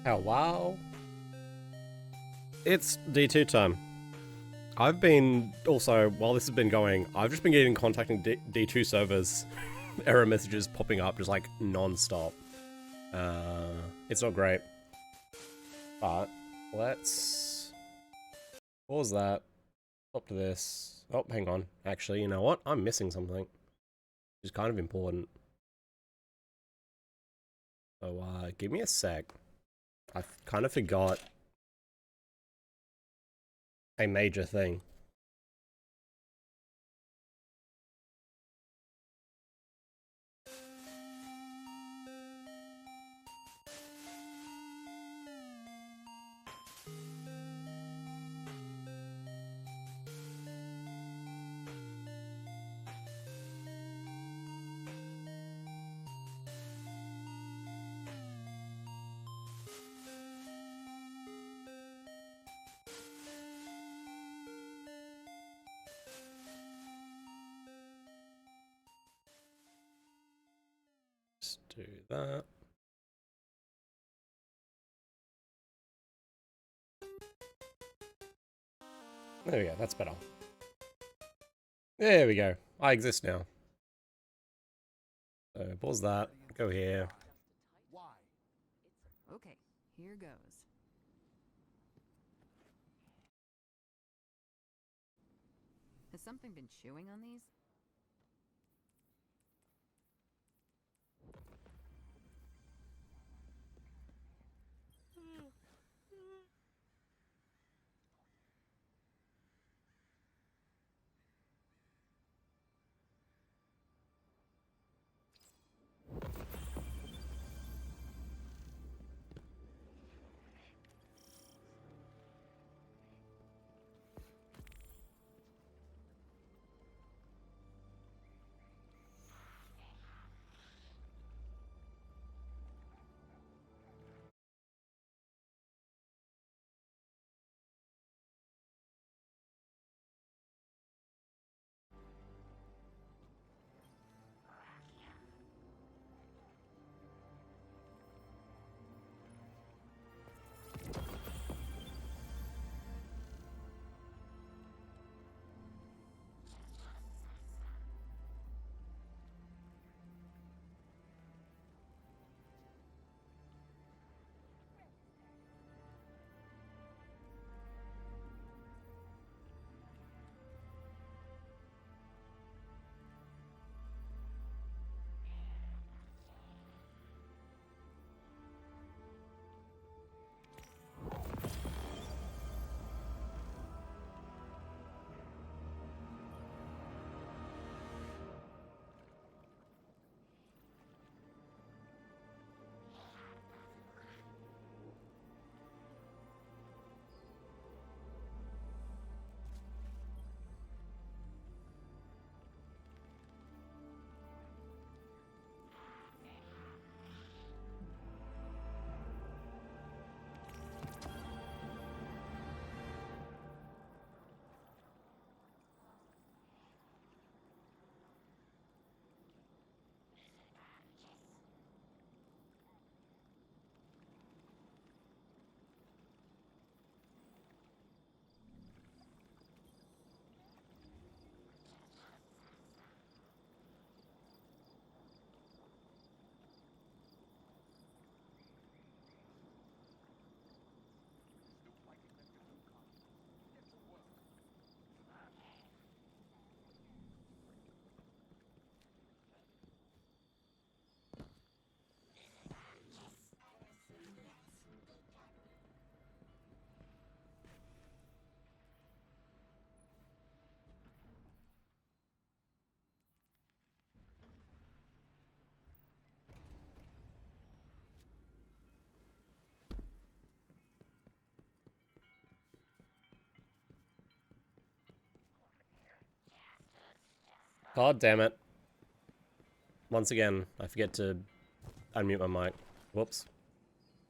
Hello? It's D2 time. I've been, also, while this has been going, I've just been getting contacting D2 servers, error messages popping up just like non-stop. It's not great. But, let's pause that, stop to this. Oh, hang on. Actually, you know what? I'm missing something, which is kind of important. So, give me a sec. I kind of forgot a major thing. Let's do that. There we go, that's better. There we go. I exist now. So pause that, go here. Okay, here goes. Has something been chewing on these? God damn it. Once again, I forget to unmute my mic. Whoops.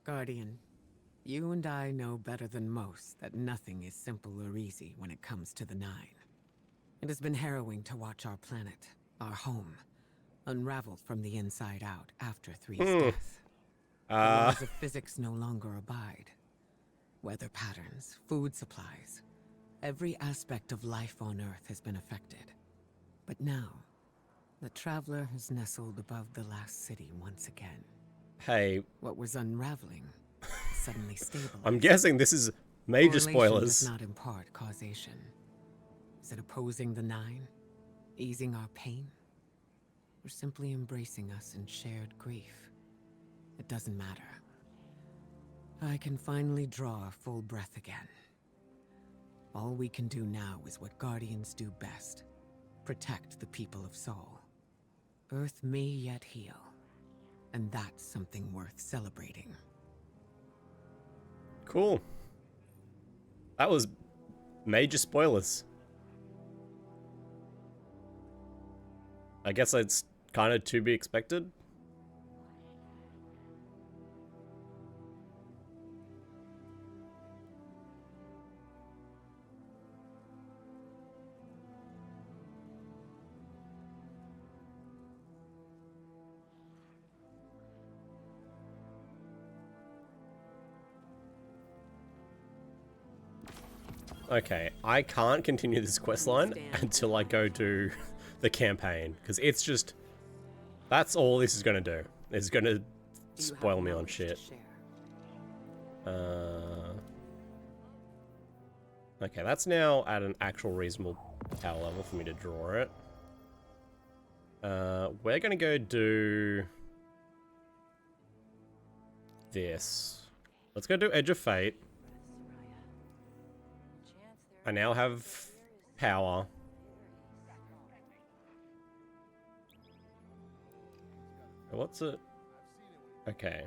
Guardian, you and I know better than most that nothing is simple or easy when it comes to the Nine. It has been harrowing to watch our planet, our home, unravel from the inside out after Three's death. The Laws of physics no longer abide. Weather patterns, food supplies. Every aspect of life on Earth has been affected. But now, the Traveler has nestled above the last city once again. Hey, What was unraveling suddenly stabilized. I'm guessing this is major Correlation spoilers. does not impart causation. Is it opposing the Nine? Easing our pain? Or simply embracing us in shared grief? It doesn't matter. I can finally draw a full breath again. All we can do now is what Guardians do best. Protect the people of Sol. Earth may yet heal. And that's something worth celebrating. Cool. That was major spoilers. I guess it's kind of to be expected. Okay, I can't continue this questline until I go to the campaign, because it's just... That's all this is going to do. It's going to spoil me on shit. Okay, that's now at an actual reasonable power level for me to draw it. We're going to go do... this. Let's go do Edge of Fate. I now have power. What's it? Okay.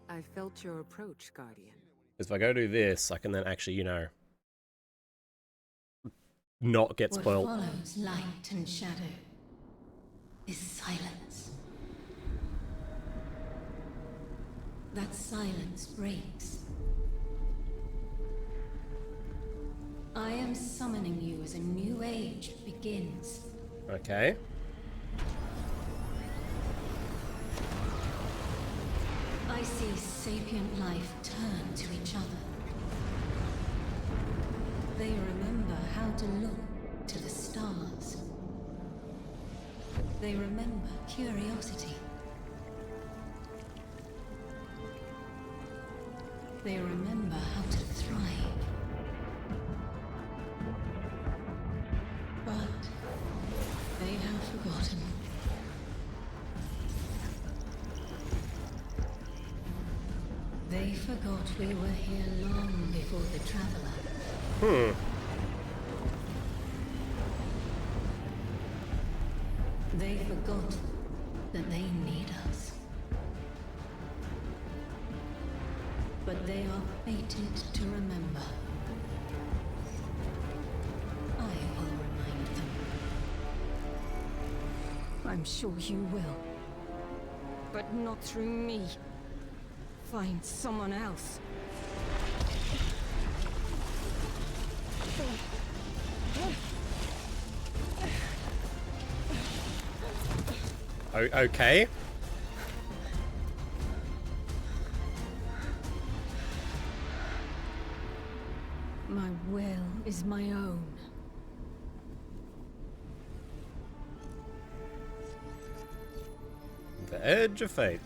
I felt your approach, Guardian. If I go do this, I can then actually, you know, not get spoiled. What follows light and shadow is silence. That silence breaks. I am summoning you as a new age begins. Okay. I see sapient life turn to each other. They remember how to look to the stars. They remember curiosity. They remember how to thrive. But they have forgotten. They forgot we were here long before the Traveler. They forgot that they need us. But they are fated to remember. I will remind them. I'm sure you will. But not through me. Find someone else. Okay. My will is my own. The Edge of Fate.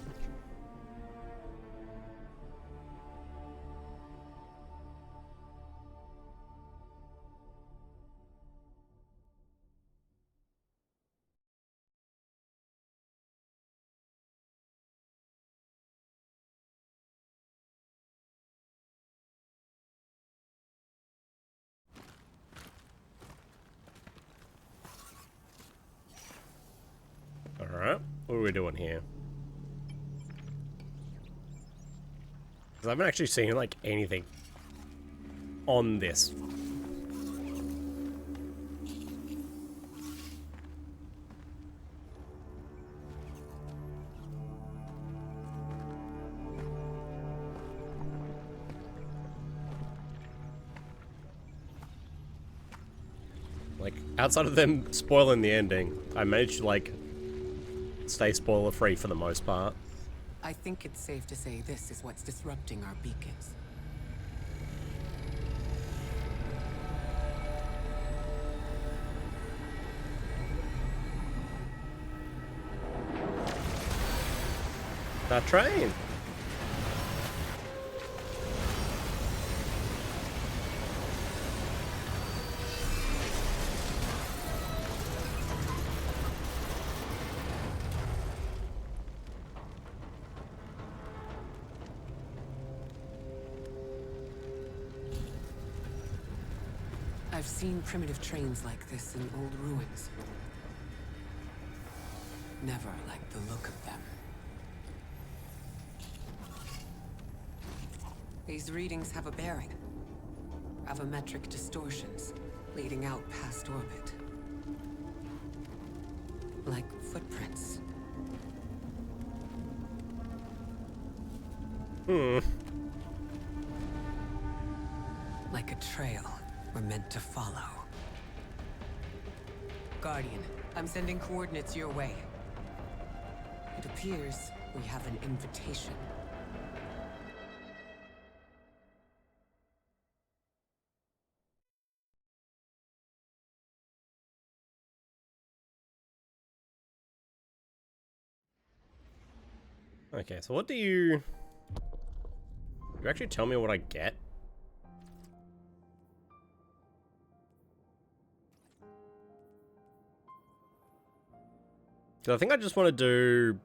Alright, what are we doing here? Because I haven't actually seen, like, anything on this. Like, outside of them spoiling the ending, I managed to, like, stay spoiler free for the most part. I think it's safe to say this is what's disrupting our beacons. That train. I've seen primitive trains like this in old ruins. Never liked the look of them. These readings have a bearing. Gravimetric distortions, leading out past orbit. Like footprints. Like a trail we're meant to follow. Guardian, I'm sending coordinates your way. It appears we have an invitation. Okay, so what do you actually tell me what I get? Because I think I just want to do...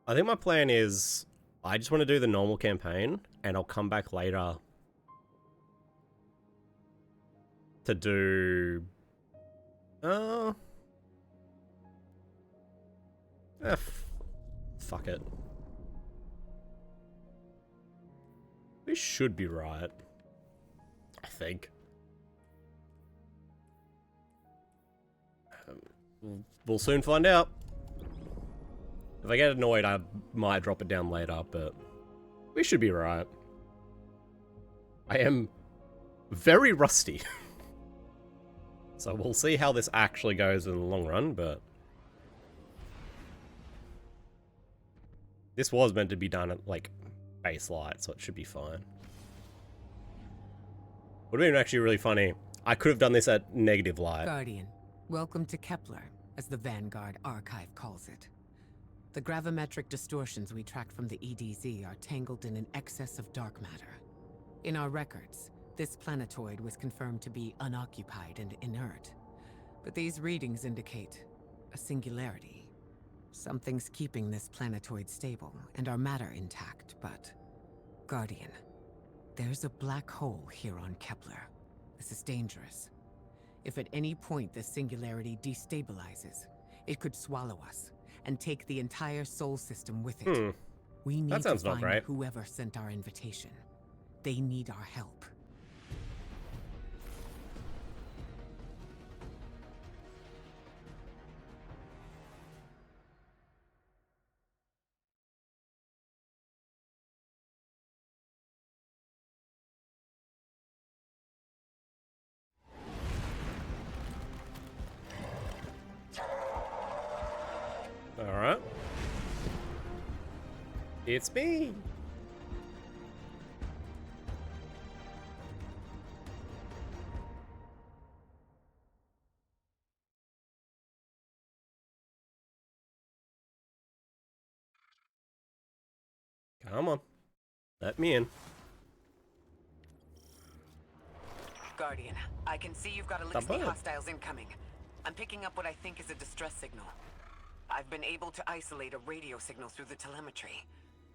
I think my plan is I just want to do the normal campaign and I'll come back later to do... fuck it. We should be right. I think. We'll soon find out. If I get annoyed, I might drop it down later, but we should be right. I am very rusty. So we'll see how this actually goes in the long run, but this was meant to be done at, like, base light, so it should be fine. Would have been actually really funny. I could have done this at negative light. Guardian, welcome to Kepler, as the Vanguard Archive calls it. The gravimetric distortions we tracked from the EDZ are tangled in an excess of dark matter. In our records, this planetoid was confirmed to be unoccupied and inert. But these readings indicate a singularity. Something's keeping this planetoid stable and our matter intact, but... Guardian, there's a black hole here on Kepler. This is dangerous. If at any point this singularity destabilizes, it could swallow us and take the entire Sol system with it. We need to find whoever sent our invitation. They need our help. Alright. It's me. Come on. Let me in. Guardian, I can see you've got Elixir hostiles incoming. I'm picking up what I think is a distress signal. I've been able to isolate a radio signal through the telemetry.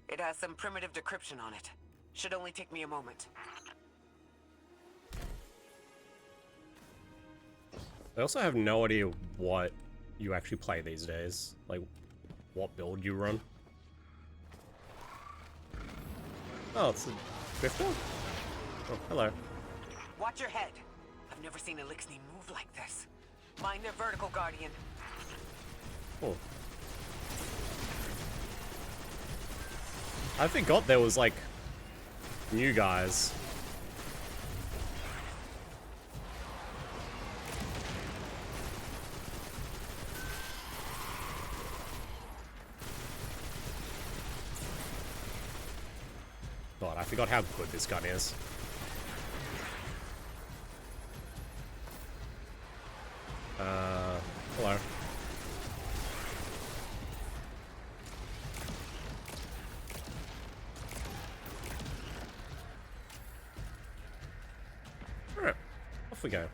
It has some primitive decryption on it. Should only take me a moment. I also have no idea what you actually play these days. Like, what build you run. Oh, it's a Drifter? Oh, hello. Watch your head. I've never seen Elixir move like this. Mind their vertical, Guardian. Oh. I forgot there was, like, new guys. I forgot how good this gun is. Hello. Alright, off we go.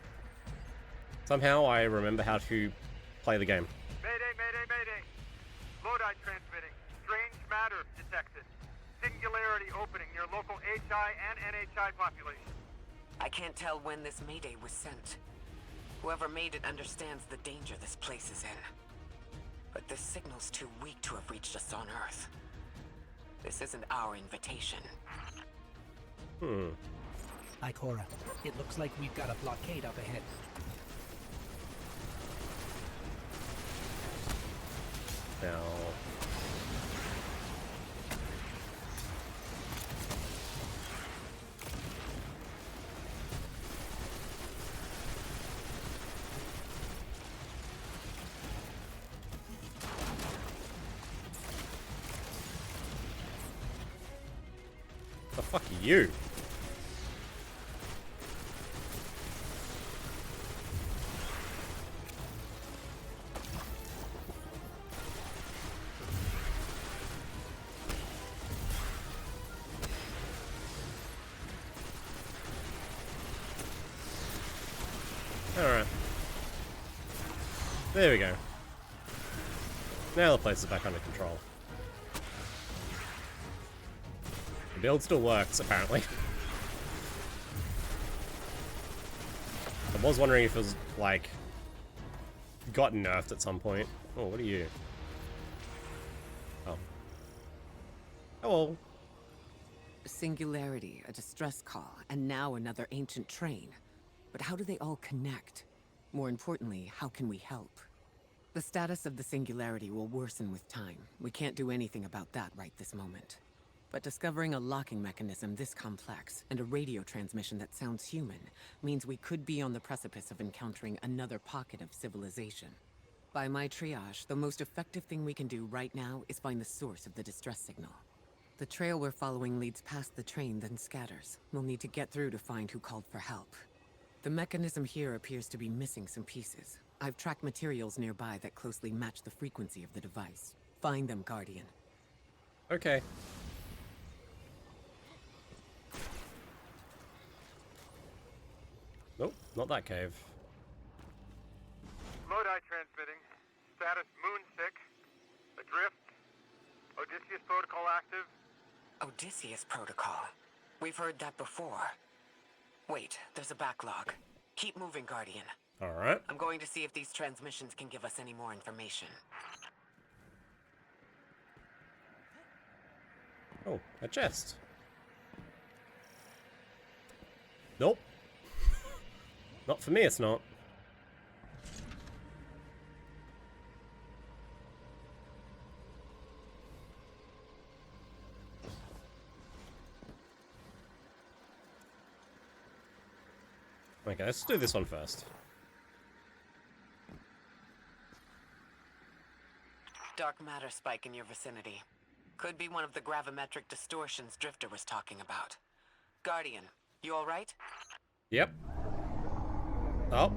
Somehow I remember how to play the game. Mayday, mayday, mayday. Lodi transmitting. Strange matter detected. Singularity opening near local HI and NHI population. I can't tell when this mayday was sent. Whoever made it understands the danger this place is in. But this signal's too weak to have reached us on Earth. This isn't our invitation. Ikora, it looks like we've got a blockade up ahead. Now... the fuck are you? Alright. There we go. Now the place is back under control. The build still works, apparently. I was wondering if it was, like, got nerfed at some point. Oh, what are you? Oh. Hello. A singularity, a distress call, and now another ancient train. But how do they all connect? More importantly, how can we help? The status of the singularity will worsen with time. We can't do anything about that right this moment. But discovering a locking mechanism this complex, and a radio transmission that sounds human, means we could be on the precipice of encountering another pocket of civilization. By my triage, the most effective thing we can do right now is find the source of the distress signal. The trail we're following leads past the train, then scatters. We'll need to get through to find who called for help. The mechanism here appears to be missing some pieces. I've tracked materials nearby that closely match the frequency of the device. Find them, Guardian. Okay. Nope, not that cave. Lodi transmitting. Status moonsick. Adrift. Odysseus protocol active. Odysseus protocol. We've heard that before. Wait, there's a backlog. Keep moving, Guardian. Alright. I'm going to see if these transmissions can give us any more information. Oh, a chest. Nope. Not for me, it's not. Okay, let's do this one first. Dark matter spike in your vicinity. Could be one of the gravimetric distortions Drifter was talking about. Guardian, you alright? Yep. Oh.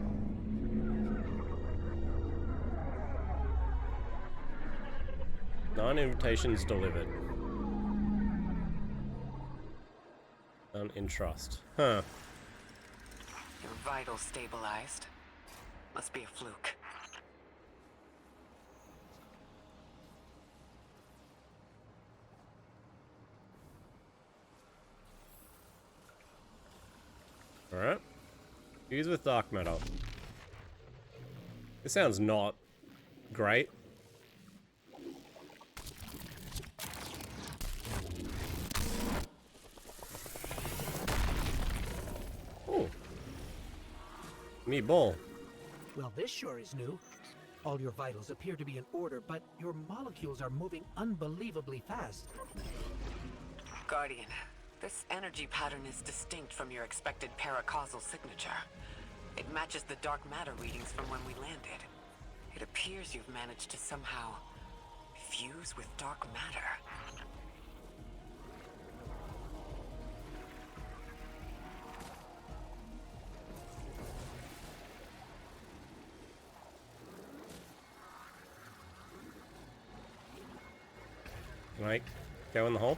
Nine invitations delivered. None in trust. Huh. Your vitals stabilized. Must be a fluke. Alright. Use with dark matter. This sounds not great. Oh. Meatball. Well, this sure is new. All your vitals appear to be in order, but your molecules are moving unbelievably fast. Guardian, this energy pattern is distinct from your expected paracausal signature. It matches the dark matter readings from when we landed. It appears you've managed to somehow fuse with dark matter. Can I go in the hole?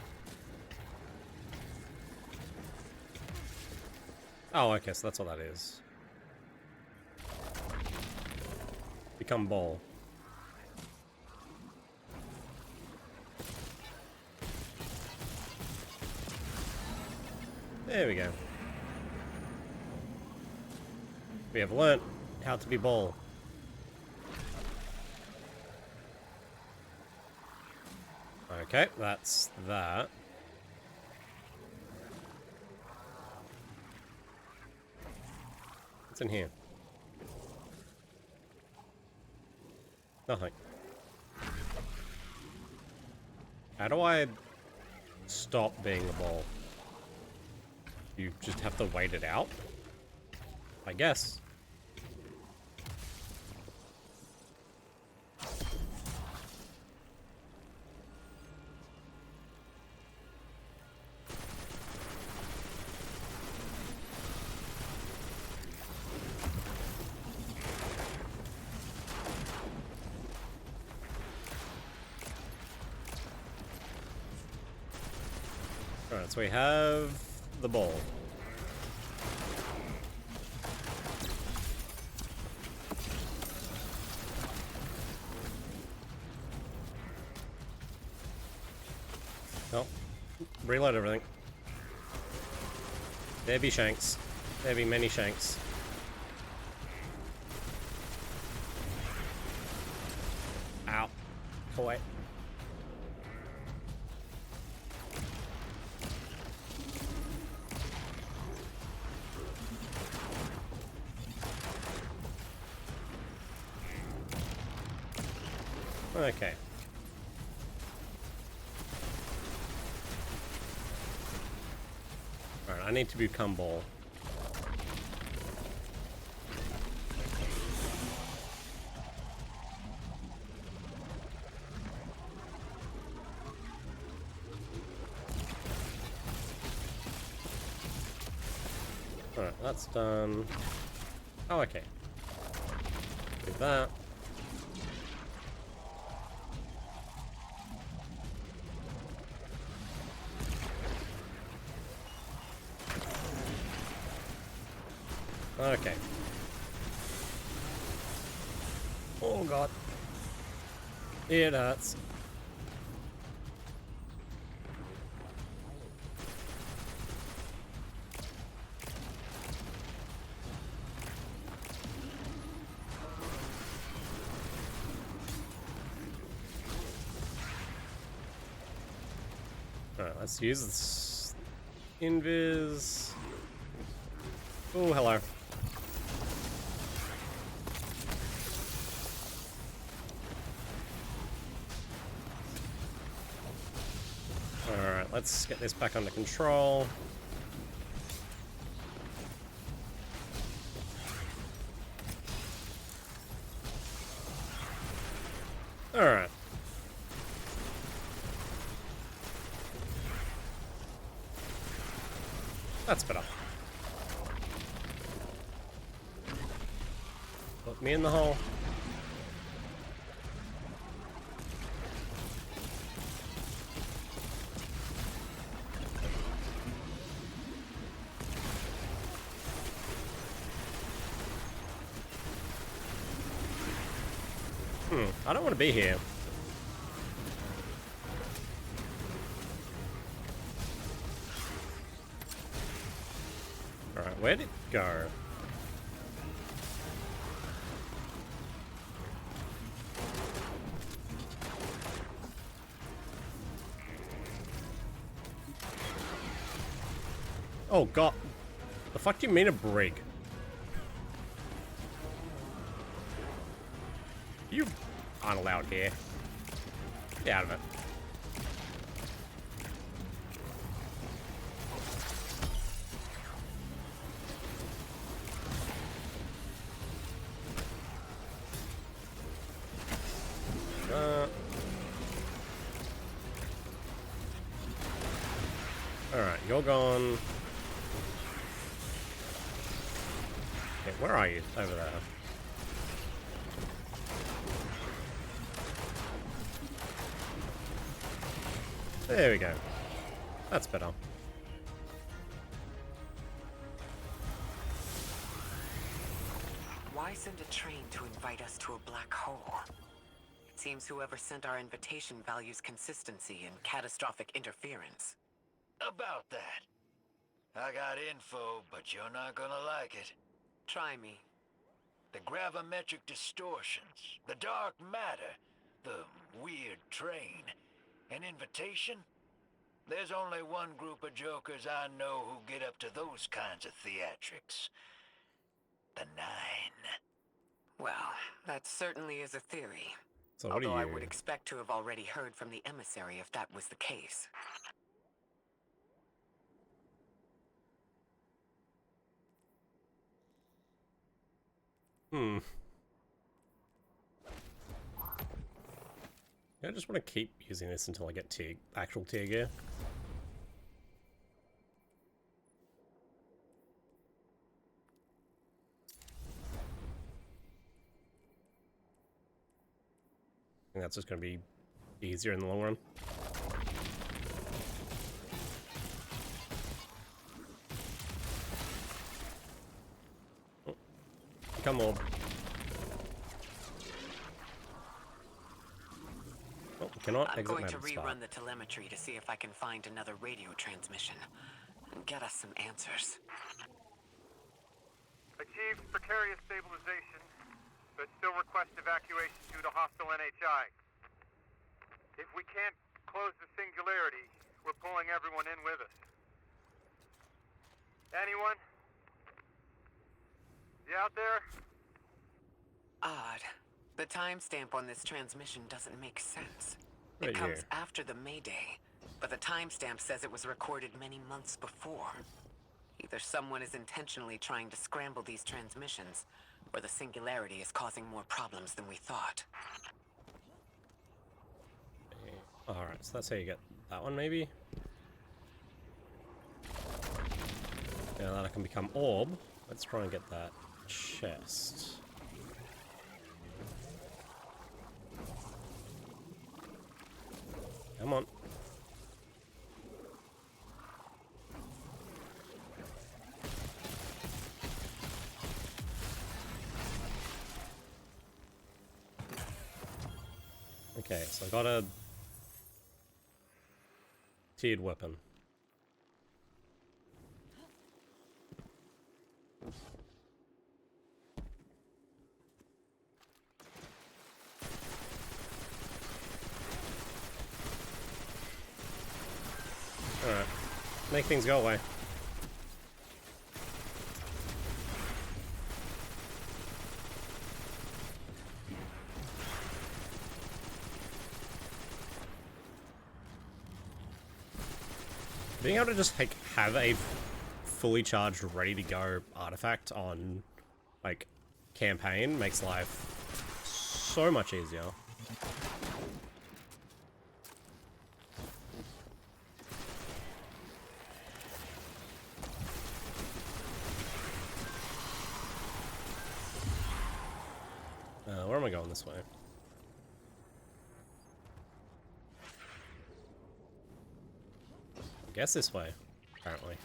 Oh, okay, so that's what that is. Become ball. There we go. We have learnt how to be ball. Okay, that's that. What's in here? Nothing. How do I stop being a ball? You just have to wait it out? I guess. Alright, so we have the ball. Oh, reload everything. There be shanks. There be many shanks. Ow. Go away. Okay. Alright, I need to become ball. Alright, that's done. Oh, okay. Do that. Okay. Oh god. It hurts. Alright, let's use this invis. Oh, hello. Alright, let's get this back under control. Alright. That's better. Put me in the hole. I don't want to be here. Alright, where'd it go? Oh god. The fuck do you mean a brig? You aren't allowed here. Get out of it. Alright, you're gone. Okay, where are you? Over there. There we go. That's better. Why send a train to invite us to a black hole? It seems whoever sent our invitation values consistency and catastrophic interference. About that. I got info, but you're not gonna like it. Try me. The gravimetric distortions, the dark matter, the weird train, an invitation? There's only one group of jokers I know who get up to those kinds of theatrics. The Nine. Well, that certainly is a theory. So what Although are I you? would expect to have already heard from the emissary if that was the case. I just want to keep using this until I get actual tier gear. I think that's just going to be easier in the long run. Oh, come on. Oh, cannot I'm exit going map to at the start. rerun the telemetry to see if I can find another radio transmission and get us some answers. Achieved precarious stabilization, but still request evacuation due to hostile NHI. If we can't close the singularity, we're pulling everyone in with us. Anyone? You out there? Odd. The timestamp on this transmission doesn't make sense. Right It comes here. after the Mayday, but the timestamp says it was recorded many months before. Either someone is intentionally trying to scramble these transmissions, or the singularity is causing more problems than we thought. Alright, so that's how you get that one, maybe? Now that I can become orb, let's try and get that chest. Come on. Okay, so I got a tiered weapon. Alright. Make things go away. Being able to just like have a fully charged, ready to go artifact on like campaign makes life so much easier. Where am I going this way? I guess this way, apparently.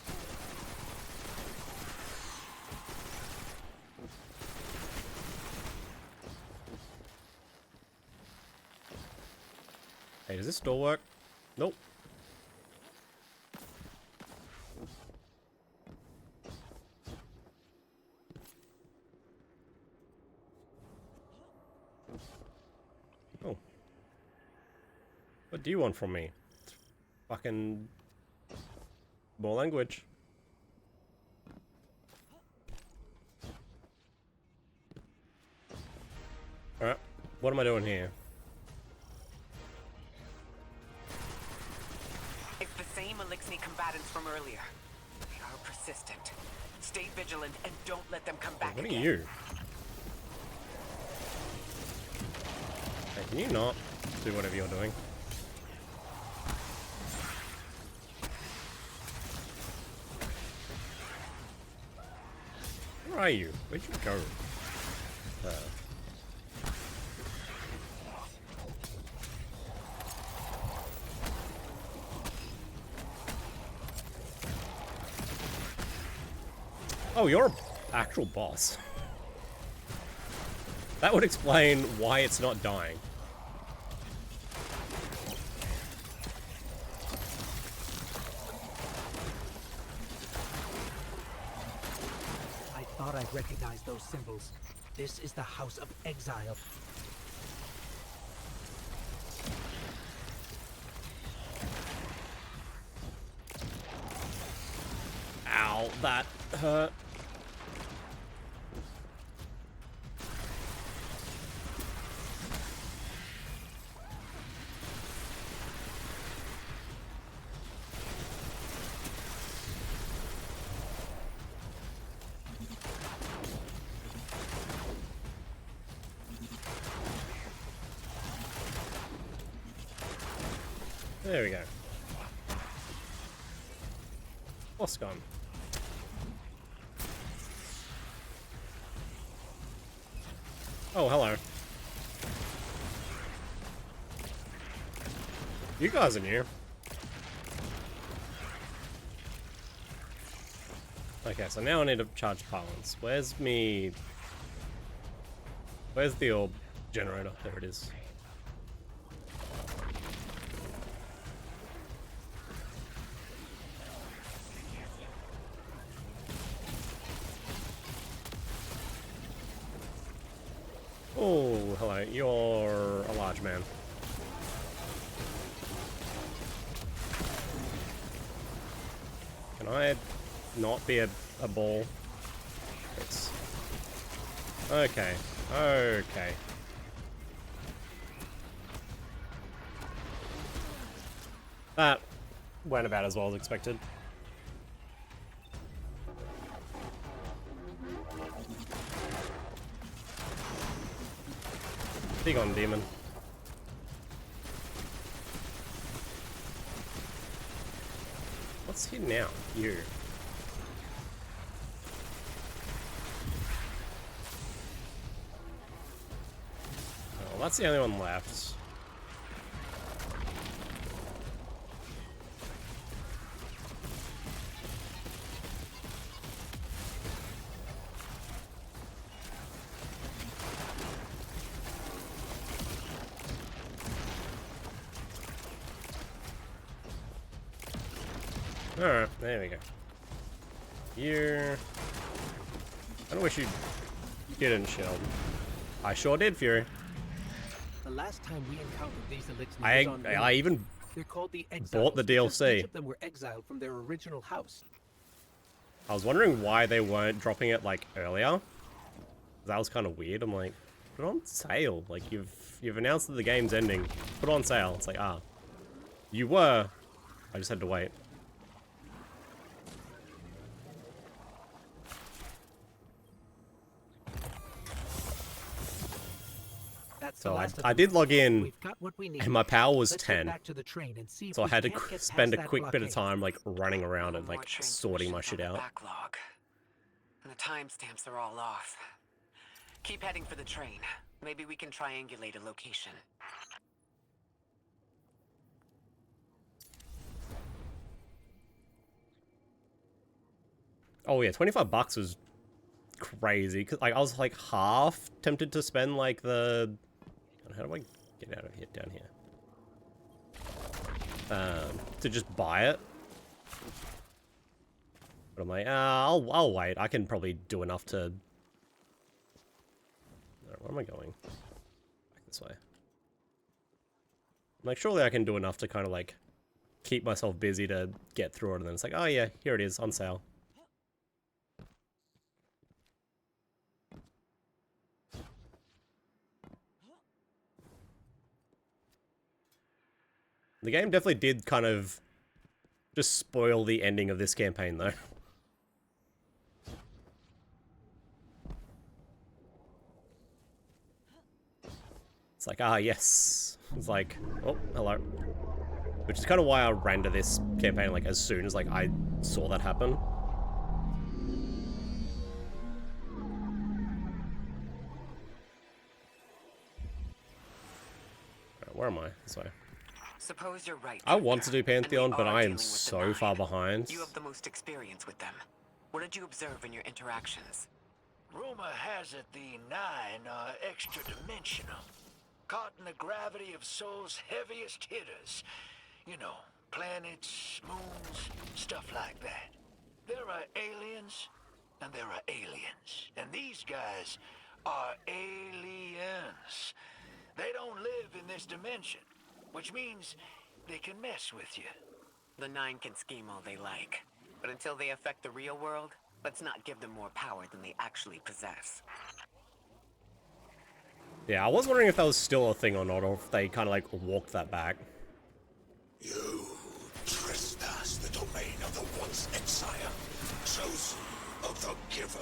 Hey, does this door work? Nope. Oh. What do you want from me? Fucking more language. Alright, what am I doing here? It's the same Elixni combatants from earlier. They are persistent. Stay vigilant and don't let them come back What are again. you? Hey, can you not do whatever you're doing? Where are you? Where'd you go? Oh, you're an actual boss. That would explain why it's not dying. I thought I'd recognize those symbols. This is the House of Exile. Ow, that hurt. There we go. Boss gone. Oh, hello. You guys are new. Okay, so now I need to charge pylons. Where's the orb generator? There it is. Oh, hello. You're a large man. Can I not be a ball? It's... Okay. Okay. That went about as well as expected. Big on demon. What's here now? You. Oh, that's the only one left. Alright, there we go. Here. I don't wish you didn't shield. I sure did, Fury. The last time we encountered these elixirs was on I even They're called the Exiles bought the because DLC. Each of them were exiled from their original house. I was wondering why they weren't dropping it like earlier. That was kind of weird. I'm like, put it on sale. Like you've announced that the game's ending. Put it on sale. It's like, ah, you were. I just had to wait. That's So the last of I them. did log in, We've got what we need. and my power was Let's get 10. back to the train and see if So I we had to can't get spend a past that quick bit of blockade. time like running around and More like sorting my shit transmissions on the out. Backlog. And the timestamps are all off. Keep heading for the train. Maybe we can triangulate a location. Oh yeah, 25 bucks was crazy. Cause like I was like half tempted to spend like the. How do I get out of here? Down here. To just buy it. But I'm like, I'll wait. I can probably do enough to. Where am I going? Back this way. I'm like, surely I can do enough to kind of like keep myself busy to get through it, and then it's like, oh yeah, here it is on sale. The game definitely did kind of just spoil the ending of this campaign, though. It's like, ah, yes. It's like, oh, hello. Which is kind of why I ran to this campaign, like, as soon as, like, I saw that happen. Alright, where am I? This way. Suppose you're right. I want to do Victor, and we Pantheon, but are I am dealing with the so Nine. far behind. You have the most experience with them. What did you observe in your interactions? Rumor has it the Nine are extra-dimensional. Caught in the gravity of Sol's heaviest hitters. You know, planets, moons, stuff like that. There are aliens, and there are aliens. And these guys are aliens. They don't live in this dimension, which means they can mess with you. The Nine can scheme all they like, but until they affect the real world, let's not give them more power than they actually possess. Yeah, I was wondering if that was still a thing or not, or if they kind of like walked that back. You trespass the domain of the once exile, chosen of the giver.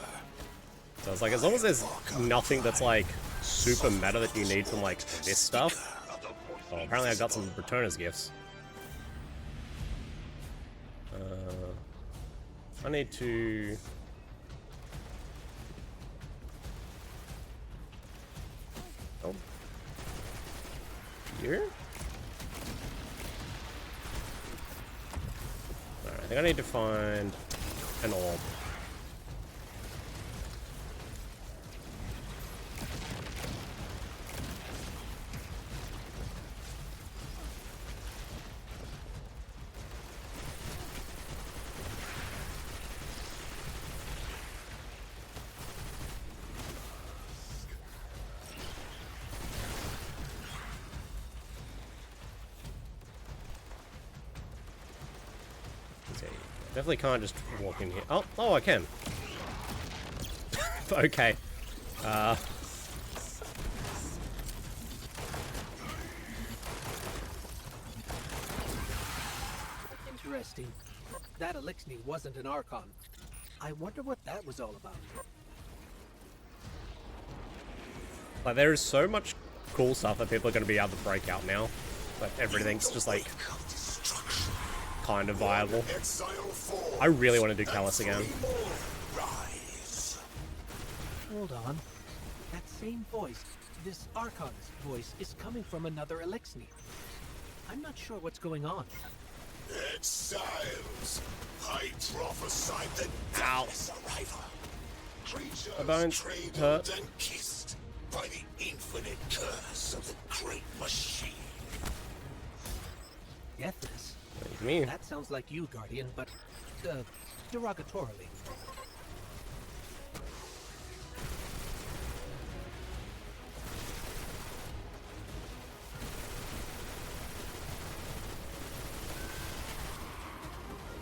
So it's like, as long as there's nothing that's like super meta that you need from like this stuff. Oh, apparently I got some returners gifts. I need to... Oh. Here? Alright, I think I need to find an orb. Definitely can't just walk in here. Oh, I can. Okay. Interesting. That elixir wasn't an Archon. I wonder what that was all about. Like, there is so much cool stuff that people are going to be able to break out now. Like, everything's just like kind of viable. I really want to do Callus again. Hold on. That same voice, this Archon's voice, is coming from another elixir. I'm not sure what's going on. Exiles, I prophesied the deathless arrival. Creatures cradled and kissed by the infinite curse of the great machine. Deathless? What do you mean? That sounds like you, Guardian, but derogatorily.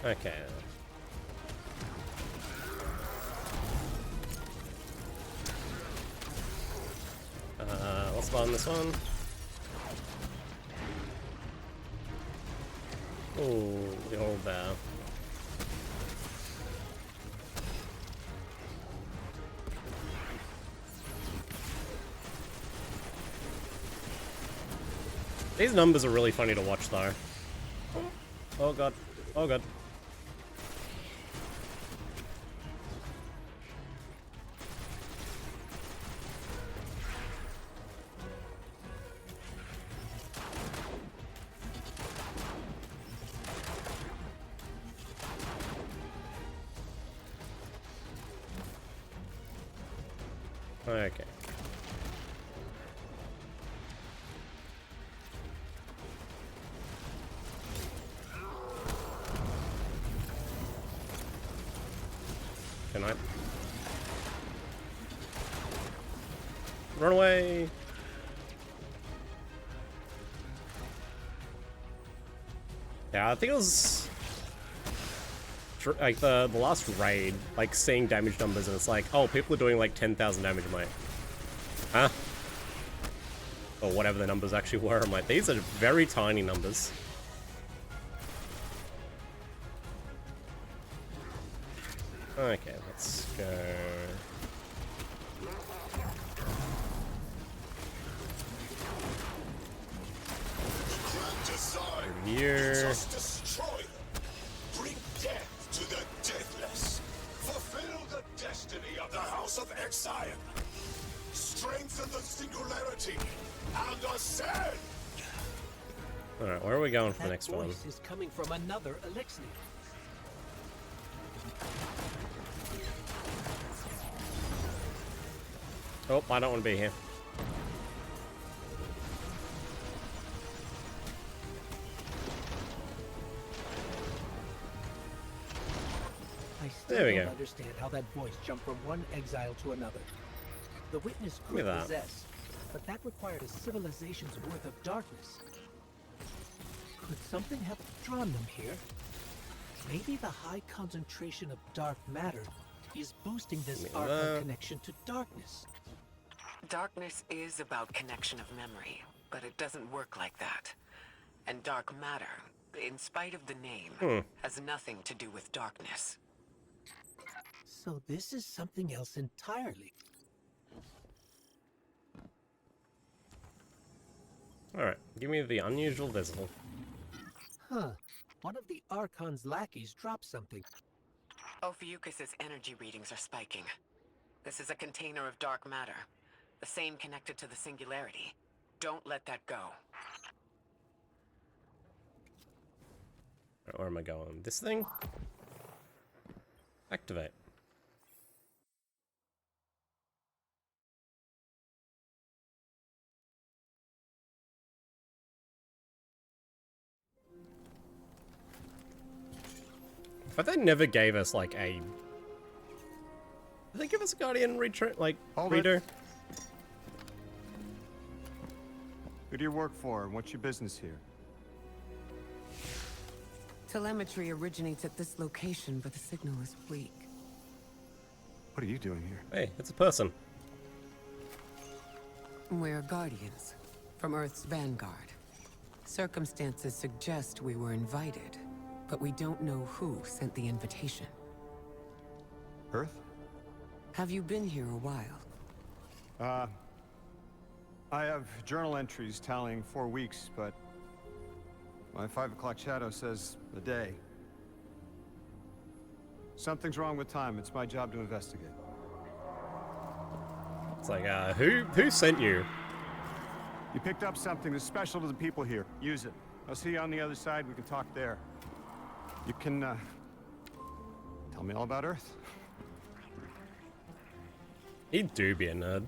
Okay. Let's spawn this one. Oh, the old there. These numbers are really funny to watch, though. Oh god. Oh god. Okay. Can I? Run away! Yeah, I think it was like the last raid, like seeing damage numbers, and it's like, oh, people are doing like 10,000 damage. I'm like, huh? Or whatever the numbers actually were. I'm like, these are very tiny numbers. Okay, let's go. Over here. Bring death to the deathless. Fulfill the destiny of the House of Exile. Strengthen the singularity and ascend. Alright, where are we going for the next one? That voice is coming from another elixir. Oh, I don't want to be here. I still There we don't go. understand how that voice jumped from one exile to another. The witness Look could at that. possess, but that required a civilization's worth of darkness. Could something have drawn them here? Maybe the high concentration of dark matter is boosting this Look at Archon that. connection to darkness. Darkness is about connection of memory, but it doesn't work like that. And dark matter, in spite of the name, has nothing to do with darkness. So this is something else entirely. Alright, give me the unusual visible. Huh. One of the Archon's lackeys dropped something. Ophiuchus's energy readings are spiking. This is a container of dark matter, the same connected to the singularity. Don't let that go. Alright, where am I going? This thing? Activate. But they never gave us like a. Did they give us a Guardian reader? Who do you work for, and what's your business here? Telemetry originates at this location, but the signal is weak. What are you doing here? Hey, it's a person. We're Guardians, from Earth's vanguard. Circumstances suggest we were invited, but we don't know who sent the invitation. Earth? Have you been here a while? I have journal entries tallying 4 weeks, but my 5 o'clock shadow says a day. Something's wrong with time. It's my job to investigate. It's like, who sent you? You picked up something that's special to the people here. Use it. I'll see you on the other side. We can talk there. You can, tell me all about Earth. He do be a nerd.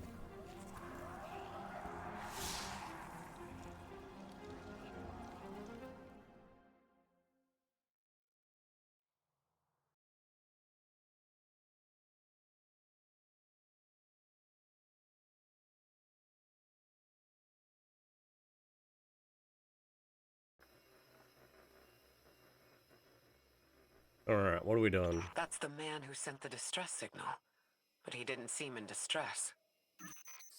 Alright, what are we doing? That's the man who sent the distress signal, but he didn't seem in distress.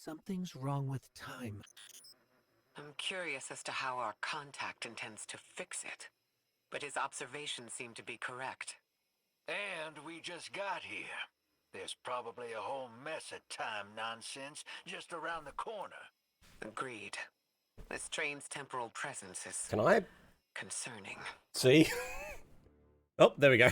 Something's wrong with time. I'm curious as to how our contact intends to fix it, but his observations seem to be correct. And we just got here. There's probably a whole mess of time nonsense just around the corner. Agreed. This train's temporal presence is Can I concerning. see? Oh, there we go.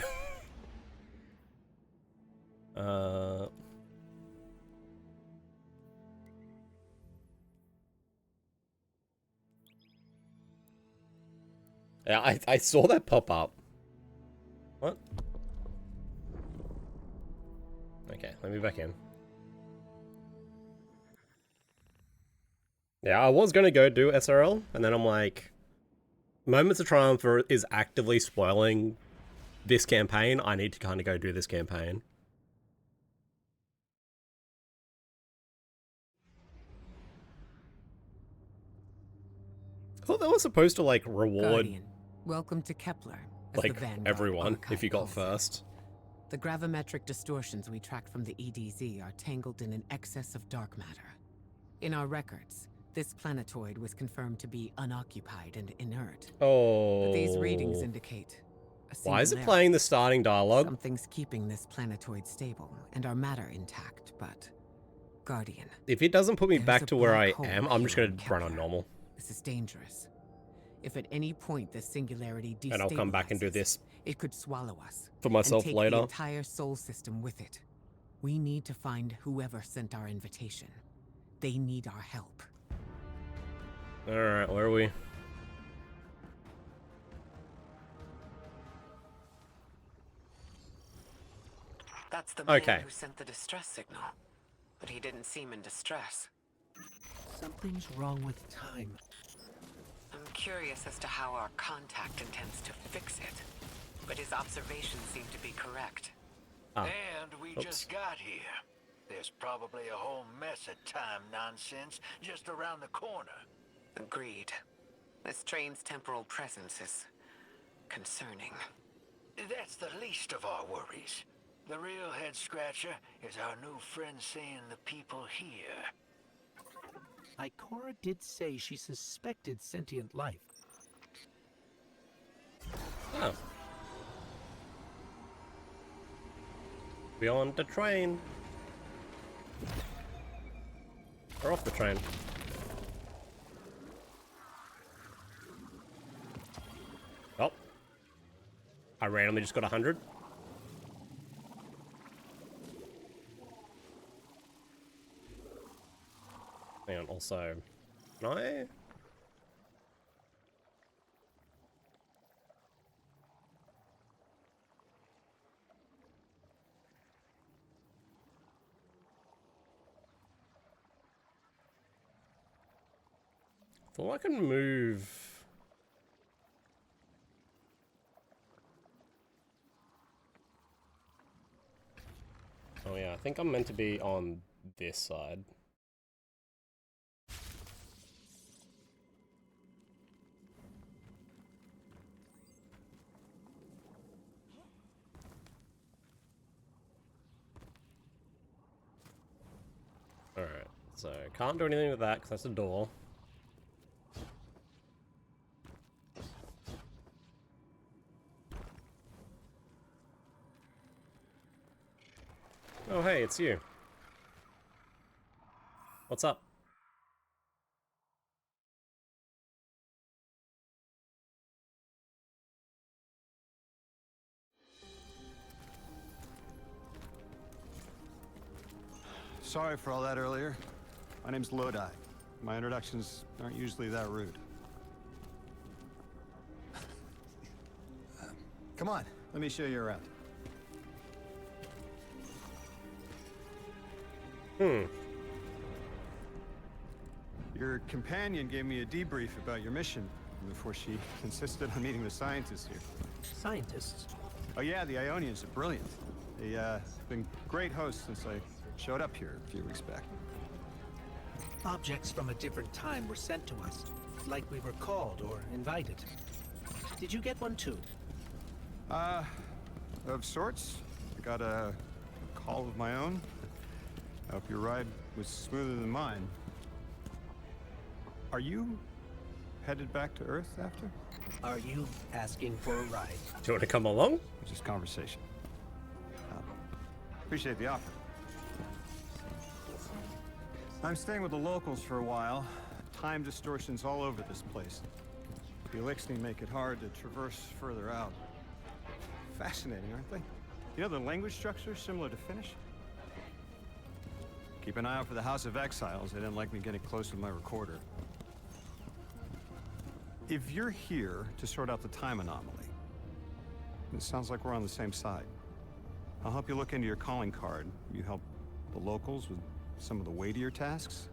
Yeah, I saw that pop up. What? Okay, let me back in. Yeah, I was gonna go do SRL, and then I'm like, Moments of Triumph is actively spoiling this campaign. I need to kind of go do this campaign. I thought that was supposed to like reward Guardian, welcome to Kepler, as the like Vanguard everyone if archive you got calls it. first. The gravimetric distortions we tracked from the EDZ are tangled in an excess of dark matter. In our records, this planetoid was confirmed to be unoccupied and inert. Oh. But these readings indicate a Why is it singularity. playing the starting dialogue? Something's keeping this planetoid stable and our matter intact, but Guardian, If it doesn't put me there's back a to where I black hole am, I'm just here gonna in run on Kepler. normal. This is dangerous. If at any point the singularity destabilizes, And I'll come back and do this it could swallow us for myself and take later. the entire soul system with it. We need to find whoever sent our invitation. They need our help. Alright, where are we? That's the man Okay. who sent the distress signal, but he didn't seem in distress. Something's wrong with time. I'm curious as to how our contact intends to fix it, but his observations seem to be correct. And we just got here. There's probably a whole mess of time nonsense just around the corner. Agreed. This train's temporal presence is concerning. That's the least of our worries. The real head-scratcher is our new friend seeing the people here. Ikora did say she suspected sentient life. Oh. We on the train. Or off the train. Oh. I randomly just got 100. Hang on, also, can I? Thought I can move. Oh yeah, I think I'm meant to be on this side. Alright, so can't do anything with that because that's a door. Oh hey, it's you. What's up? Sorry for all that earlier. My name's Lodi. My introductions aren't usually that rude. Come on, let me show you around. Your companion gave me a debrief about your mission before she insisted on meeting the scientists here. Scientists? Oh yeah, the Ionians are brilliant. They've been great hosts since I showed up here a few weeks back. Objects from a different time were sent to us, like we were called or invited. Did you get one too? Of sorts. I got a call of my own. I hope your ride was smoother than mine. Are you headed back to Earth after? Are you asking for a ride? Do you want to come along? Just conversation. Appreciate the offer. I'm staying with the locals for a while. Time distortions all over this place. The Elixni make it hard to traverse further out. Fascinating, aren't they? You know, the language structure is similar to Finnish. Keep an eye out for the House of Exiles. They didn't like me getting close to my recorder. If you're here to sort out the time anomaly, it sounds like we're on the same side. I'll help you look into your calling card. You help the locals with some of the weightier tasks.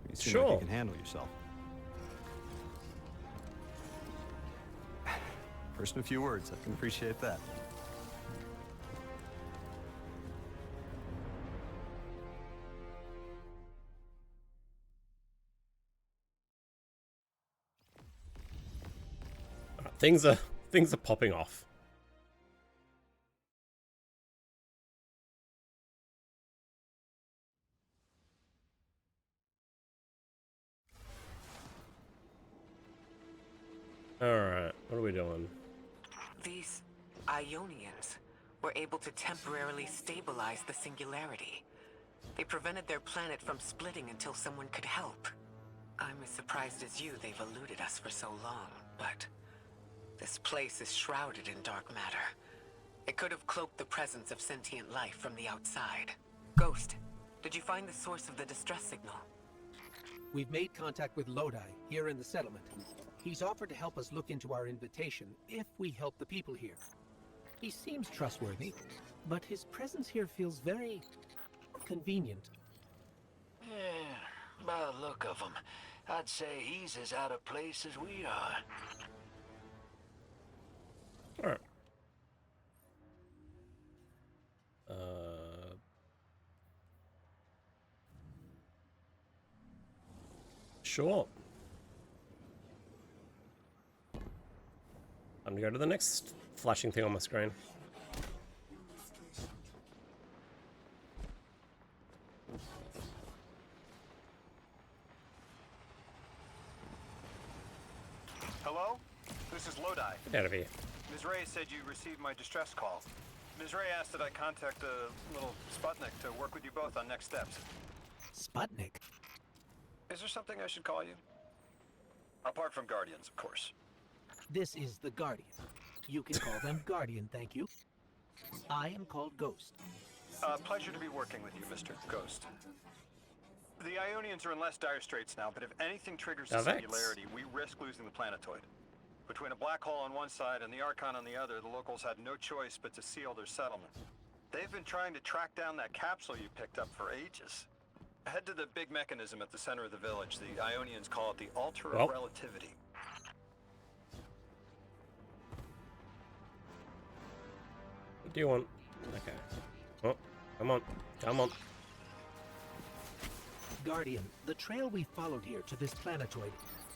You seem like you can handle yourself. First in a few words, I can appreciate that. Things are popping off. Alright, what are we doing? These Ionians were able to temporarily stabilize the singularity. They prevented their planet from splitting until someone could help. I'm as surprised as you they've eluded us for so long, but this place is shrouded in dark matter. It could have cloaked the presence of sentient life from the outside. Ghost, did you find the source of the distress signal? We've made contact with Lodi, here in the settlement. He's offered to help us look into our invitation, if we help the people here. He seems trustworthy, but his presence here feels very convenient. By the look of him, I'd say he's as out of place as we are. Alright. Sure. I'm gonna go to the next flashing thing on my screen. Hello? This is Lodi. Get out of here. Ms. Ray said you received my distress call. Ms. Ray asked that I contact a little Sputnik to work with you both on next steps. Sputnik? Is there something I should call you? Apart from Guardians, of course. This is the Guardian. You can call them Guardian, thank you. I am called Ghost. Pleasure to be working with you, Mr. Ghost. The Ionians are in less dire straits now, but if anything triggers the singularity, we risk losing the planetoid. Between a black hole on one side and the Archon on the other, the locals had no choice but to seal their settlement. They've been trying to track down that capsule you picked up for ages. Head to the big mechanism at the center of the village. The Ionians call it the Altar of Relativity. What do you want? Okay. Oh, come on. Come on. Guardian, the trail we followed here to this planetoid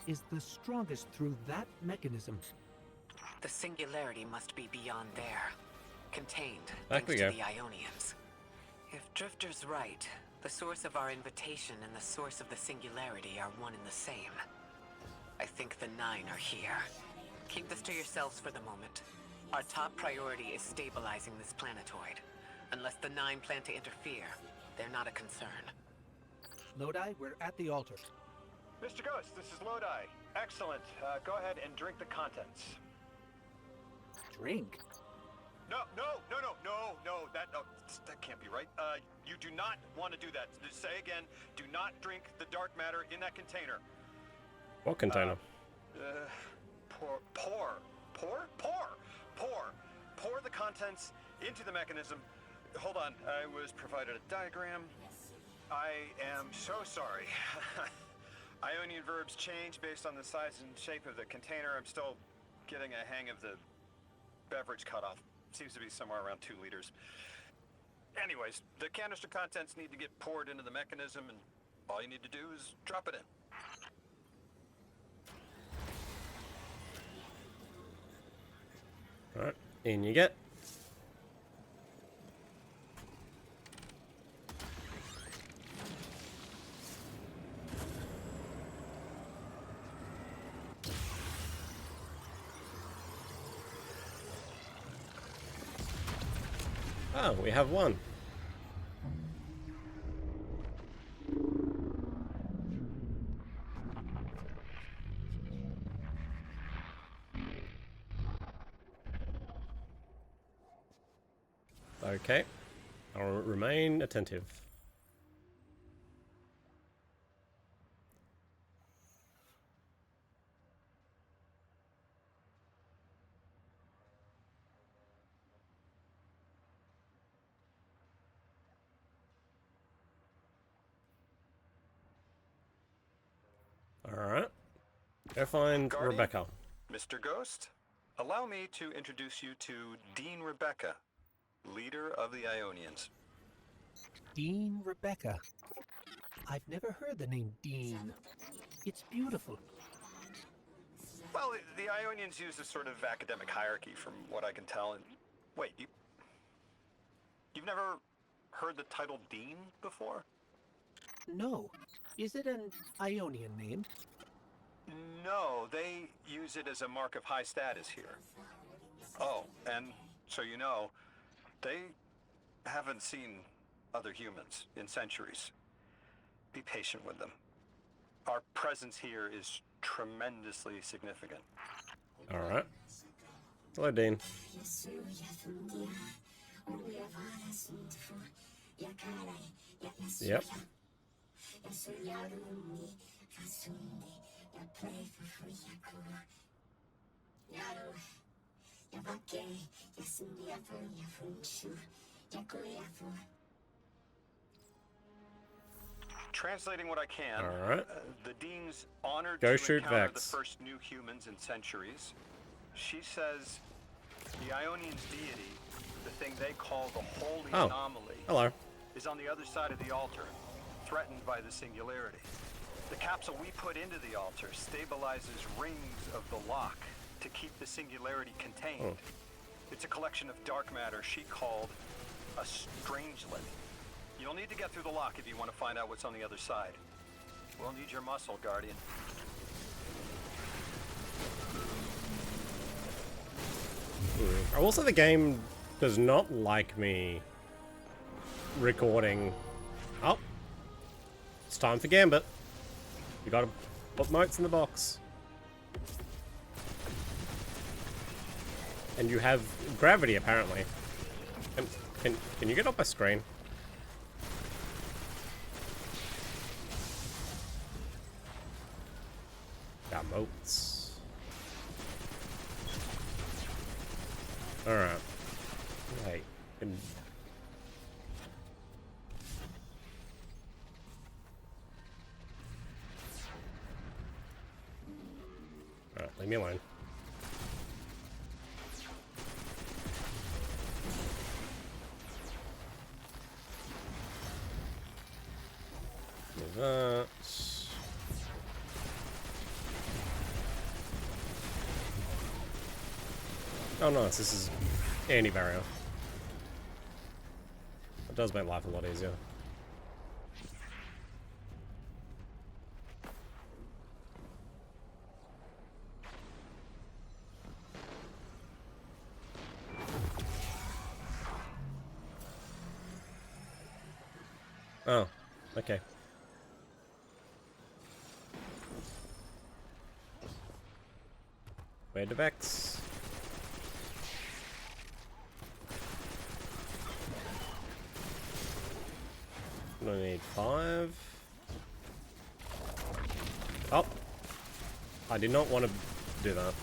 is the strongest through that mechanism. The singularity must be beyond there, contained Back thanks we to go. the Ionians. If Drifter's right, the source of our invitation and the source of the singularity are one and the same. I think the Nine are here. Keep this to yourselves for the moment. Our top priority is stabilizing this planetoid. Unless the Nine plan to interfere, they're not a concern. Lodi, we're at the altar. Mr. Ghost, this is Lodi. Excellent. Go ahead and drink the contents. Drink? No, that can't be right. You do not want to do that. Just say again, do not drink the dark matter in that container. What container? Pour the contents into the mechanism. Hold on, I was provided a diagram. I am so sorry. Ionian verbs change based on the size and shape of the container. I'm still getting a hang of the beverage cutoff. Seems to be somewhere around 2 liters. Anyways, the canister contents need to get poured into the mechanism, and all you need to do is drop it in. Alright, in you get. Oh, we have one. Okay, I'll remain attentive. Alright, go find Guardian? Rebecca. Mr. Ghost, allow me to introduce you to Dean Rebecca, leader of the Ionians. Dean Rebecca. I've never heard the name Dean. It's beautiful. Well, the Ionians use a sort of academic hierarchy from what I can tell. And wait, you've never heard the title Dean before? No. Is it an Ionian name? No, they use it as a mark of high status here. Oh, and so you know, they haven't seen other humans in centuries. Be patient with them. Our presence here is tremendously significant. Alright. Hello, Dean. Yep. Translating what I can. All right. The Dean's honored Go to shoot encounter Vex. the first new humans in centuries. She says the Ionian's deity, the thing they call the holy anomaly, Hello. is on the other side of the altar, threatened by the singularity. The capsule we put into the altar stabilizes rings of the lock to keep the singularity contained. It's a collection of dark matter she called a strangelet. You'll need to get through the lock if you want to find out what's on the other side. We'll need your muscle, Guardian. Also, the game does not like me recording. Oh, it's time for Gambit. You gotta put notes in the box. And you have gravity, apparently. Can you get off my screen? Got moats. Alright. Wait. Alright, leave me alone. Do that. Oh nice, this is anti-barrier. It does make life a lot easier. Oh, okay. Where to Vex? I need 5. Oh! I did not want to do that.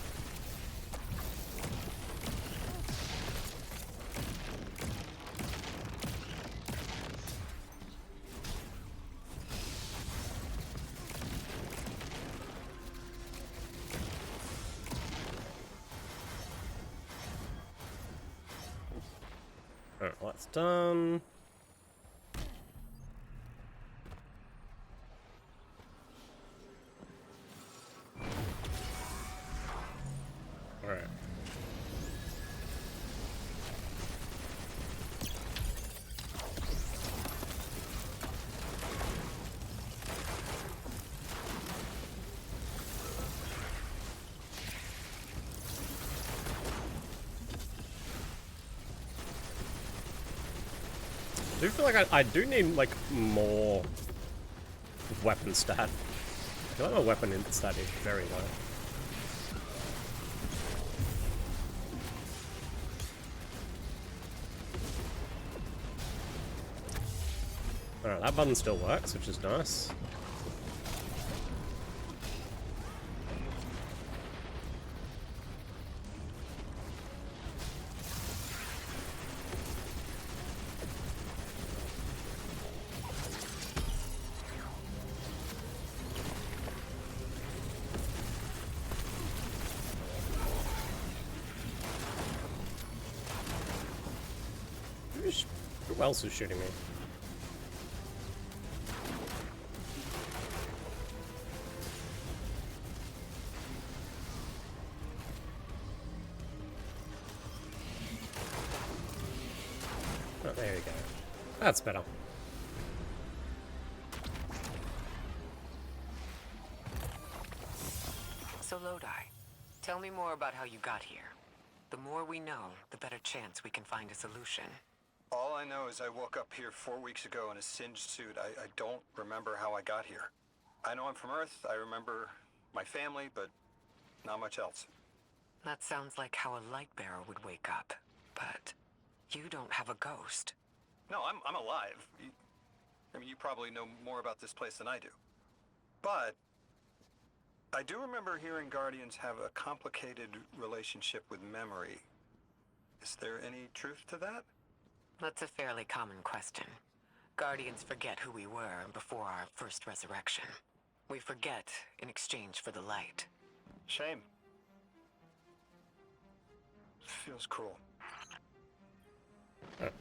Alright, well, that's done. Alright. I do feel like I do need, like, more weapon stat. I feel like my weapon stat is very low. Alright, that button still works, which is nice. Who else is shooting me? Oh, there we go. That's better. So Lodi, tell me more about how you got here. The more we know, the better chance we can find a solution. All I know is I woke up here 4 weeks ago in a singed suit. I don't remember how I got here. I know I'm from Earth. I remember my family, but not much else. That sounds like how a light bearer would wake up. But you don't have a ghost. No, I'm alive. I mean, you probably know more about this place than I do. But I do remember hearing Guardians have a complicated relationship with memory. Is there any truth to that? That's a fairly common question. Guardians forget who we were before our first resurrection. We forget in exchange for the light. Shame. Feels cruel. Alright.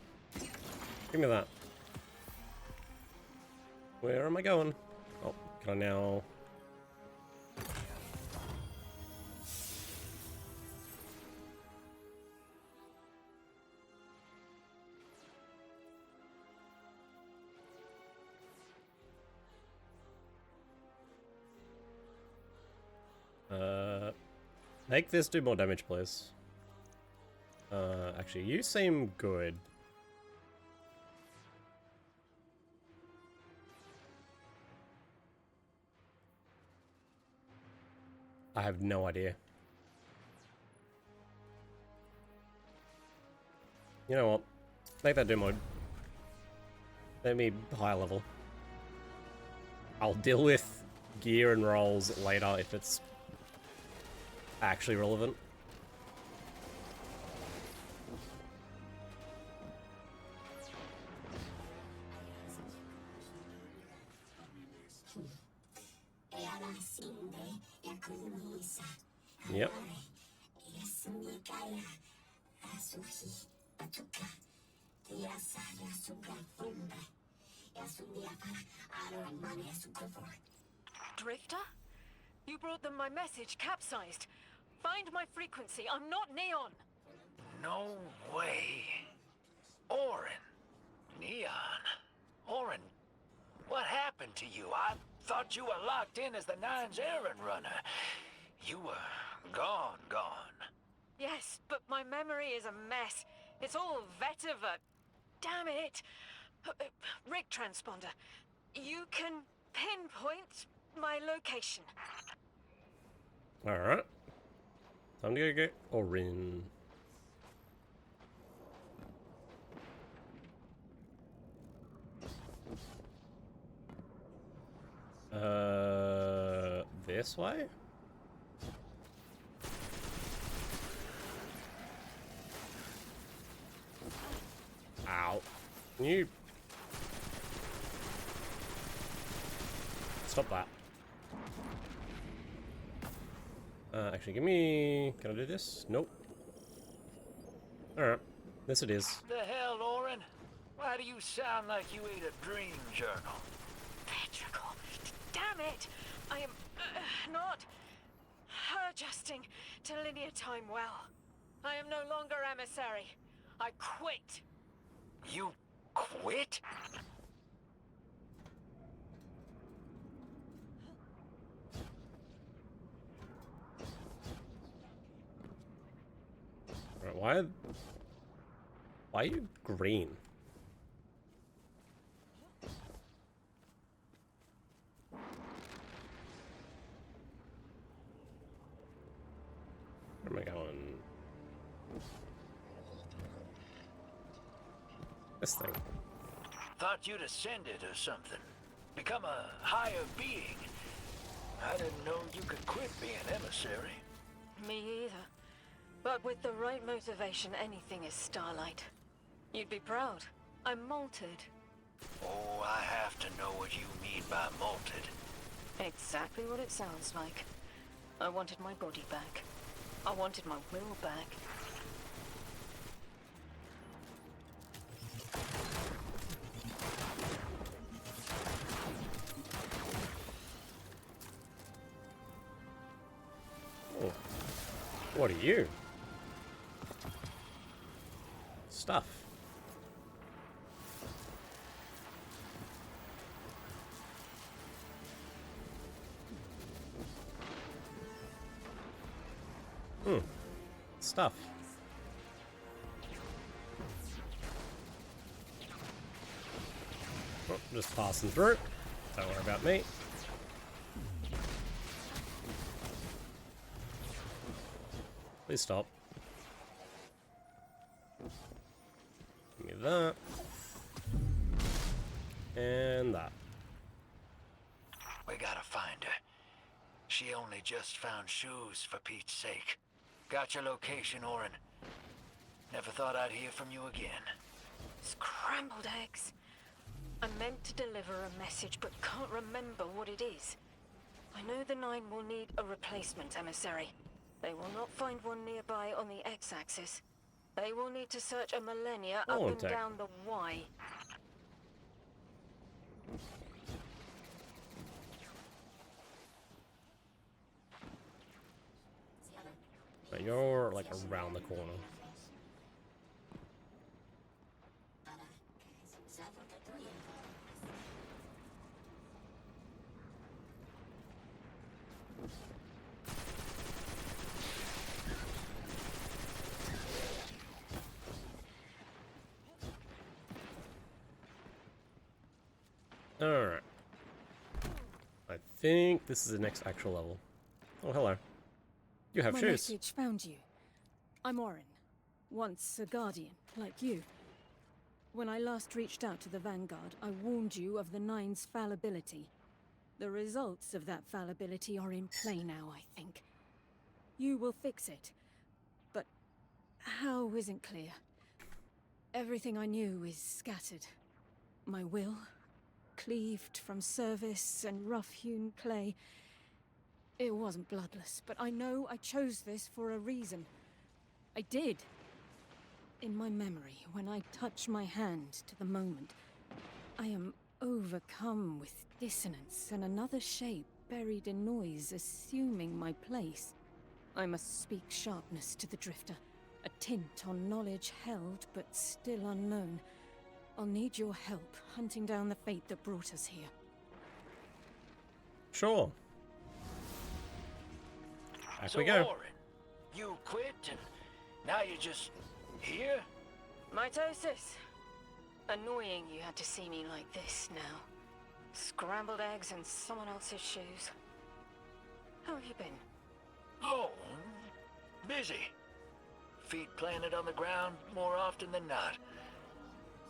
Give me that. Where am I going? Oh, can I now... Make this do more damage, please. Actually, you seem good. I have no idea. You know what? Make that do more. Let me higher level. I'll deal with gear and rolls later if it's actually relevant. Yep. Drifter? You brought them my message, capsized. Find my frequency. I'm not Neon. No way. Orin. Neon. Orin, what happened to you? I thought you were locked in as the Nine's errand runner. You were gone. Yes, but my memory is a mess. It's all vetiver. Damn it. Rig transponder. You can pinpoint my location. Alright. Time to go get Orin. This way? Ow. Can you... Stop that. Actually, give me... Can I do this? Nope. Alright. This it is. The hell, Orin? Why do you sound like you ate a dream journal? Petrichor. Damn it! I am not adjusting to linear time well. I am no longer emissary. I quit. You quit? Alright, why are you green? Where am I going? This thing. Thought you'd ascended or something. Become a higher being. I didn't know you could quit being emissary. Me either. But with the right motivation, anything is Starlight. You'd be proud. I'm malted. Oh, I have to know what you mean by malted. Exactly what it sounds like. I wanted my body back. I wanted my will back. Oh. What are you? Stuff. Stuff. Oh, just passing through. Don't worry about me. Please stop. Give me that. And that. We gotta find her. She only just found shoes, for Pete's sake. Got your location, Orin. Never thought I'd hear from you again. Scrambled eggs. I meant to deliver a message, but can't remember what it is. I know the Nine will need a replacement emissary. They will not find one nearby on the X-axis. They will need to search a millennia up and tech. down the Y. But you're like around the corner. Alright. I think this is the next actual level. Oh, hello. You have My shoes. message found you. I'm Orin, once a guardian, like you. When I last reached out to the Vanguard, I warned you of the Nine's fallibility. The results of that fallibility are in play now, I think. You will fix it. But how isn't clear. Everything I knew is scattered. My will, cleaved from service and rough-hewn clay. It wasn't bloodless, but I know I chose this for a reason. I did. In my memory, when I touch my hand to the moment, I am overcome with dissonance and another shape buried in noise assuming my place. I must speak sharpness to the Drifter, a tint on knowledge held but still unknown. I'll need your help hunting down the fate that brought us here. Sure. Back So, we go. Orin, you quit and now you're just here? Mitosis. Annoying you had to see me like this now. Scrambled eggs in someone else's shoes. How have you been? Oh, busy. Feet planted on the ground more often than not.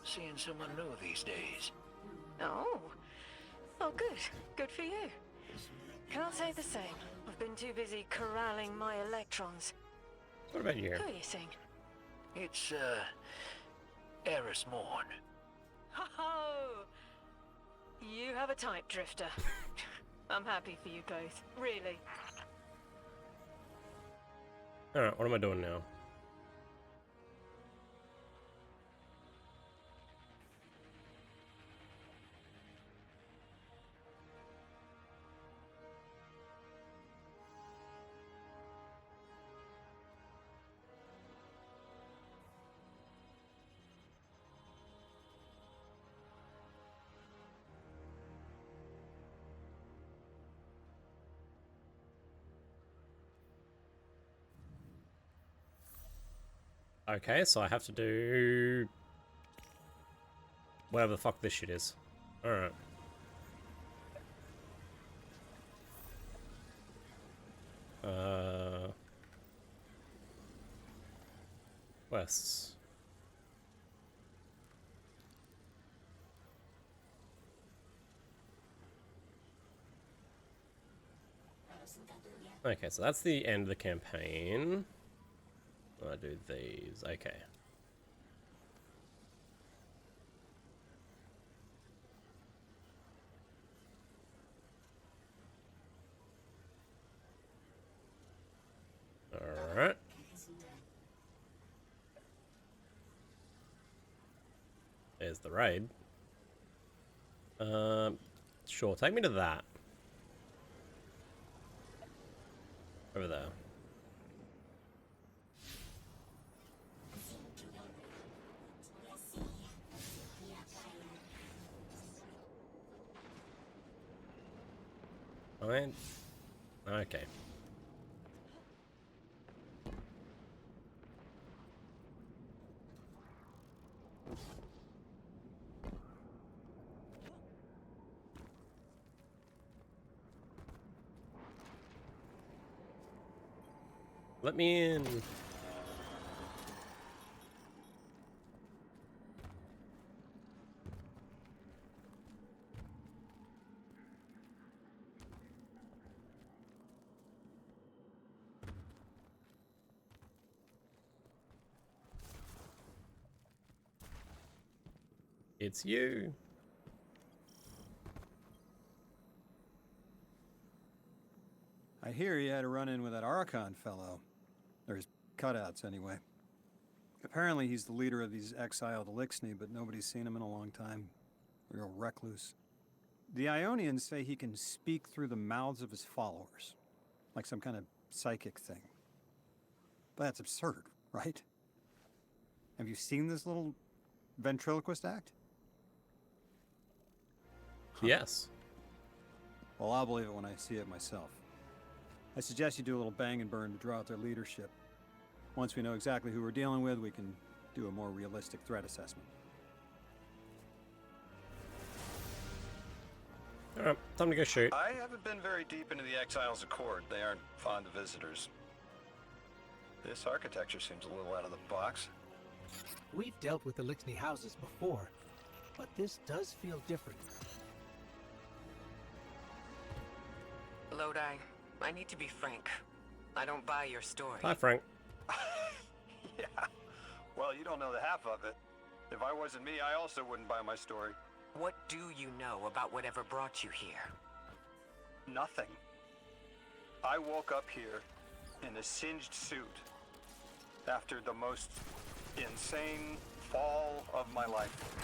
Seeing someone new these days. Oh. Oh, good. Good for you. Can't say the same. I've been too busy corralling my electrons. What about you? Who are you seeing? It's, Eris Morn. Oh! You have a type, Drifter. I'm happy for you both. Really. Alright, what am I doing now? Okay, so I have to do whatever the fuck this shit is. Alright. Quests. Okay, so that's the end of the campaign. I do these. Okay. All right. There's the raid. Sure. Take me to that. Over there. Fine. Okay. Let me in. It's you. I hear you had a run-in with that Archon fellow. Or his cutouts, anyway. Apparently he's the leader of these exiled Elixni, but nobody's seen him in a long time. Real recluse. The Ionians say he can speak through the mouths of his followers. Like some kind of psychic thing. But that's absurd, right? Have you seen this little ventriloquist act? Yes. Well, I'll believe it when I see it myself. I suggest you do a little bang and burn to draw out their leadership. Once we know exactly who we're dealing with, we can do a more realistic threat assessment. Alright, time to go shoot. I haven't been very deep into the Exiles' Accord. They aren't fond of visitors. This architecture seems a little out of the box. We've dealt with Elixni houses before, but this does feel different. Lodi, I need to be frank. I don't buy your story. Hi, Frank. Yeah. Well, you don't know the half of it. If I wasn't me, I also wouldn't buy my story. What do you know about whatever brought you here? Nothing. I woke up here in a singed suit after the most insane fall of my life.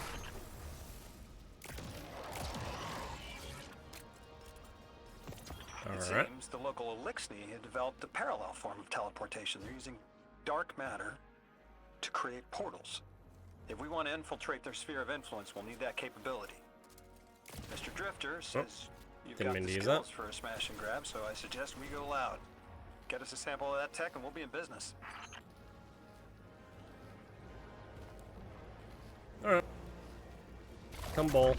It seems the local Elixni had developed a parallel form of teleportation. They're using dark matter to create portals. If we want to infiltrate their sphere of influence, we'll need that capability. Mr. Drifter says you've got the skills for a smash and grab, so I suggest we go loud. Get us a sample of that tech and we'll be in business. Alright. Come ball.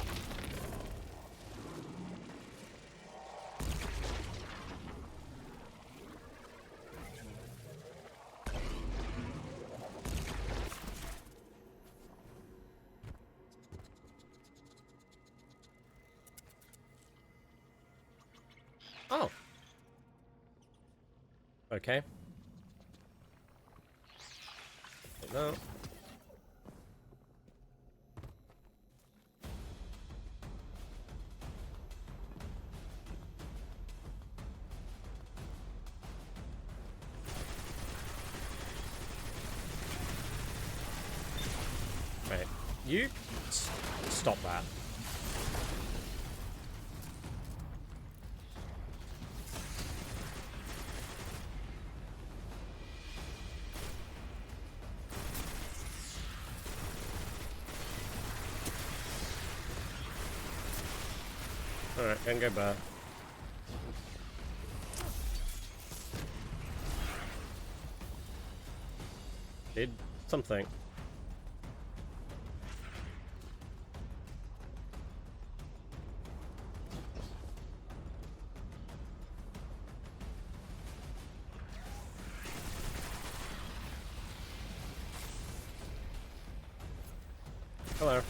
Oh. Okay. No. Right. You stop that. Alright, can go back. Did something. Hello.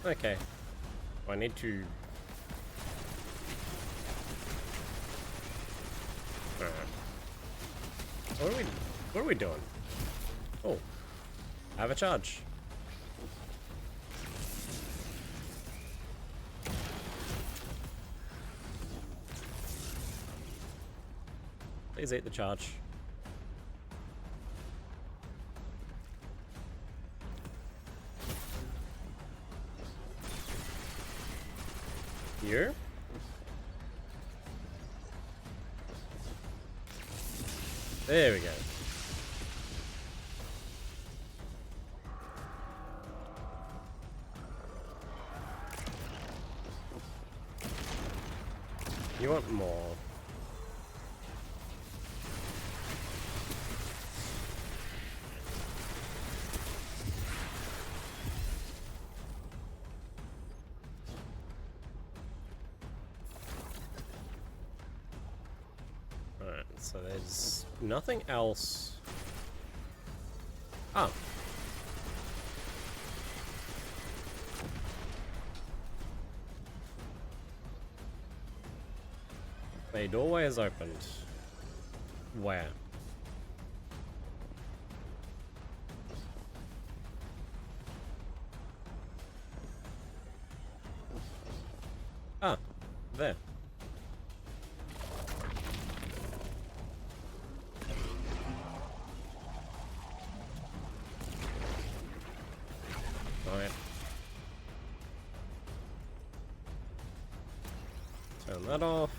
Okay. I need to... What are we doing? Oh. I have a charge. Please eat the charge. Here? There we go. You want more? So there's nothing else. Oh. A doorway is opened. Where? There. Alright. Turn that off.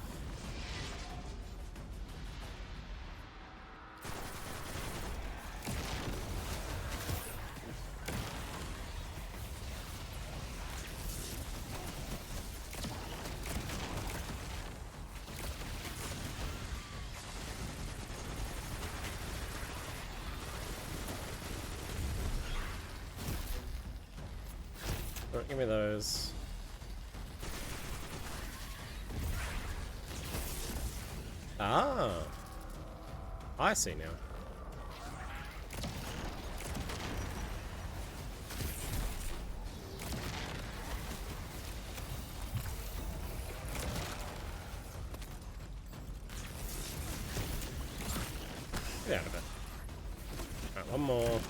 Alright, give me those. Ah, I see now. Get out of it. Alright, one more.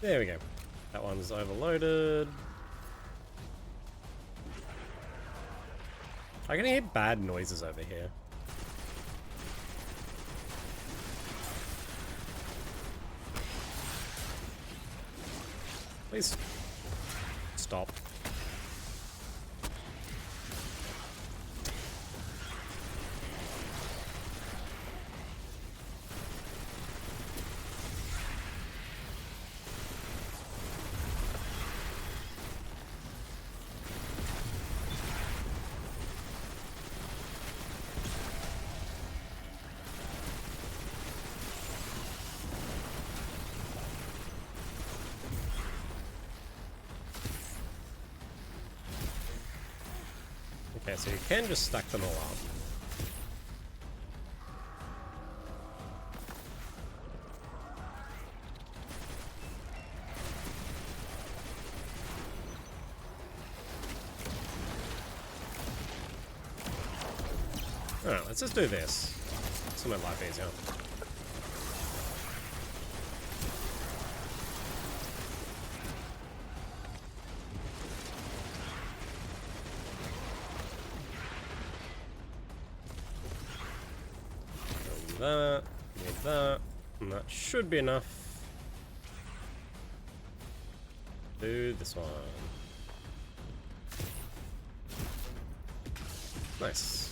There we go. That one's overloaded. I can hear bad noises over here. Please stop. Okay, so you can just stack them all up. Alright, let's just do this. Let's make life easier. That, need that, and that should be enough. Do this one. Nice.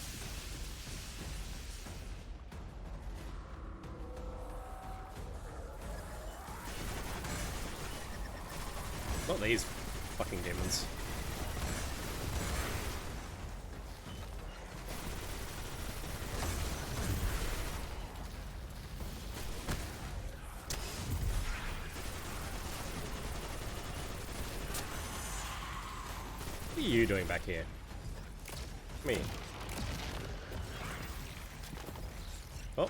Not these fucking demons. What are you doing back here? Me. Oh.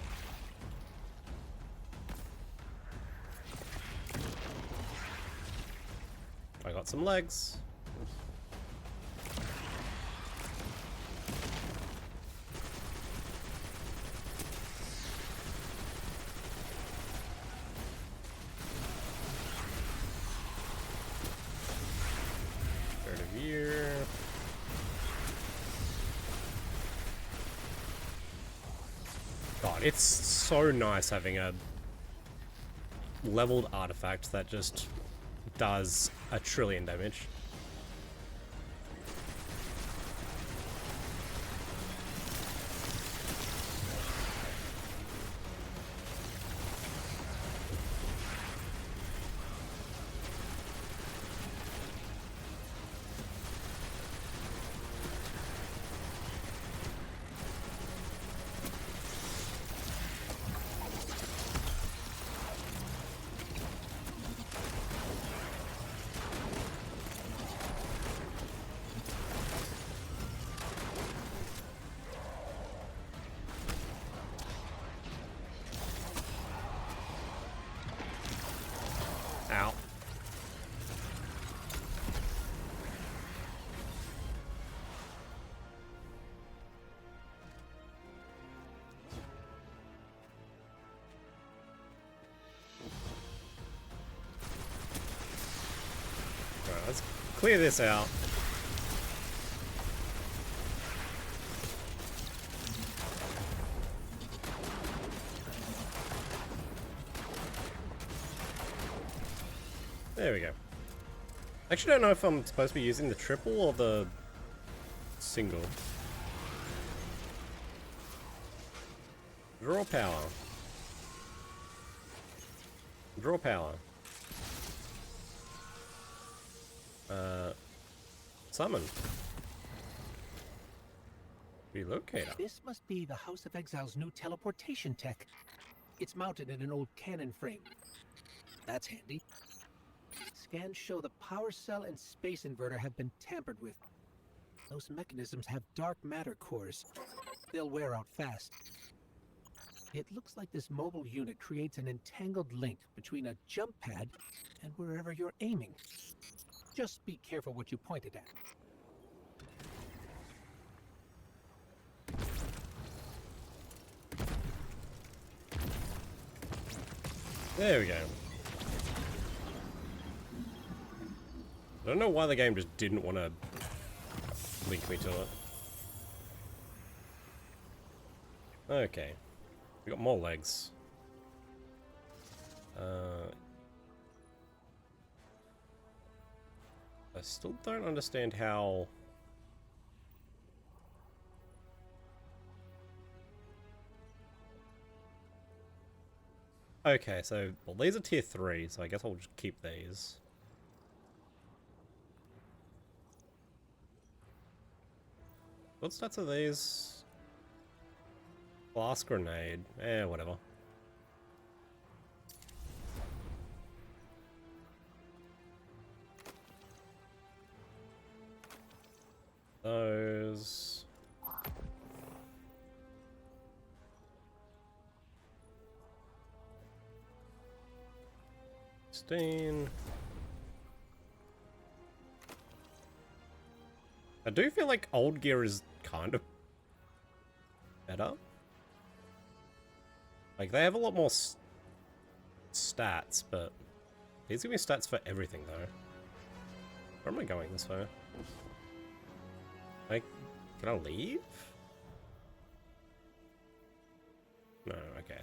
I got some legs. God, it's so nice having a leveled artifact that just does 1 trillion damage. clear this out. There we go. I actually don't know if I'm supposed to be using the triple or the single. Draw power. Draw power. Summon. Relocator. This must be the House of Exile's new teleportation tech. It's mounted in an old cannon frame. That's handy. Scans show the power cell and space inverter have been tampered with. Those mechanisms have dark matter cores. They'll wear out fast. It looks like this mobile unit creates an entangled link between a jump pad and wherever you're aiming. Just be careful what you pointed at. There we go. I don't know why the game just didn't want to link me to it. Okay. We got more legs. I still don't understand how... Okay, so, well, these are tier 3, so I guess I'll just keep these. What stats are these? Blast grenade. Whatever. Those... I do feel like old gear is kind of better. Like, they have a lot more stats, but these give me stats for everything, though. Where am I going this way? Like, can I leave? No, okay.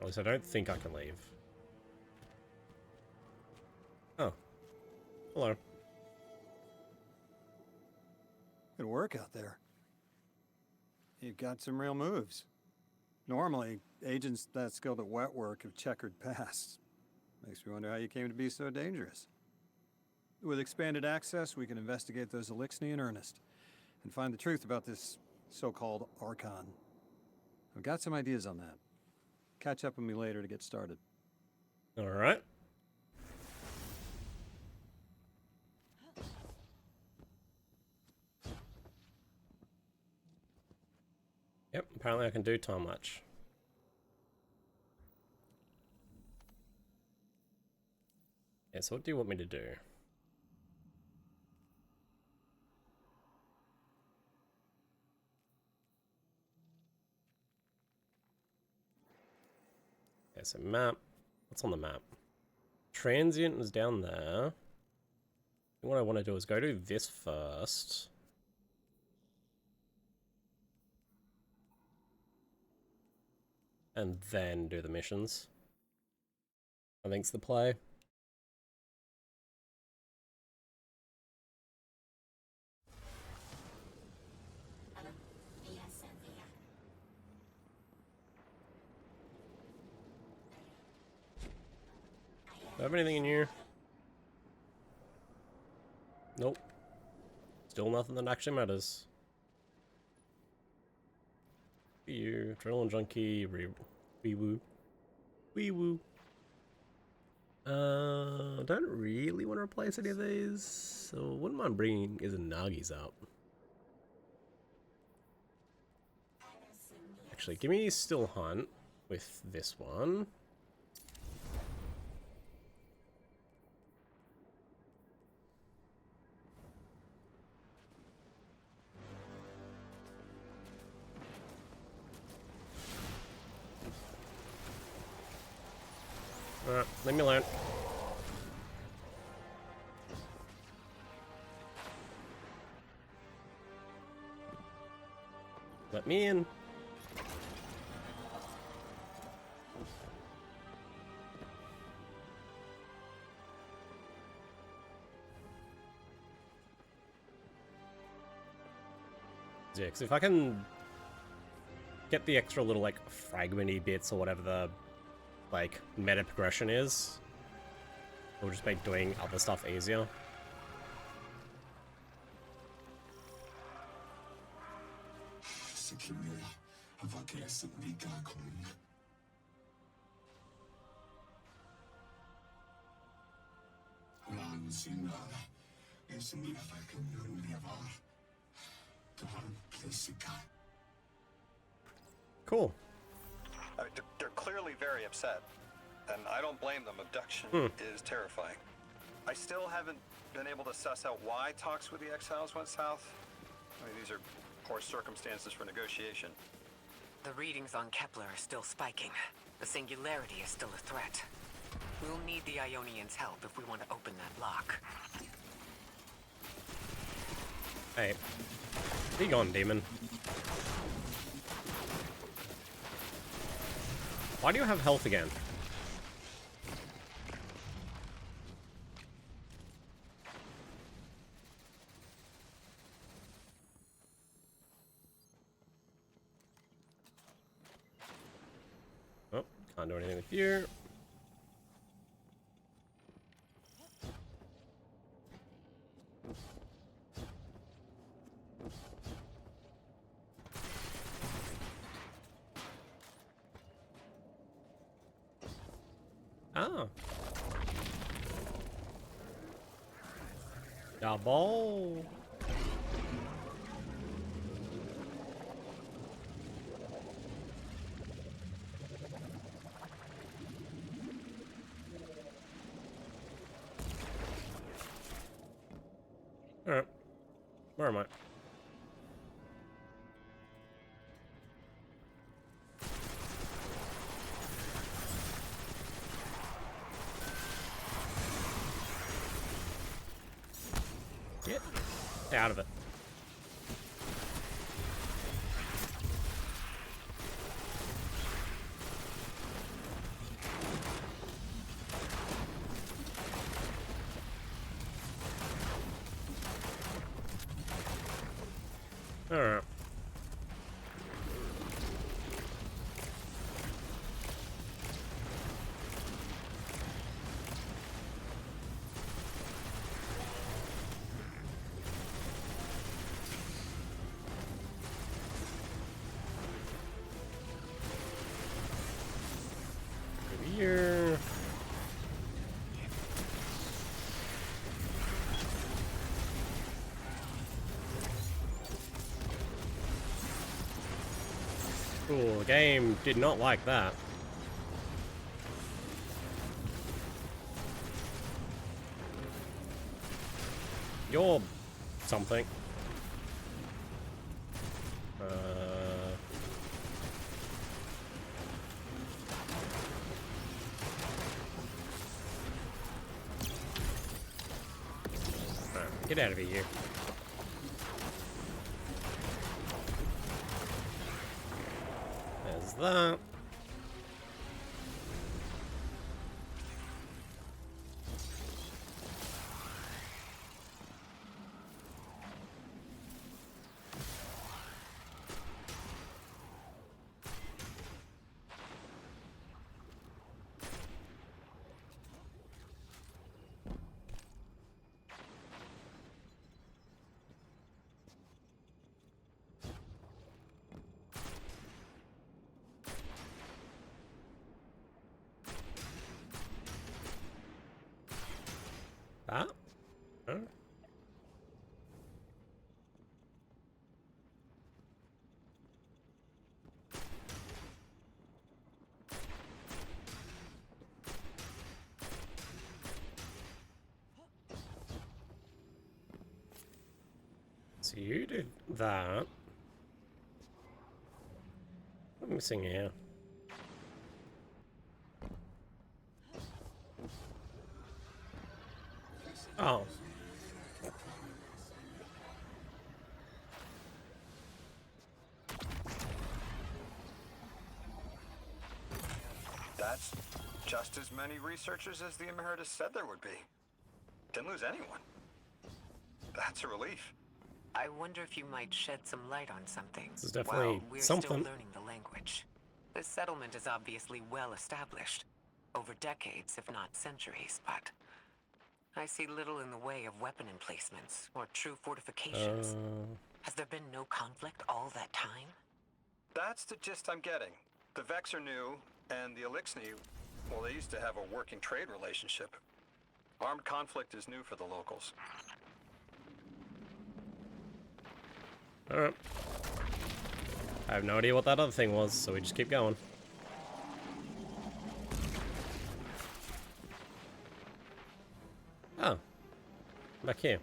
At least I don't think I can leave. Oh. Hello. Good work out there. You've got some real moves. Normally, agents that skilled at wet work have checkered pasts. Makes me wonder how you came to be so dangerous. With expanded access, we can investigate those Elixni in earnest, and find the truth about this so-called Archon. I've got some ideas on that. Catch up with me later to get started. Alright. Yep, apparently I can do time latch. Yeah, so what do you want me to do? Okay, so map. What's on the map? Transient is down there. What I want to do is go do this first. And then do the missions. I think's the play. Do I have anything in here? Nope. Still nothing that actually matters. You, Adrenaline Junkie, wee-woo. Wee-woo. I don't really want to replace any of these, so I wouldn't mind bringing Izanagi's up. Actually, give me Still Hunt with this one. Alright, leave me alone. Let me in. Yeah, 'cause if I can get the extra little, like, fragmenty bits or whatever the, like, meta progression is, it'll just make doing other stuff easier. Cool. They're clearly very upset, and I don't blame them. Abduction is terrifying. I still haven't been able to suss out why talks with the exiles went south. I mean, these are poor circumstances for negotiation. The readings on Kepler are still spiking. The singularity is still a threat. We'll need the Ionians' help if we want to open that lock. Hey. Be gone, demon. Why do you have health again? Oh, can't do anything with you. Ah. Double. Alright. Where am I? Get out of it. Alright. Here. Cool, the game did not like that. You're something. Alright, get out of here. There's that. That? Huh? So you did that. What am I missing here? Oh. That's just as many researchers as the Emeritus said there would be. Didn't lose anyone. That's a relief. I wonder if you might shed some light on something. This is definitely Well, we're something. still learning the language. This settlement is obviously well established. Over decades, if not centuries, but I see little in the way of weapon emplacements or true fortifications. Has there been no conflict all that time? That's the gist I'm getting. The Vex are new, and the Elixni, well, they used to have a working trade relationship. Armed conflict is new for the locals. Alright. I have no idea what that other thing was, so we just keep going. Oh. Back here.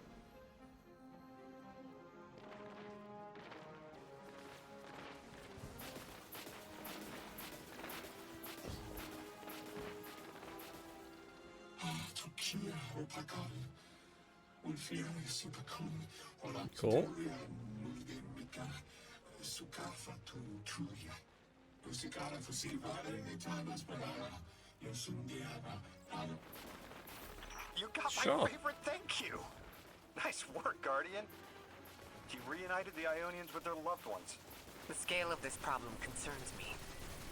Cool. You got Sure. my favorite thank you! Nice work, Guardian. You reunited the Ionians with their loved ones. The scale of this problem concerns me.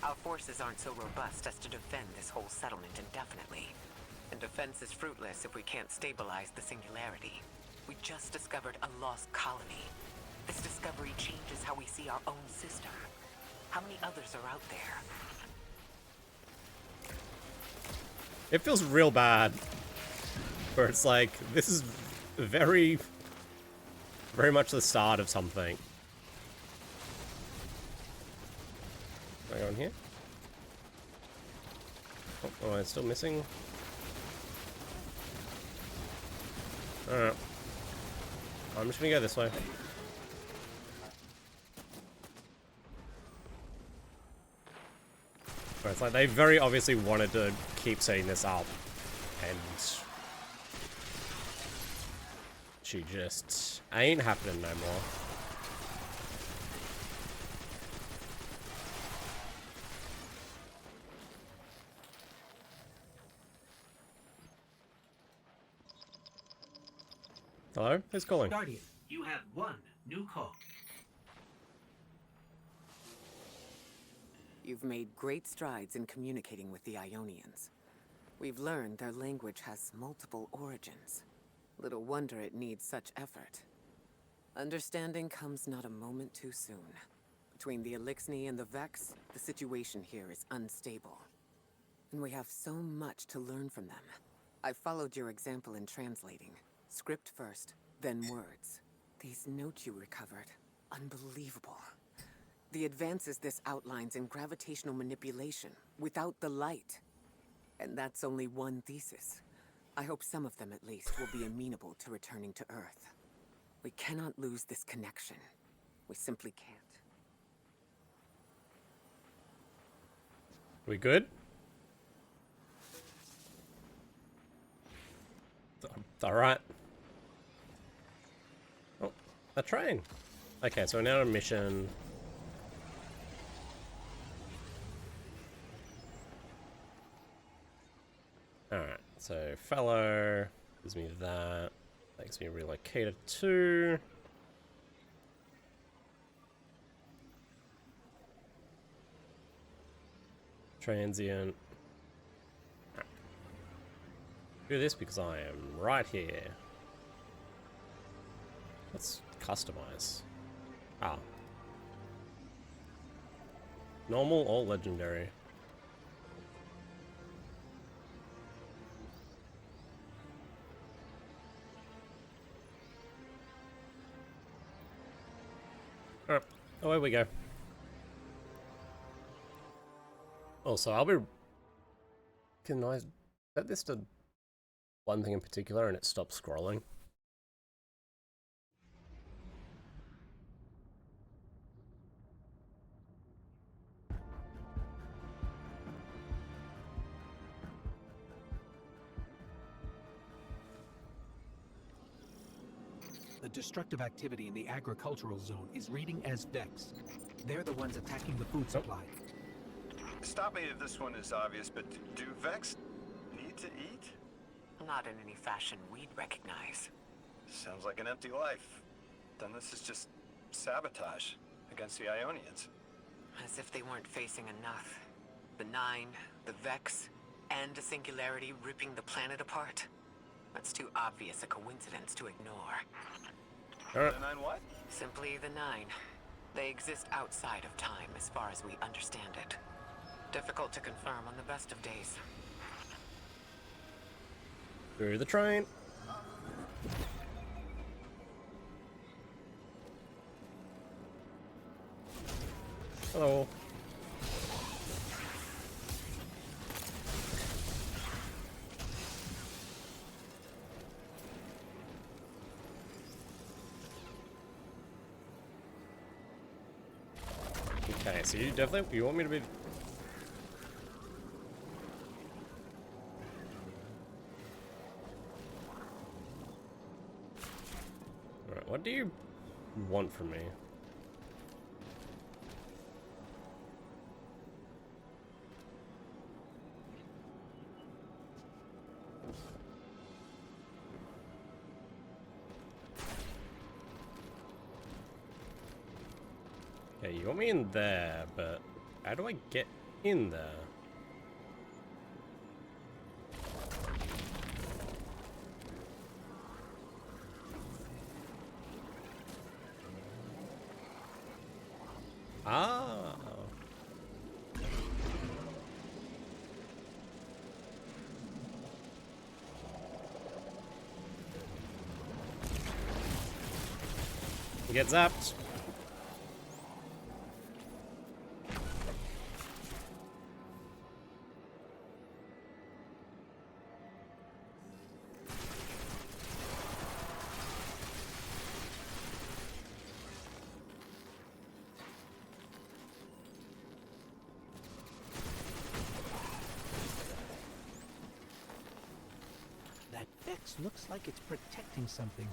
Our forces aren't so robust as to defend this whole settlement indefinitely. And defense is fruitless if we can't stabilize the singularity. We just discovered a lost colony. This discovery changes how we see our own system. How many others are out there? It feels real bad. Where it's like, this is very much the start of something. Can I go in here? Oh, am I still missing? Alright. I'm just gonna go this way. It's like they very obviously wanted to keep setting this up, and she just ain't happening no more. Hello? Who's calling? Guardian, you have one new call. You've made great strides in communicating with the Ionians. We've learned their language has multiple origins. Little wonder it needs such effort. Understanding comes not a moment too soon. Between the Elixni and the Vex, the situation here is unstable. And we have so much to learn from them. I followed your example in translating. Script first, then words. These notes you recovered, unbelievable. The advances this outlines in gravitational manipulation, without the light. And that's only one thesis. I hope some of them at least will be amenable to returning to Earth. We cannot lose this connection. We simply can't. We good? Alright. Oh, a train. Okay, so we're now on a mission. Alright, so fellow gives me that. Makes me relocated to. Transient. Right. Do this because I am right here. Let's customize. Ah. Normal or legendary? Alright, away we go. Also, I'll be... Can I set this to one thing in particular and it stops scrolling? The destructive activity in the agricultural zone is reading as Vex. They're the ones attacking the food supply. Stop me if this one is obvious, but do Vex need to eat? Not in any fashion we'd recognize. Sounds like an empty life. Then this is just sabotage against the Ionians. As if they weren't facing enough. The Nine, the Vex, and a singularity ripping the planet apart. That's too obvious a coincidence to ignore. The Nine what? Simply the Nine. They exist outside of time as far as we understand it. Difficult to confirm on the best of days. Through the train. Hello. Okay, so you want me to be... Alright, what do you want from me? Yeah, you want me in there, but how do I get in there? Ah. Get zapped. That Vex looks like it's protecting something.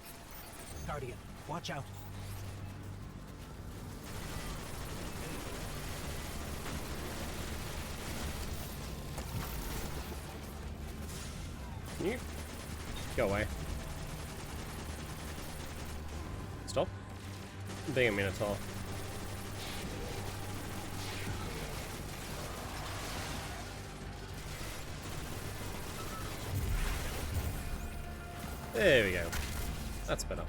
Guardian, watch out. You go away. Stop being a Minotaur. There we go. That's better.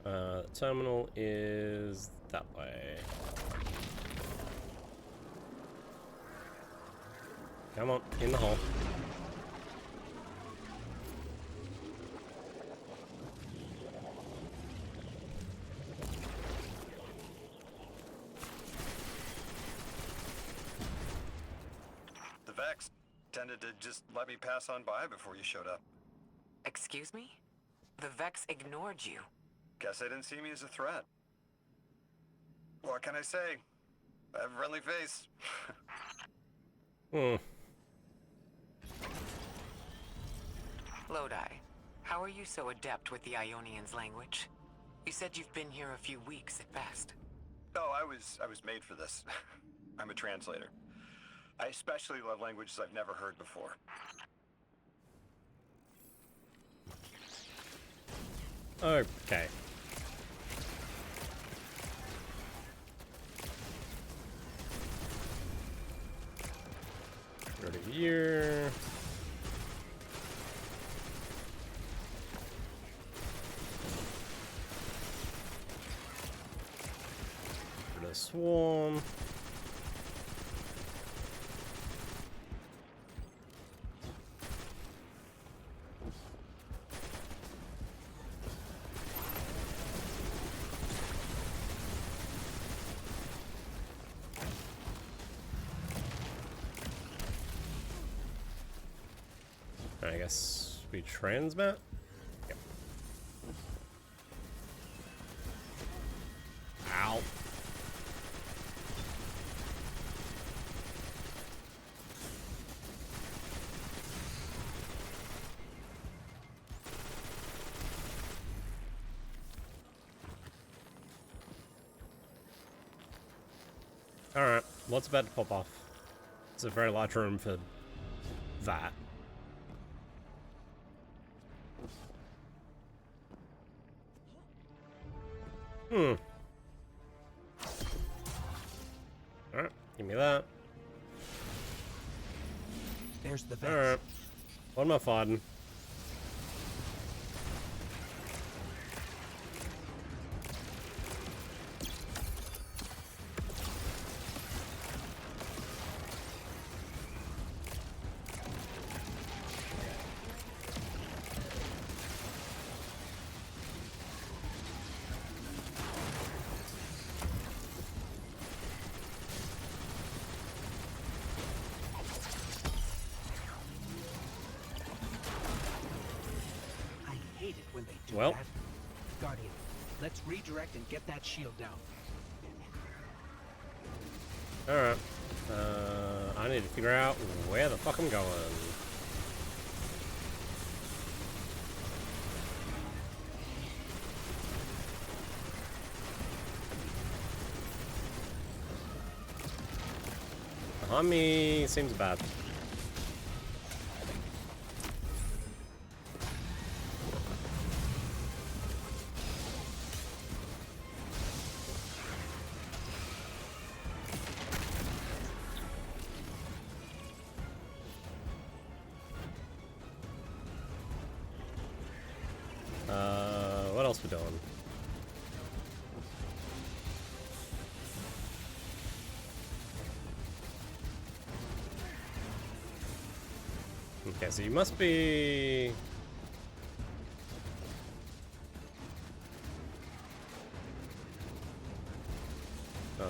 The terminal is that way. Come on, in the hole. The Vex tended to just let me pass on by before you showed up. Excuse me? The Vex ignored you. Guess they didn't see me as a threat. What can I say? I have a friendly face. Lodi, how are you so adept with the Ionians' language? You said you've been here a few weeks at best. Oh, I was made for this. I'm a translator. I especially love languages I've never heard before. Okay. Go to here. Go to the swarm. I guess we transmit? Yep. Ow. Alright, what's about to pop off? It's a very large room for that. Alright, give me that. There's the vents. Alright. What am I fighting? I hate it when they do Well. that. Guardian, let's redirect and get that shield down. Alright. I need to figure out where the fuck I'm going. Behind me seems bad. What else we doing? Okay, so you must be... No.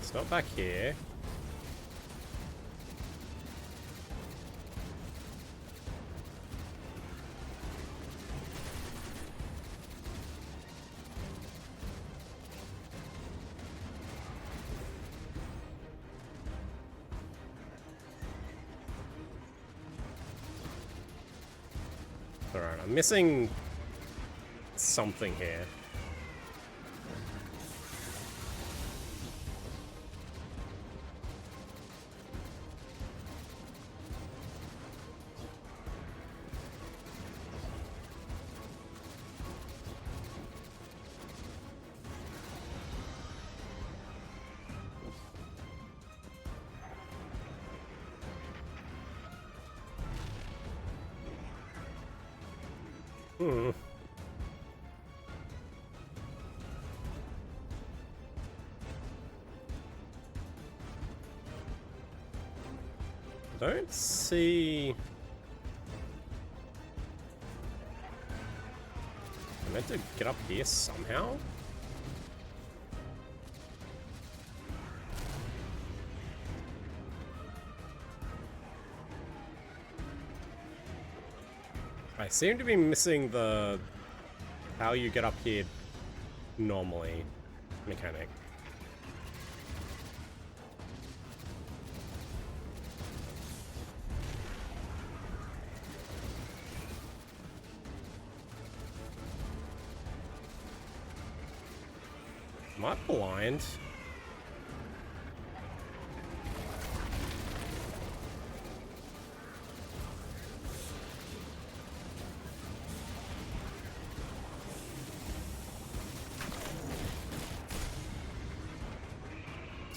It's not back here. Alright, I'm missing something here. Don't see... I meant to get up here somehow? I seem to be missing the how you get up here normally mechanic. Am I blind?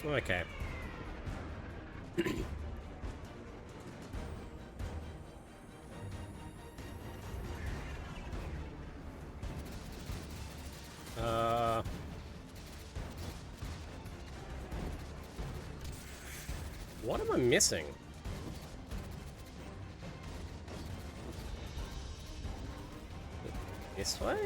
Okay. What am I missing? This way?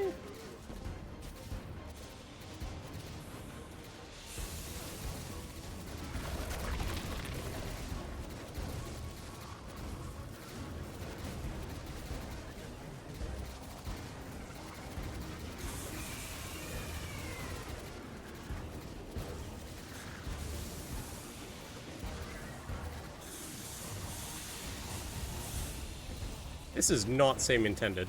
This does not seem intended.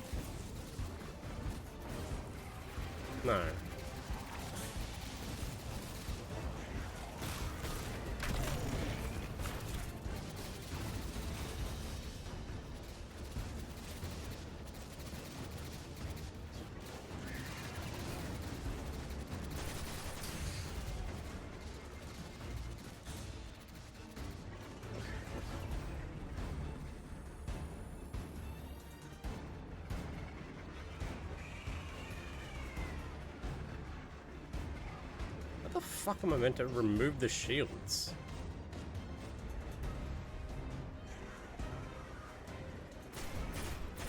fuck am I meant to remove the shields?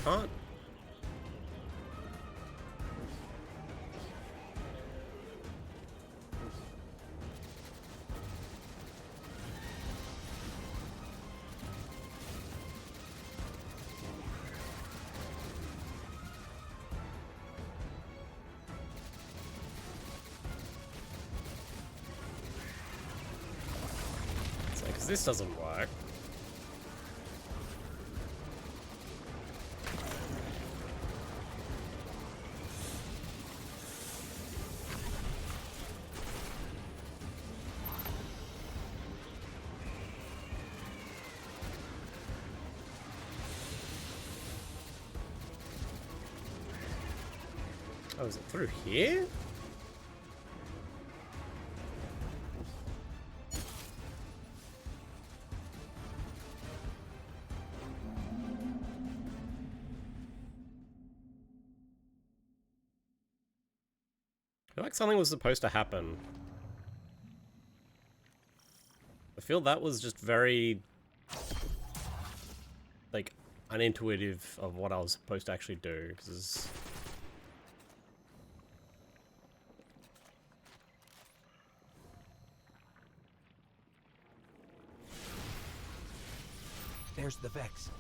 Can't. Because this doesn't work. Oh, is it through here? I feel like something was supposed to happen. I feel that was just very, like, unintuitive of what I was supposed to actually do, because... There's the Vex.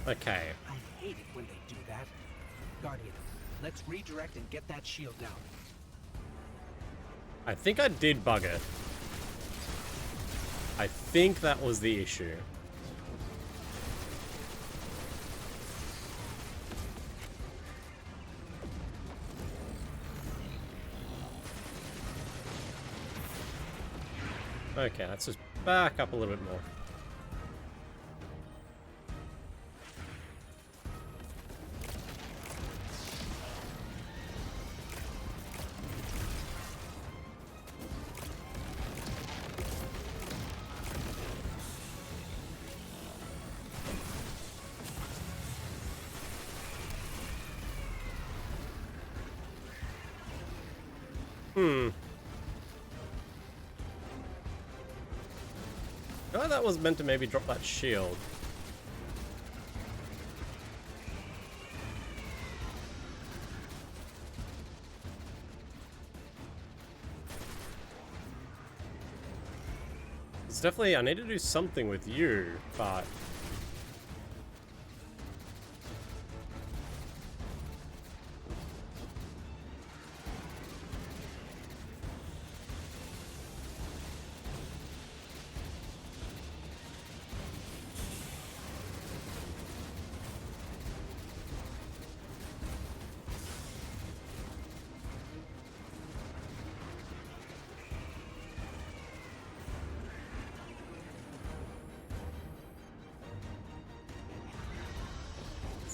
Okay. I hate it when they do that. Guardian, let's redirect and get that shield down. I think I did bug it. I think that was the issue. Okay, let's just back up a little bit more. I thought that was meant to maybe drop that shield. It's definitely, I need to do something with you, but...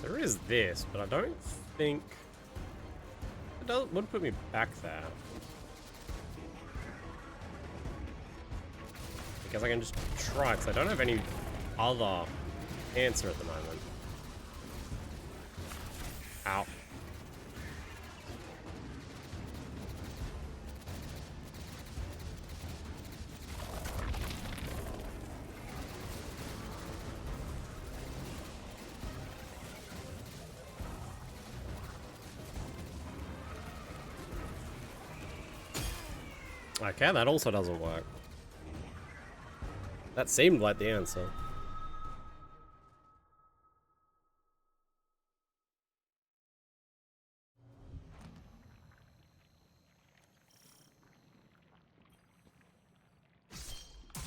There is this, but I don't think it would put me back there. Because I can just try, because I don't have any other answer at the moment. Ow. Okay, that also doesn't work. That seemed like the answer.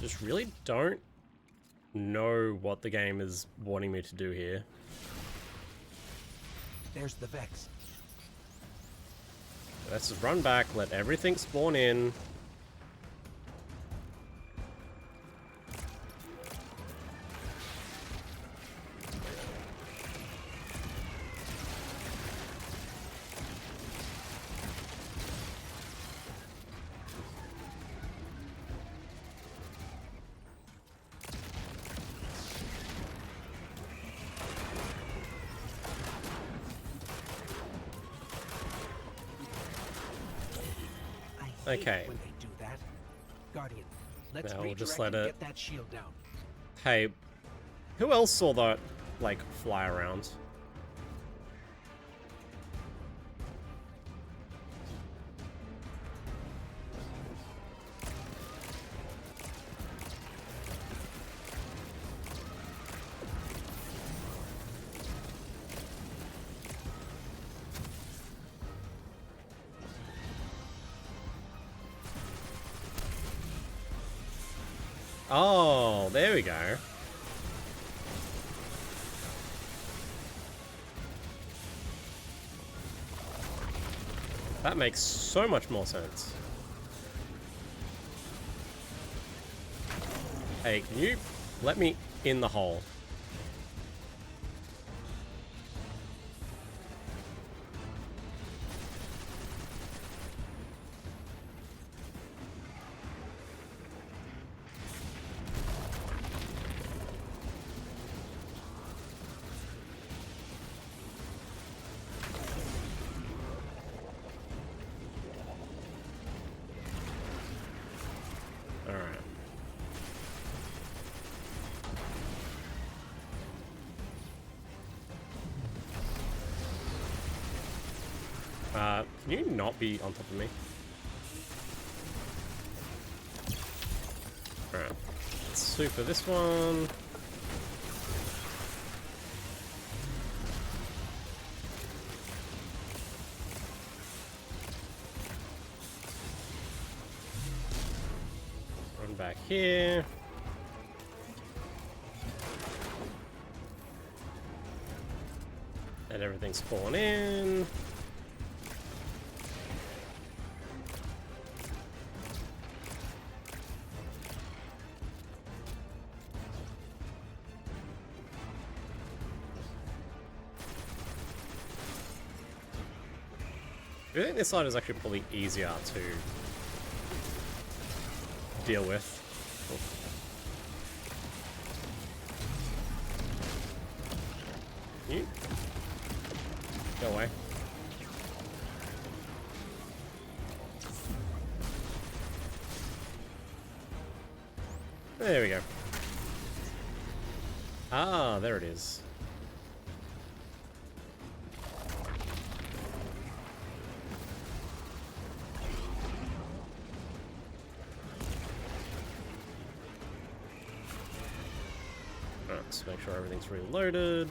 Just really don't know what the game is wanting me to do here. There's the Vex. Let's just run back, let everything spawn in. hate Okay. when they do that. Guardian, let's Now we'll just redirect let and it- get that shield down. Hey, who else saw that, like, fly around? Oh, there we go. That makes so much more sense. Hey, can you let me in the hole? Alright. Can you not be on top of me? Alright. Let's super this one. Run back here. Let everything spawn in. I think this side is actually probably easier to deal with. You go away. There we go. Ah, there it is. Alright, let's make sure everything's reloaded.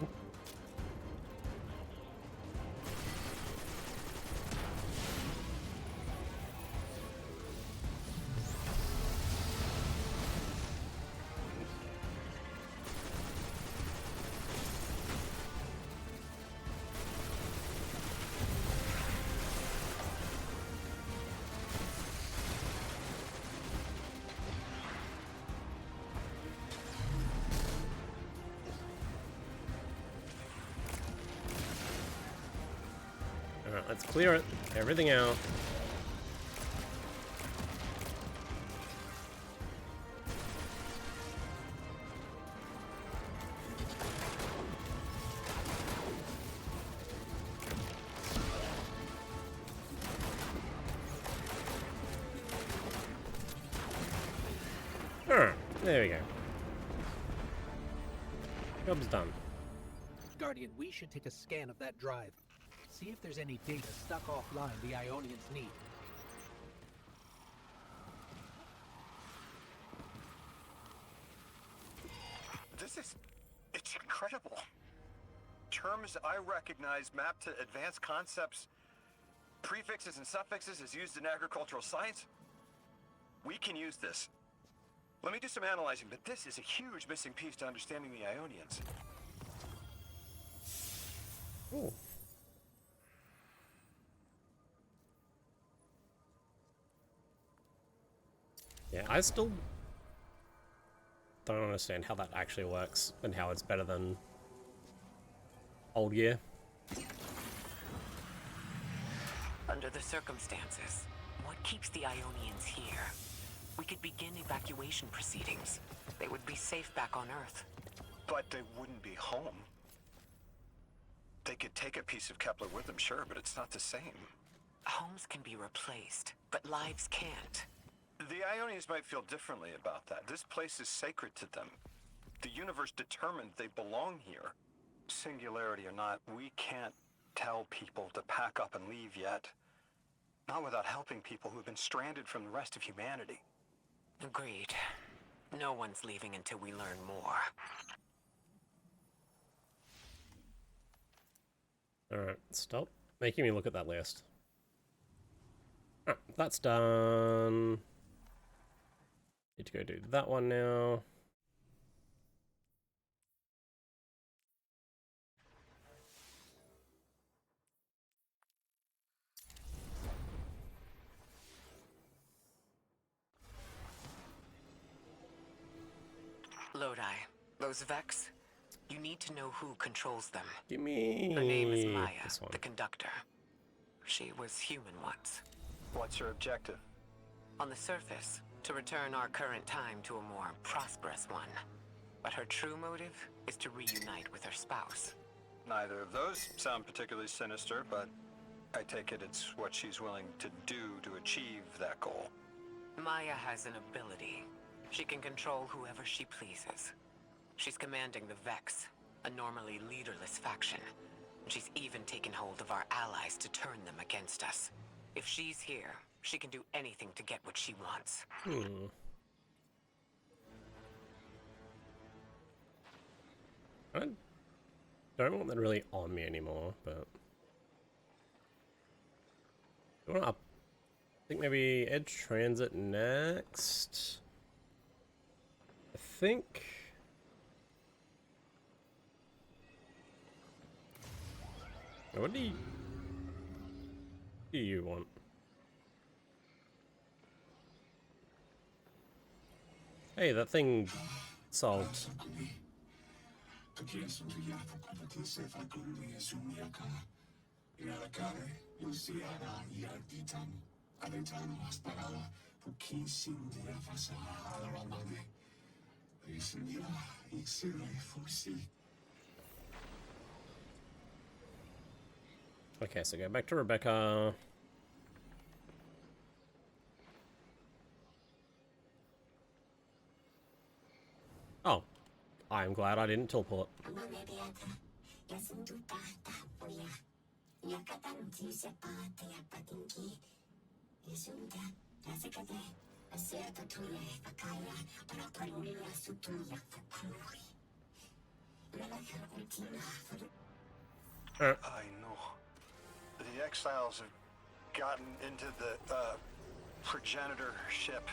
Alright, let's clear it. Everything out. Alright, there we go. Job's done. Guardian, we should take a scan of that drive. See if there's any data stuck offline the Ionians need. It's incredible. Terms I recognize mapped to advanced concepts, prefixes and suffixes as used in agricultural science. We can use this. Let me do some analyzing, but this is a huge missing piece to understanding the Ionians. Ooh. Yeah, I still don't understand how that actually works and how it's better than old gear. Under the circumstances, what keeps the Ionians here? We could begin evacuation proceedings. They would be safe back on Earth. But they wouldn't be home. They could take a piece of Kepler with them, sure, but it's not the same. Homes can be replaced, but lives can't. The Ionians might feel differently about that. This place is sacred to them. The universe determined they belong here. Singularity or not, we can't tell people to pack up and leave yet. Not without helping people who've been stranded from the rest of humanity. Agreed. No one's leaving until we learn more. Alright, stop making me look at that list. Alright, that's done. Need to go do that one now. Lodi, those Vex, you need to know who controls them. Give me Her name is Maya, this one. the conductor. She was human once. What's her objective? On the surface, to return our current time to a more prosperous one. But her true motive is to reunite with her spouse. Neither of those sound particularly sinister, but I take it it's what she's willing to do to achieve that goal. Maya has an ability. She can control whoever she pleases. She's commanding the Vex, a normally leaderless faction. She's even taken hold of our allies to turn them against us. If she's here, she can do anything to get what she wants. I don't want that really on me anymore, but... I want to I think maybe Edge Transit next. I think... What do you want? Hey, that thing solved. Okay, so go back to Rebecca. Oh, I'm glad I didn't teleport. I know. The exiles have gotten into the, progenitor ship.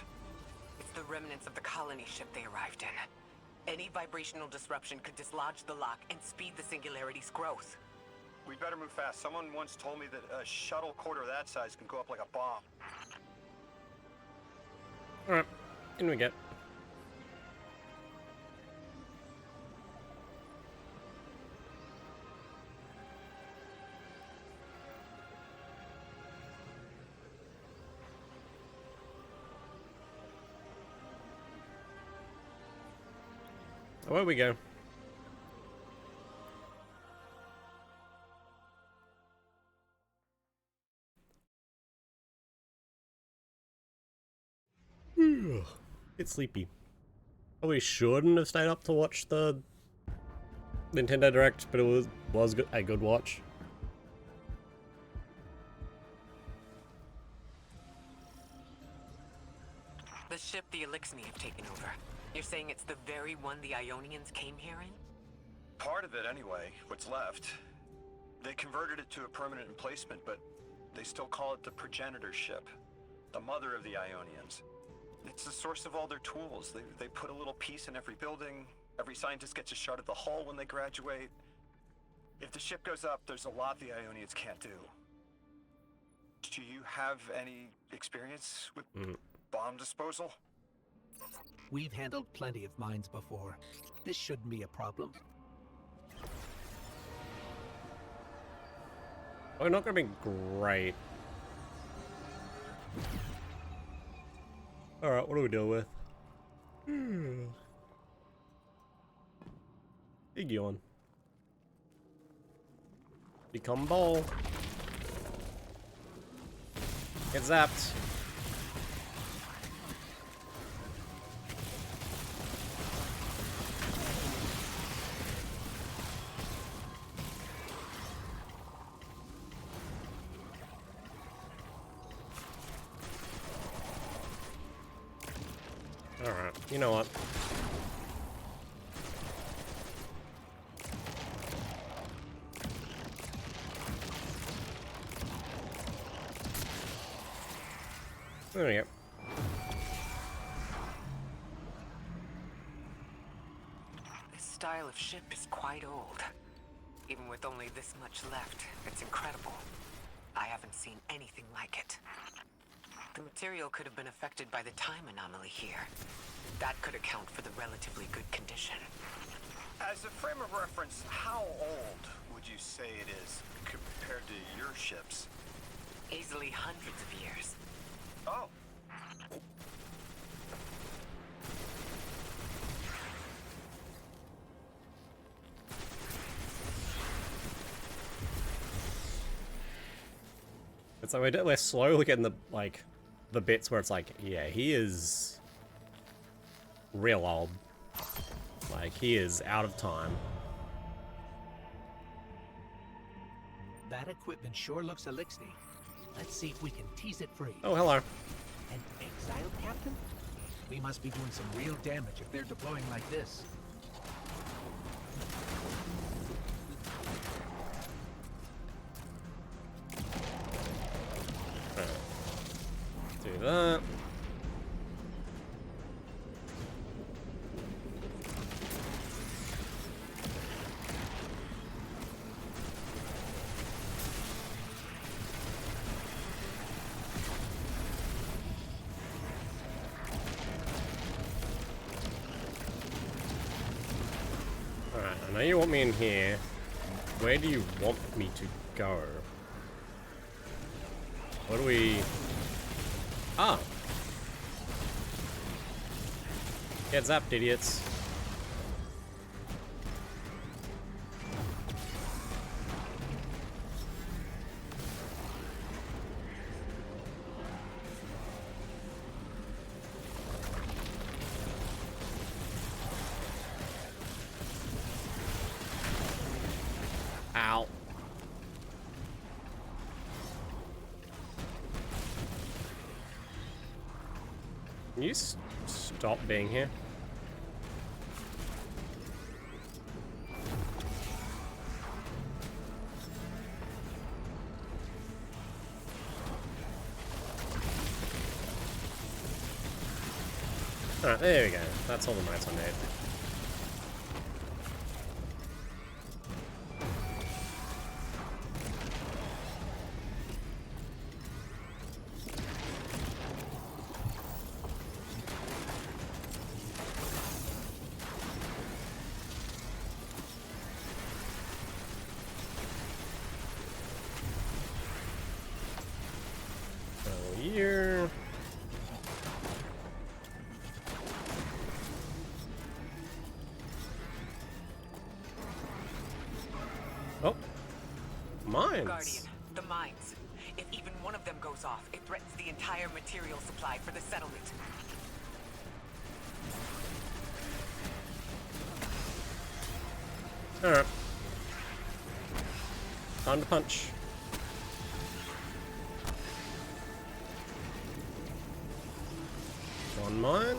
It's the remnants of the colony ship they arrived in. Any vibrational disruption could dislodge the lock and speed the singularity's growth. We'd better move fast. Someone once told me that a shuttle quarter that size can go up like a bomb. Alright, in we get. Away we go. It's sleepy. Probably shouldn't have stayed up to watch the Nintendo Direct, but it was a good watch. The ship the Elixni have taken over. You're saying it's the very one the Ionians came here in? Part of it, anyway. What's left. They converted it to a permanent emplacement, but they still call it the progenitor ship. The mother of the Ionians. It's the source of all their tools. They put a little piece in every building. Every scientist gets a shot at the hull when they graduate. If the ship goes up, there's a lot the Ionians can't do. Do you have any experience with bomb disposal? We've handled plenty of mines before. This shouldn't be a problem. We're not gonna be great. Alright, what do we deal with? Big yawn. Become ball. Get zapped. Alright, you know what? There we go. This style of ship is quite old. Even with only this much left, it's incredible. I haven't seen anything like it. The material could have been affected by the time anomaly here. That could account for the relatively good condition. As a frame of reference, how old would you say it is compared to your ships? Easily hundreds of years. Oh. It's like we're slowly getting the bits where it's like, yeah, he is real old. Like, he is out of time. That equipment sure looks elixir. Let's see if we can tease it free. Oh, hello. An exiled captain? We must be doing some real damage if they're deploying like this. Do that. Alright, I know you want me in here. Where do you want me to go? What do we... Ah! Get zapped, idiots. Ow. Can you stop being here? Alright, there we go. That's all the notes I made. Here. Oh, mines. Guardian, the mines. If even one of them goes off, it threatens the entire material supply for the settlement. Alright. Time to punch. One mine.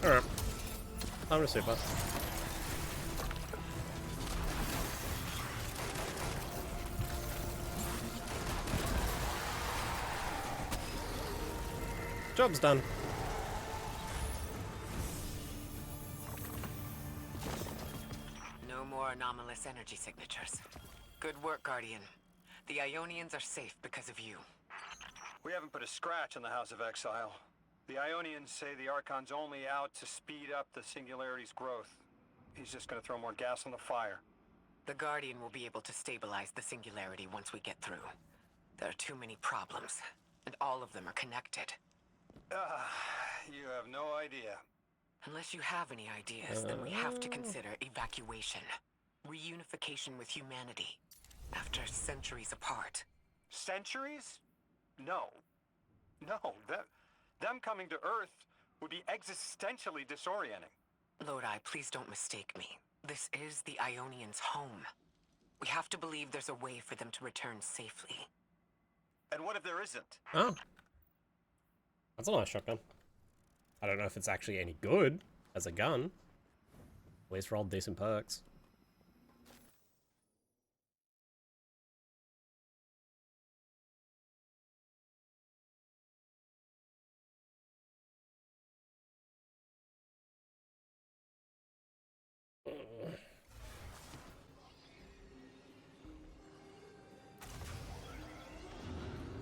Alright. Time to super. Job's done. No more anomalous energy signatures. Good work, Guardian. The Ionians are safe because of you. We haven't put a scratch on the House of Exile. The Ionians say the Archon's only out to speed up the Singularity's growth. He's just gonna throw more gas on the fire. The Guardian will be able to stabilize the Singularity once we get through. There are too many problems, and all of them are connected. You have no idea. Unless you have any ideas, then we have to consider evacuation. Reunification with humanity. After centuries apart. Centuries? No. No, them coming to Earth would be existentially disorienting. Lodi, please don't mistake me. This is the Ionians' home. We have to believe there's a way for them to return safely. And what if there isn't? Oh. That's a nice shotgun. I don't know if it's actually any good as a gun. At least for all decent perks.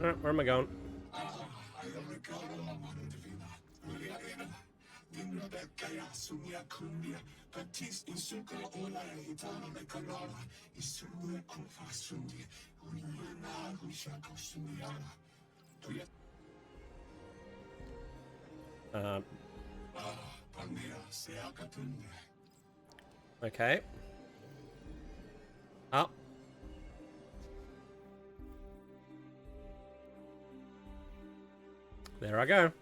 Alright, where am I going? Okay. Oh. There I go.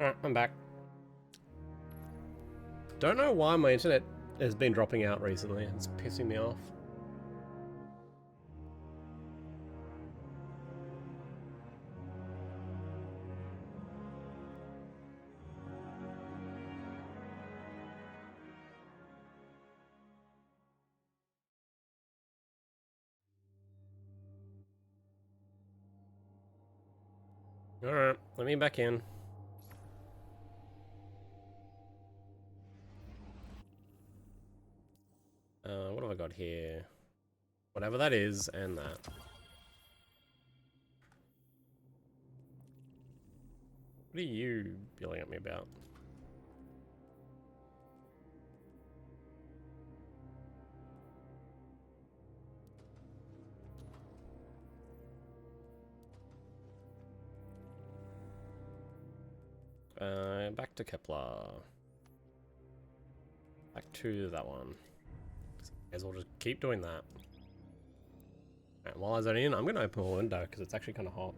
Alright, I'm back. Don't know why my internet has been dropping out recently. It's pissing me off. Alright, let me back in. What have I got here? Whatever that is, and that. What are you yelling at me about? Back to Kepler. Back to that one. Guess we'll just keep doing that. Alright, while I was in, I'm gonna open a window because it's actually kind of hot.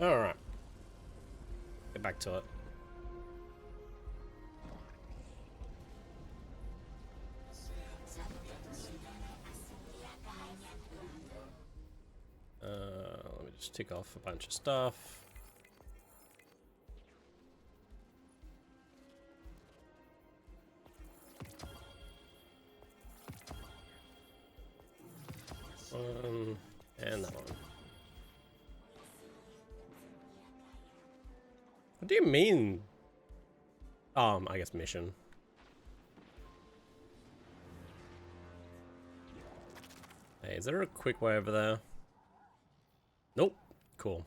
Alright. Get back to it. Let me just tick off a bunch of stuff. One, and that one. What do you mean? I guess mission. Hey, is there a quick way over there? Nope. Cool.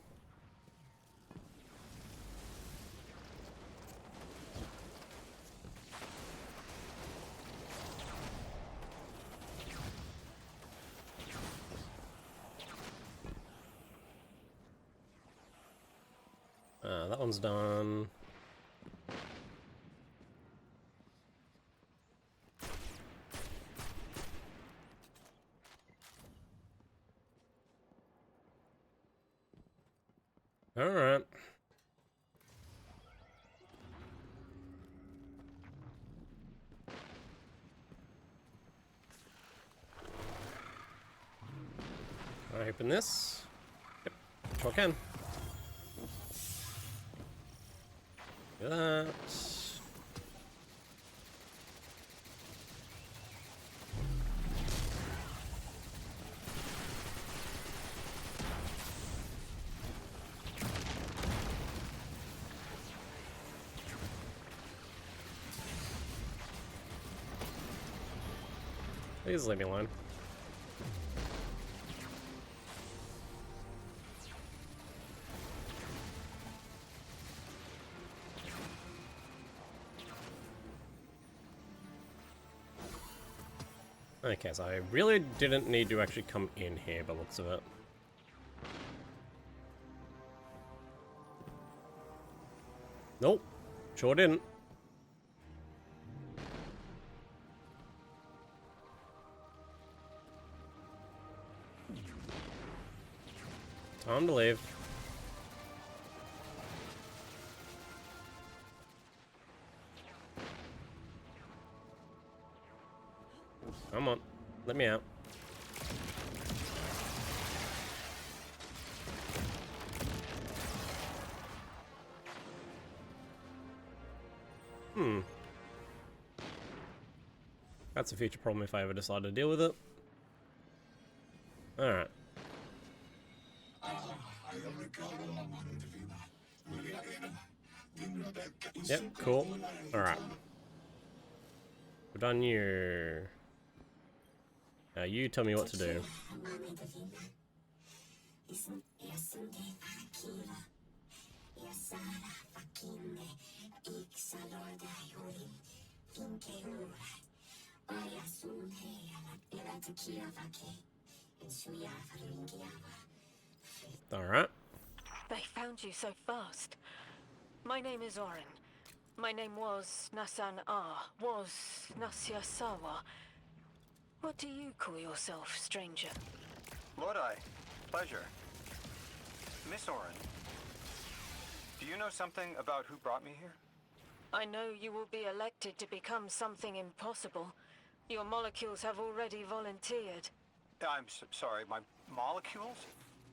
That one's done. All right. I open this? Yep, sure can. Look at that. Please leave me alone. Okay, so I really didn't need to actually come in here by the looks of it. Nope, sure didn't. Time to leave. Come on, let me out. That's a future problem if I ever decide to deal with it. Alright. Yep, cool. Alright. We're done you. Now you tell me what to do. Alright. They found you so fast. My name is Orin. My name was Nasan Ah, was Nasyasawa. What do you call yourself, stranger? Lodi, pleasure. Miss Orin, do you know something about who brought me here? I know you will be elected to become something impossible. Your molecules have already volunteered. I'm sorry, my molecules?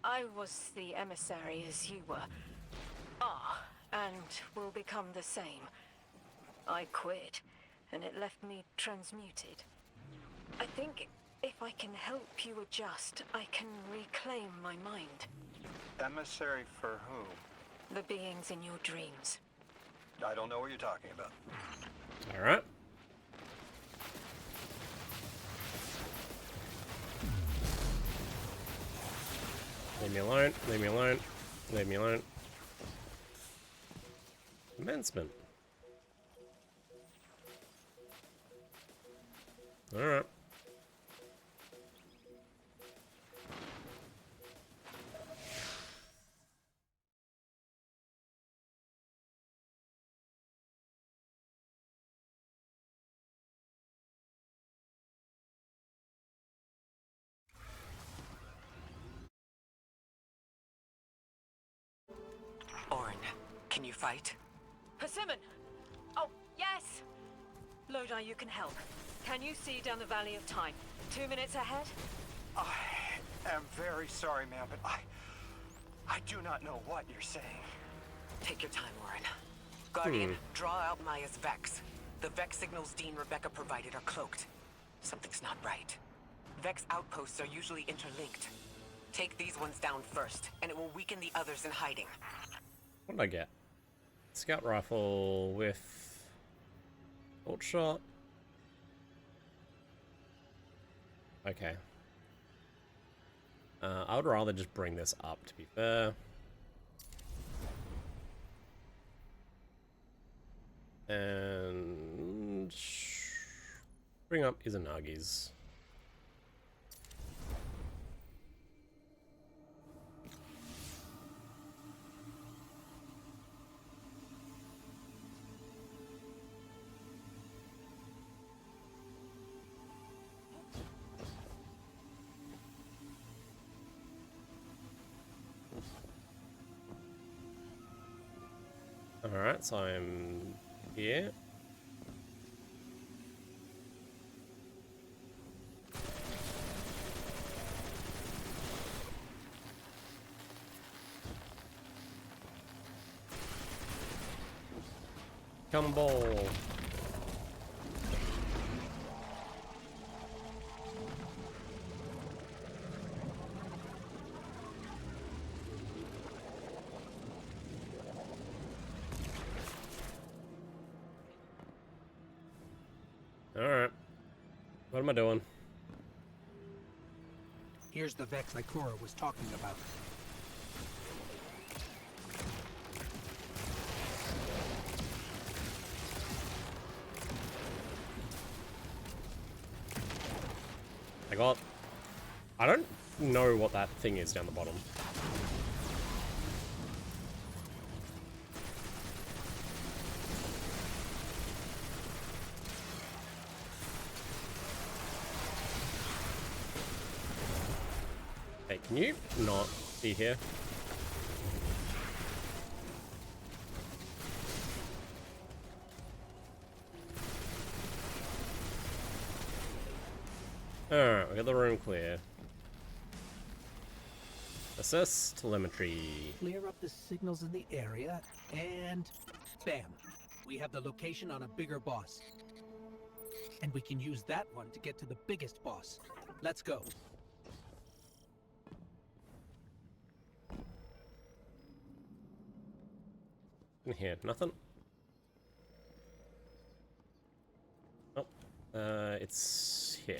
I was the emissary as you were. And will become the same. I quit, and it left me transmuted. I think if I can help you adjust, I can reclaim my mind. Emissary for whom? The beings in your dreams. I don't know what you're talking about. Alright. Leave me alone, leave me alone, leave me alone. Commencement. Alright. Orin, can you fight? Persimmon! Oh, yes! Lodi, you can help. Can you see down the Valley of Time? 2 minutes ahead? I am very sorry, ma'am, but I do not know what you're saying. Take your time, Orin. Guardian, draw out Maya's Vex. The Vex signals Dean Rebecca provided are cloaked. Something's not right. Vex outposts are usually interlinked. Take these ones down first, and it will weaken the others in hiding. What did I get? Scout rifle with bolt shot. Okay. I would rather just bring this up, to be fair. And bring up Izanagi's. Alright, so I'm here. Come ball. Alright. What am I doing? Here's the Vex Ikora was talking about. I don't know what that thing is down the bottom. Hey, can you not be here? Alright, we got the room clear. Assess telemetry. Clear up the signals in the area, and bam! We have the location on a bigger boss. And we can use that one to get to the biggest boss. Let's go. In here, nothing. Oh, it's here.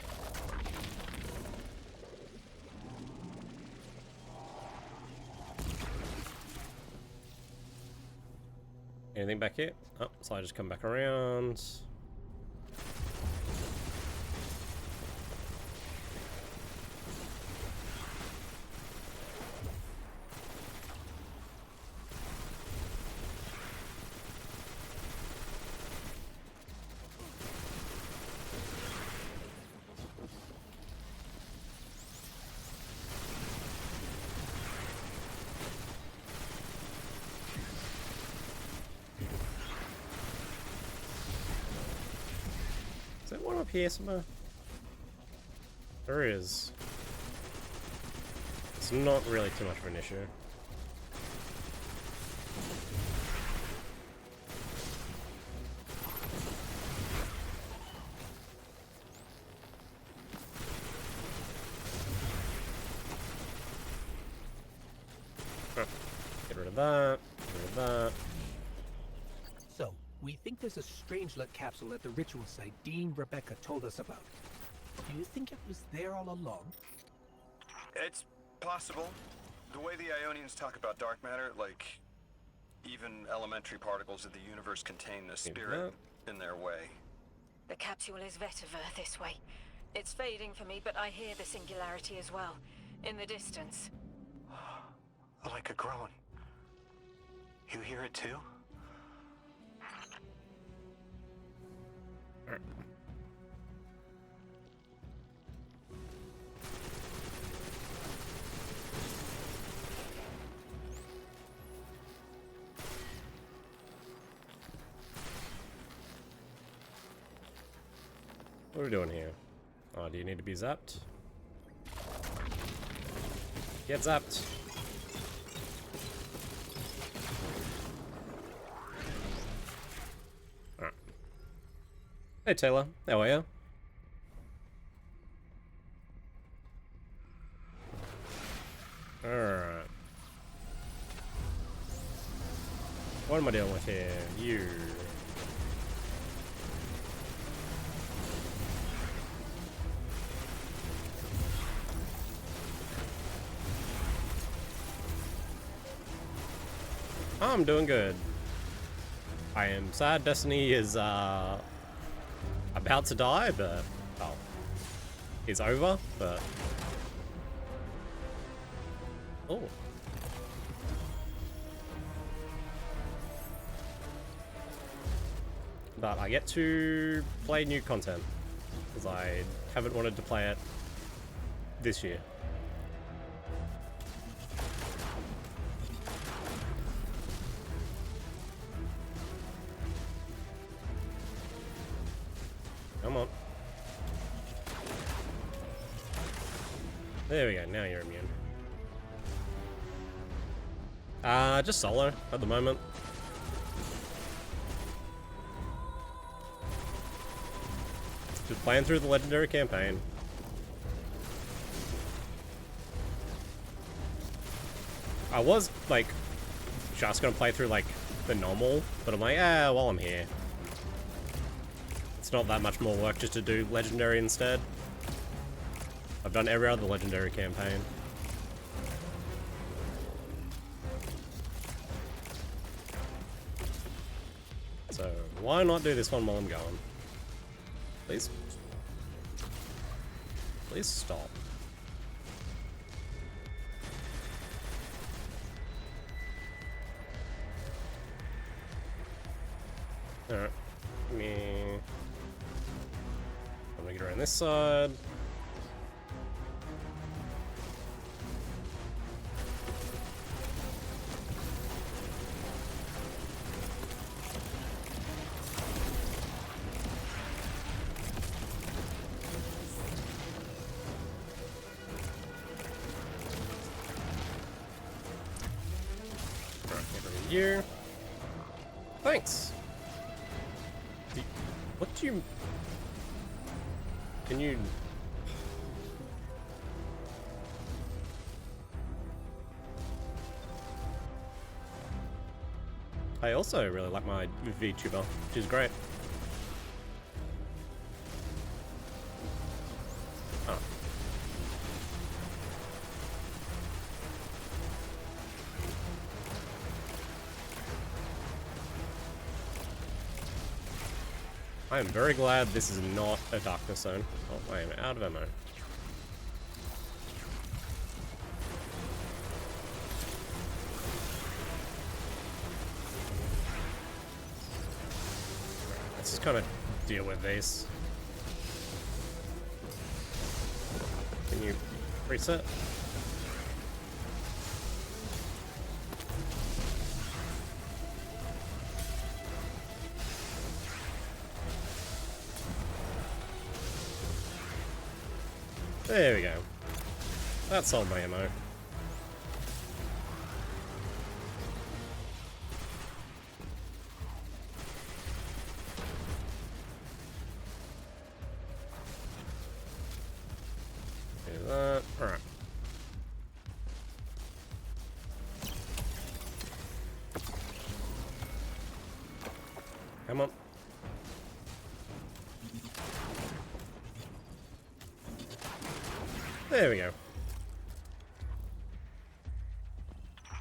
Anything back here? Oh, so I just come back around. Is there one up here somewhere? There is. It's not really too much of an issue. Oh, get rid of that. Get rid of that. So, we think there's a Strangelet capsule at the ritual site Dean Rebecca told us about. Do you think it was there all along? It's possible. The way the Ionians talk about dark matter, like even elementary particles of the universe contain a spirit in their way. The capsule is vetiver this way. It's fading for me, but I hear the singularity as well, in the distance. Like a groan. You hear it too? What are we doing here? Oh, do you need to be zapped? Get zapped! Alright. Hey Taylor, how are you? Alright. What am I dealing with here? You. I'm doing good. I am sad Destiny is about to die, but well, it's over, but oh. But I get to play new content because I haven't wanted to play it this year. Come on. There we go, now you're immune. Just solo at the moment. playing through the legendary campaign. I was, like, just gonna play through, like, the normal, but I'm like, while I'm here. It's not that much more work just to do legendary instead. I've done every other legendary campaign. So, why not do this one while I'm going? Please? Please stop. Alright. Me. I'm gonna get around this side. Alright, get over here. Thanks! What do you... Can you... I also really like my VTuber, which is great. Oh. I am very glad this is not a darkness zone. Oh, I am out of ammo. Let's just kind of deal with these. Can you reset? There we go. That's all my ammo. Do that. Alright. Come on. There we go.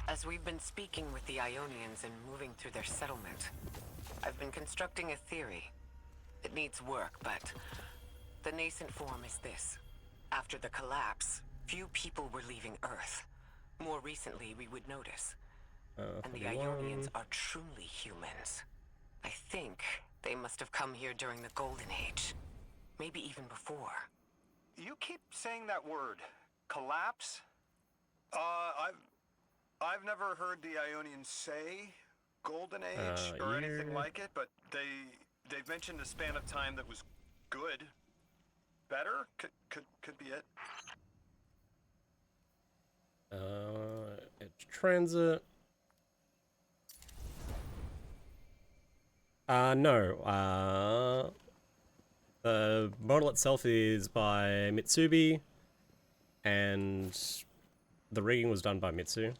As we've been speaking with the Ionians and moving through their settlement, I've been constructing a theory. It needs work, but the nascent form is this. After the collapse, few people were leaving Earth. More recently, we would notice. And the Ionians are truly humans. I think they must have come here during the Golden Age. Maybe even before. You keep saying that word, collapse? I've never heard the Ionians say Golden Age or anything like it, but they've mentioned a span of time that was good. Better? Could be it. It's transit. No. The model itself is by Mitsubi, and the rigging was done by Mitsu.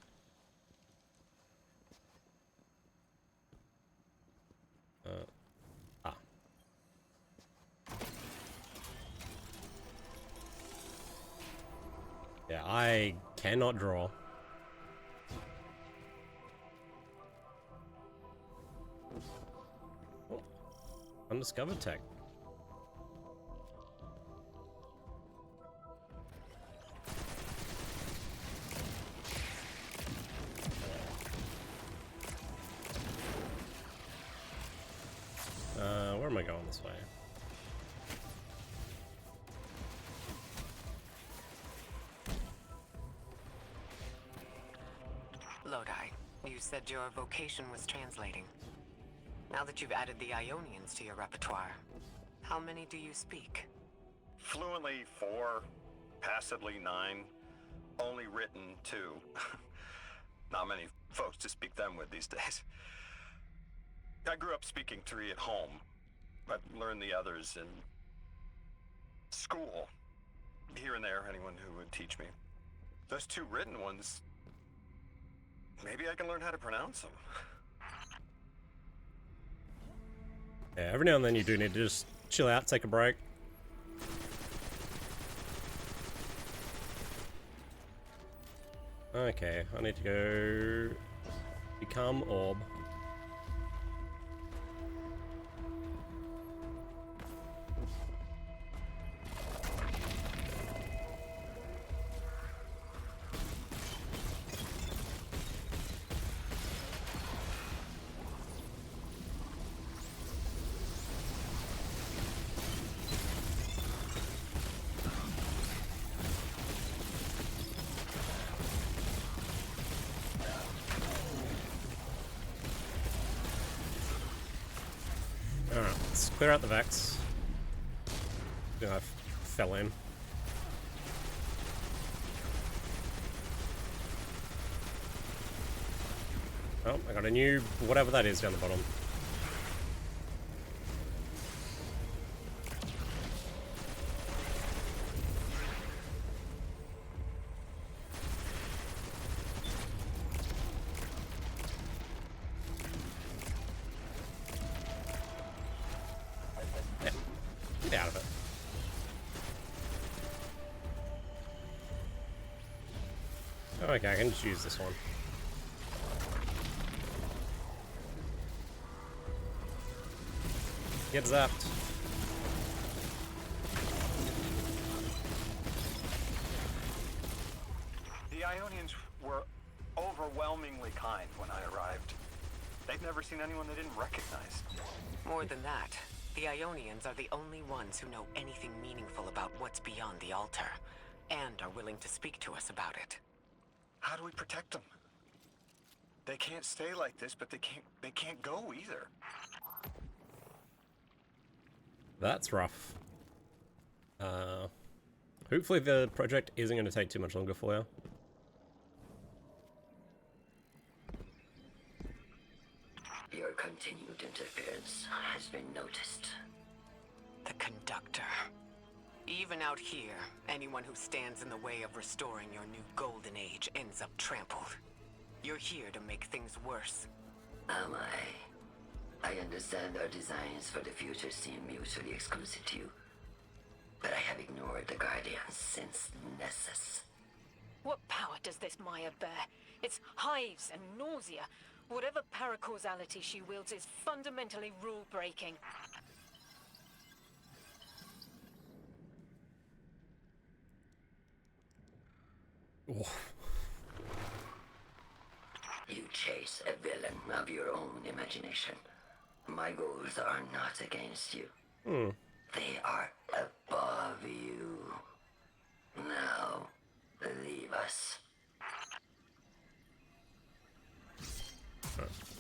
Yeah, I cannot draw. Oh, undiscovered tech. Where am I going this way? Lodi, you said your vocation was translating. Now that you've added the Ionians to your repertoire, how many do you speak? Fluently 4, passably 9, only written 2. Not many folks to speak them with these days. I grew up speaking 3 at home. I've learned the others in here and there anyone who would teach me. Those two written ones, maybe I can learn how to pronounce them. Yeah, every now and then you do need to just chill out, take a break. Okay, I need to go become orb. Alright, let's clear out the Vex. I fell in. Oh, I got a new whatever that is down the bottom. Get out of it. Okay, I can just use this one. Get zapped. The Ionians were overwhelmingly kind when I arrived. They'd never seen anyone they didn't recognize. More than that, the Ionians are the only ones who know anything meaningful about what's beyond the altar, and are willing to speak to us about it. How do we protect them? They can't stay like this, but they can't go either. That's rough. Hopefully the project isn't going to take too much longer for you. Your continued interference has been noticed. The conductor. Even out here, anyone who stands in the way of restoring your new golden age ends up trampled. You're here to make things worse. Am I? I understand our designs for the future seem mutually exclusive to you. But I have ignored the Guardians since Nessus. What power does this Maya bear? It's hives and nausea. Whatever paracausality she wields is fundamentally rule-breaking. You chase a villain of your own imagination. My goals are not against you. They are above you. Now, leave us.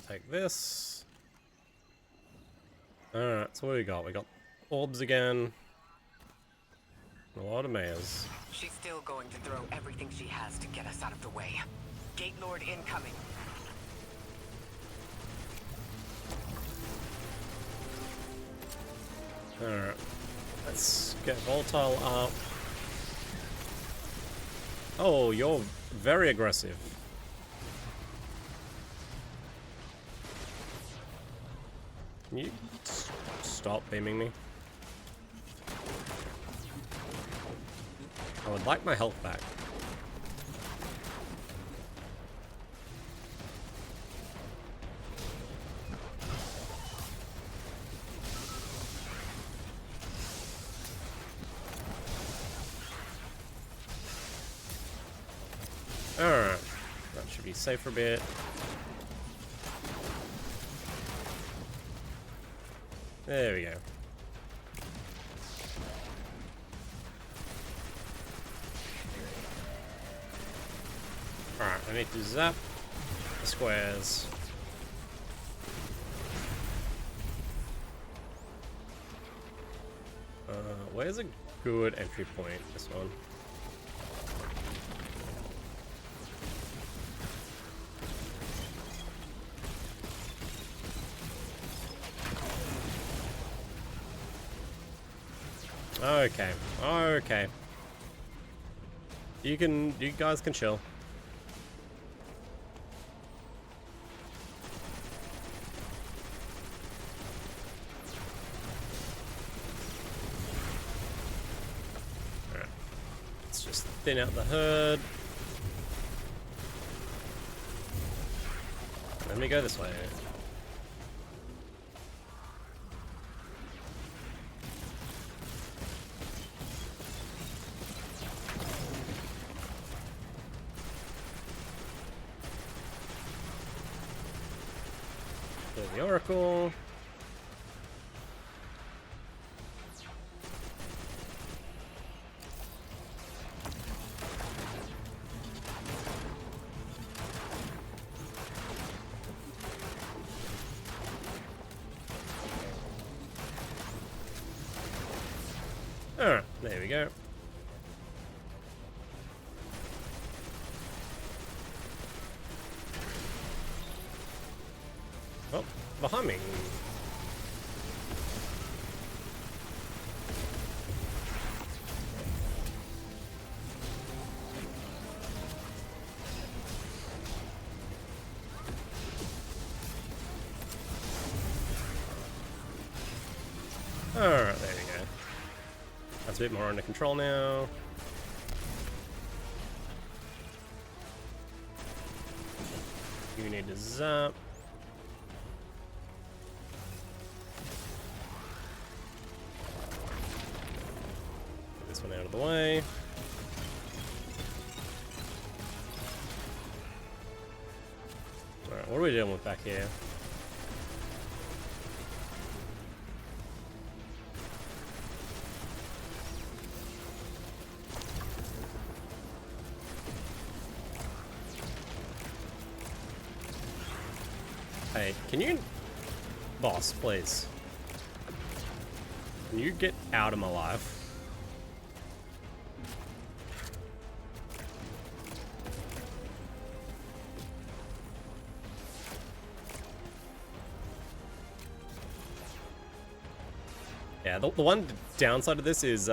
Take this. Alright, so what do we got? We got orbs again. A lot of mayors. She's still going to throw everything she has to get us out of the way. Gate Lord incoming. Alright. Let's get Volatile up. Oh, you're very aggressive. Can you stop beaming me? I would like my health back. Alright, that should be safe for a bit. There we go. Alright, I need to zap the squares. Where's a good entry point? This one. Okay, okay. You guys can chill. Alright. Let's just thin out the herd. Let me go this way. There's the Oracle. Alright, there we go. Oh, behind me. Alright, there we go. That's a bit more under control now. You need to zap. Get this one out of the way. Alright, what are we dealing with back here? Hey, can you... Boss, please. Can you get out of my life? Yeah, the one downside of this is,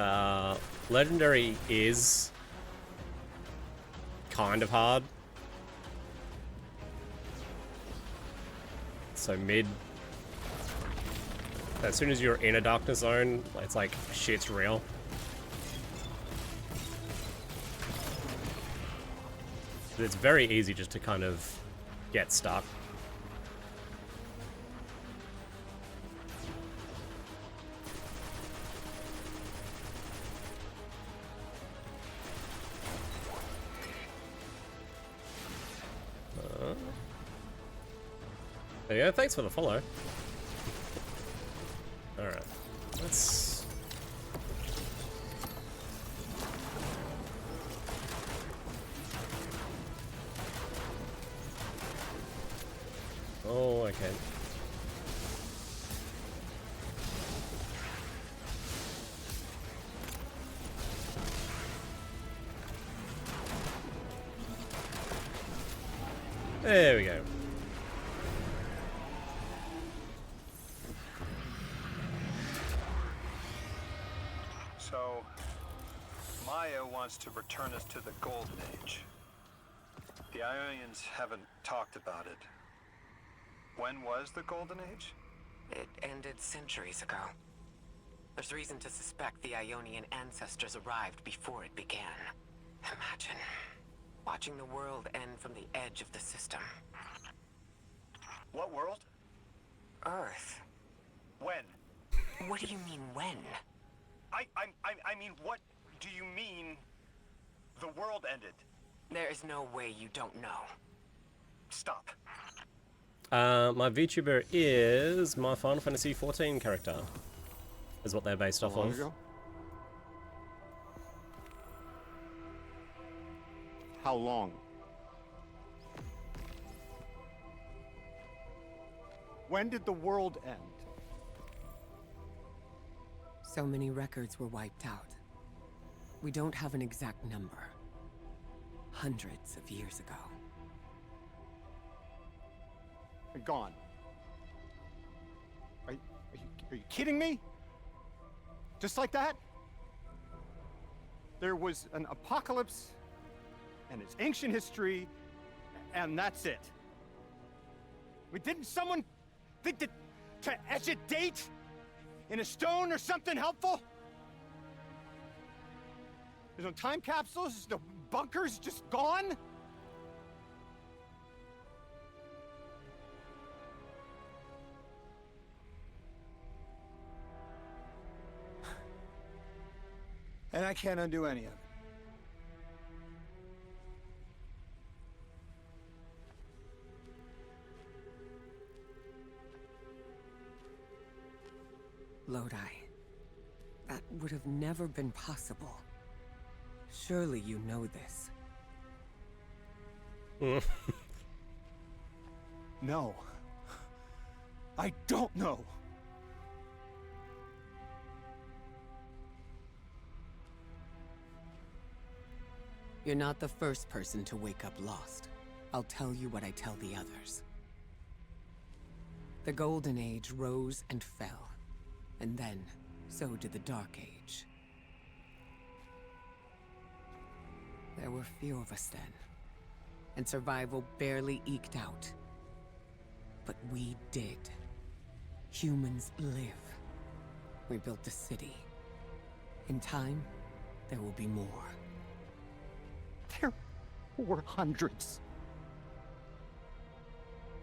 Legendary is kind of hard. So mid, as soon as you're in a darkness zone, it's like, shit's real. It's very easy just to kind of get stuck. There you go, thanks for the follow. Alright, let's... Oh, okay. There we go. So, Maya wants to return us to the Golden Age. The Ionians haven't talked about it. When was the Golden Age? It ended centuries ago. There's reason to suspect the Ionian ancestors arrived before it began. Imagine watching the world end from the edge of the system. What world? Earth. When? What do you mean, when? I mean, what do you mean the world ended? There is no way you don't know. Stop. My VTuber is my Final Fantasy XIV character. Is what they're based off of. Ago? How long? When did the world end? So many records were wiped out. We don't have an exact number. Hundreds of years ago. Gone. Are you kidding me? Just like that? There was an apocalypse, and it's ancient history, and that's it. Didn't someone think that to etch a date in a stone or something helpful? There's no time capsules, there's no bunkers, just gone? And I can't undo any of it. Lodi, that would have never been possible. Surely you know this. No. I don't know. You're not the first person to wake up lost. I'll tell you what I tell the others. The Golden Age rose and fell. And then, so did the Dark Age. There were few of us then, and survival barely eked out. But we did. Humans live. We built a city. In time, there will be more. There were hundreds.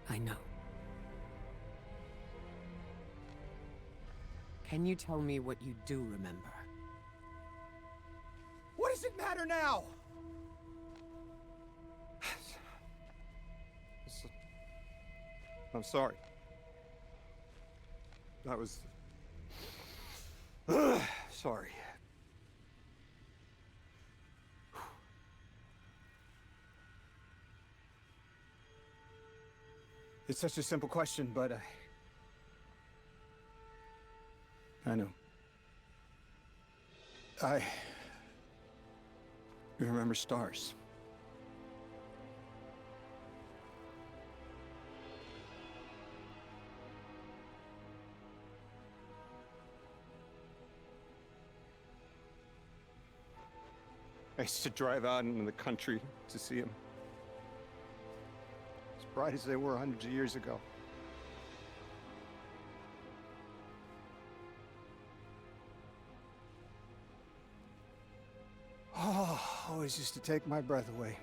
I know. Can you tell me what you do remember? What does it matter now? I'm sorry. I was... sorry. It's such a simple question, but I know. You remember stars. I used to drive out into the country to see them. As bright as they were hundreds of years ago. Oh, always used to take my breath away.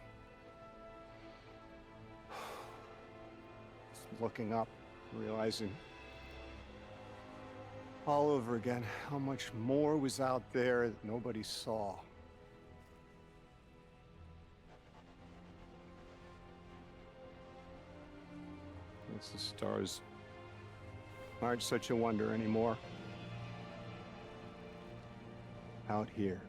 Just looking up, realizing all over again how much more was out there that nobody saw. It's the stars aren't such a wonder anymore. Out here.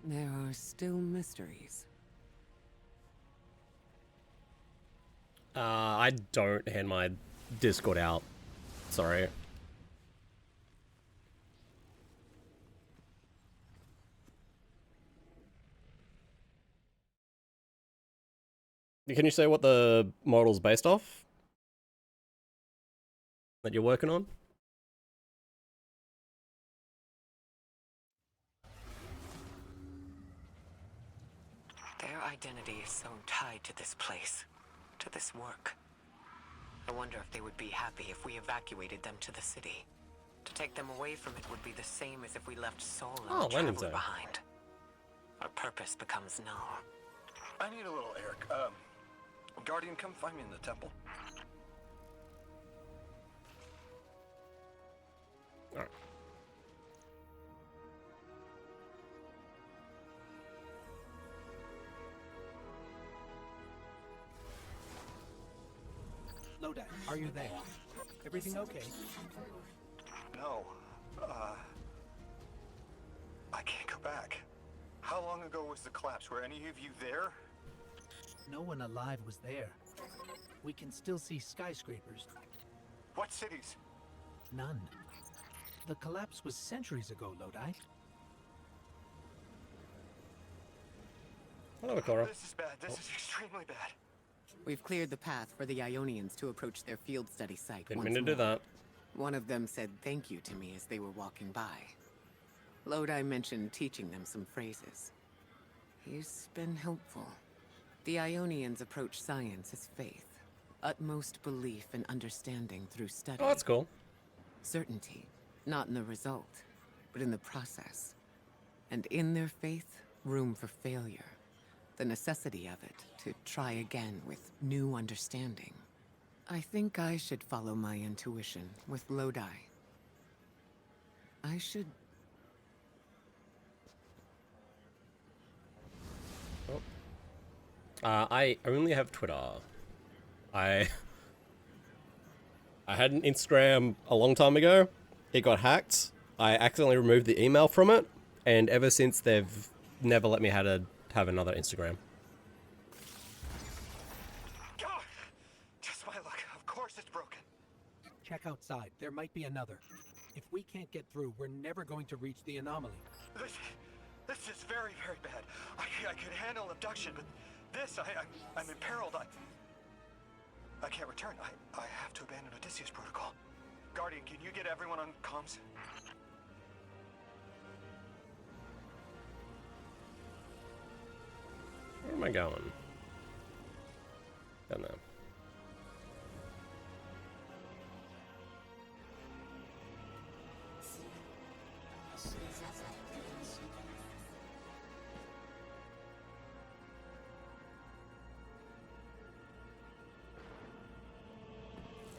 There are still mysteries. I don't hand my Discord out. Sorry. Can you say what the model's based off? That you're working on? Their identity is so tied to this place, to this work. I wonder if they would be happy if we evacuated them to the city. To take them away from it would be the same as if we left Soul and the Traveler behind. Our purpose becomes null. I need a little, Eric. Guardian, come find me in the temple. Alright. Lodi, are you there? Everything okay? No. I can't go back. How long ago was the collapse? Were any of you there? No one alive was there. We can still see skyscrapers. What cities? None. The collapse was centuries ago, Lodi. Hello, Cora. This is bad. This is extremely bad. We've cleared the path for the Ionians to approach their field study site. Didn't mean to do that. One of them said thank you to me as they were walking by. Lodi mentioned teaching them some phrases. He's been helpful. The Ionians approach science as faith. Utmost belief and understanding through study. Oh, that's cool. Certainty, not in the result, but in the process. And in their faith, room for failure. The necessity of it, to try again with new understanding. I think I should follow my intuition with Lodi. I should... Oh. I only have Twitter. I had an Instagram a long time ago. It got hacked. I accidentally removed the email from it, and ever since they've never let me have another Instagram. Oh, just my luck. Of course it's broken. Check outside. There might be another. If we can't get through, we're never going to reach the anomaly. This is very, very bad. I could handle abduction, but this, I'm imperiled. I can't return. I have to abandon Odysseus protocol. Guardian, can you get everyone on comms? Where am I going? Don't know.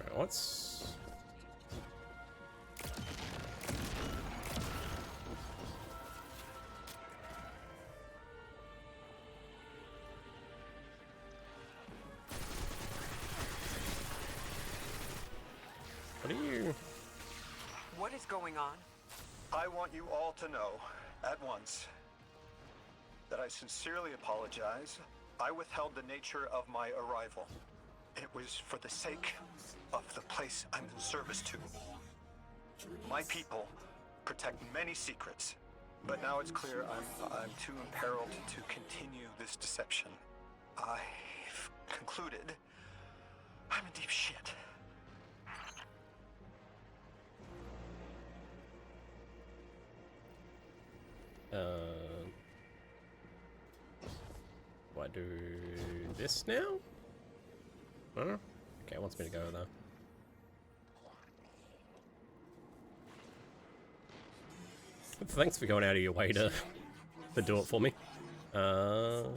Alright, what's... What are you... What is going on? I want you all to know, at once, that I sincerely apologize. I withheld the nature of my arrival. It was for the sake of the place I'm in service to. My people protect many secrets, but now it's clear I'm too imperiled to continue this deception. I've concluded I'm in deep shit. Do I do this now? Huh? Okay, it wants me to go there. Thanks for going out of your way to do it for me. But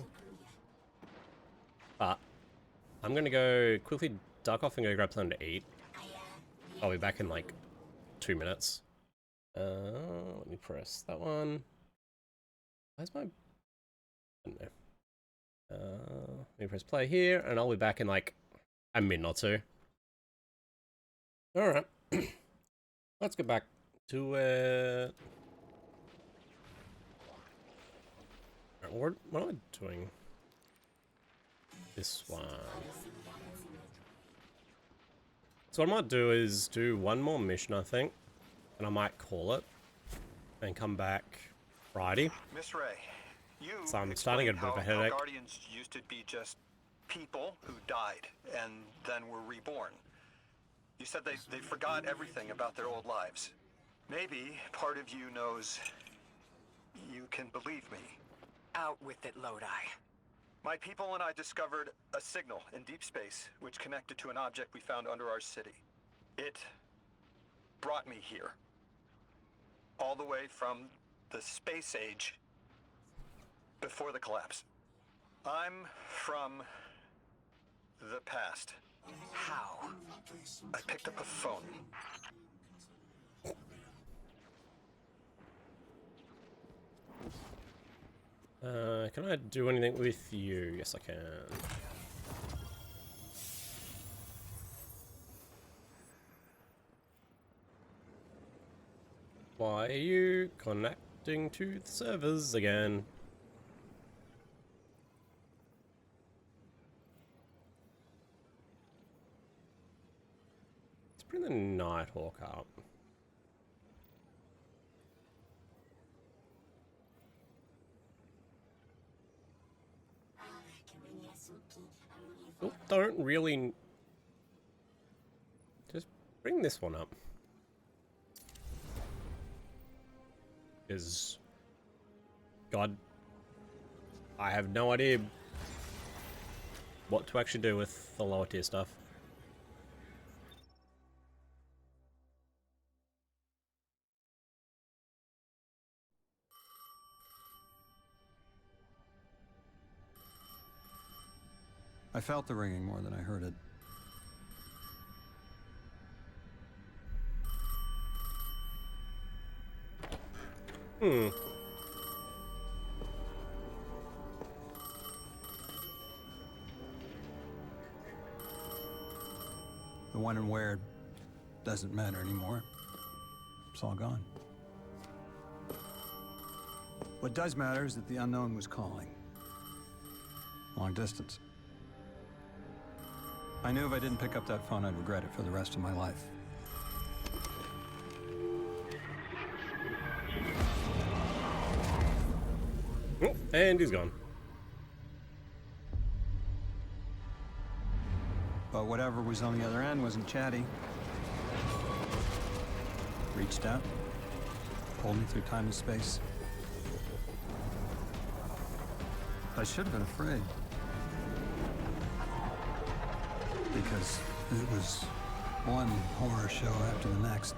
I'm gonna go quickly duck off and go grab something to eat. I'll be back in like 2 minutes. Let me press that one. Where's my... I don't know. Let me press play here, and I'll be back in like a minute or two. Alright. Let's get back to it. What am I doing? This one. So what I might do is do one more mission, I think. And I might call it. And come back Friday. Miss Ray, you so I'm starting to get a bit of a headache. Guardians used to be just people who died and then were reborn. You said they forgot everything about their old lives. Maybe part of you knows you can believe me. Out with it, Lodi. My people and I discovered a signal in deep space which connected to an object we found under our city. It brought me here. All the way from the space age before the collapse. I'm from the past. How? I picked up a phone. Can I do anything with you? Yes, I can. Why are you connecting to the servers again? Let's bring the Nighthawk up. Oh, don't really... Just bring this one up. Because, God, I have no idea what to actually do with the lower tier stuff. I felt the ringing more than I heard it. Hmm. The when and where doesn't matter anymore. It's all gone. What does matter is that the unknown was calling. Long distance. I knew if I didn't pick up that phone, I'd regret it for the rest of my life. Oh, and he's gone. But whatever was on the other end wasn't chatty. Reached out, pulled me through time and space. I should have been afraid. Because it was one horror show after the next.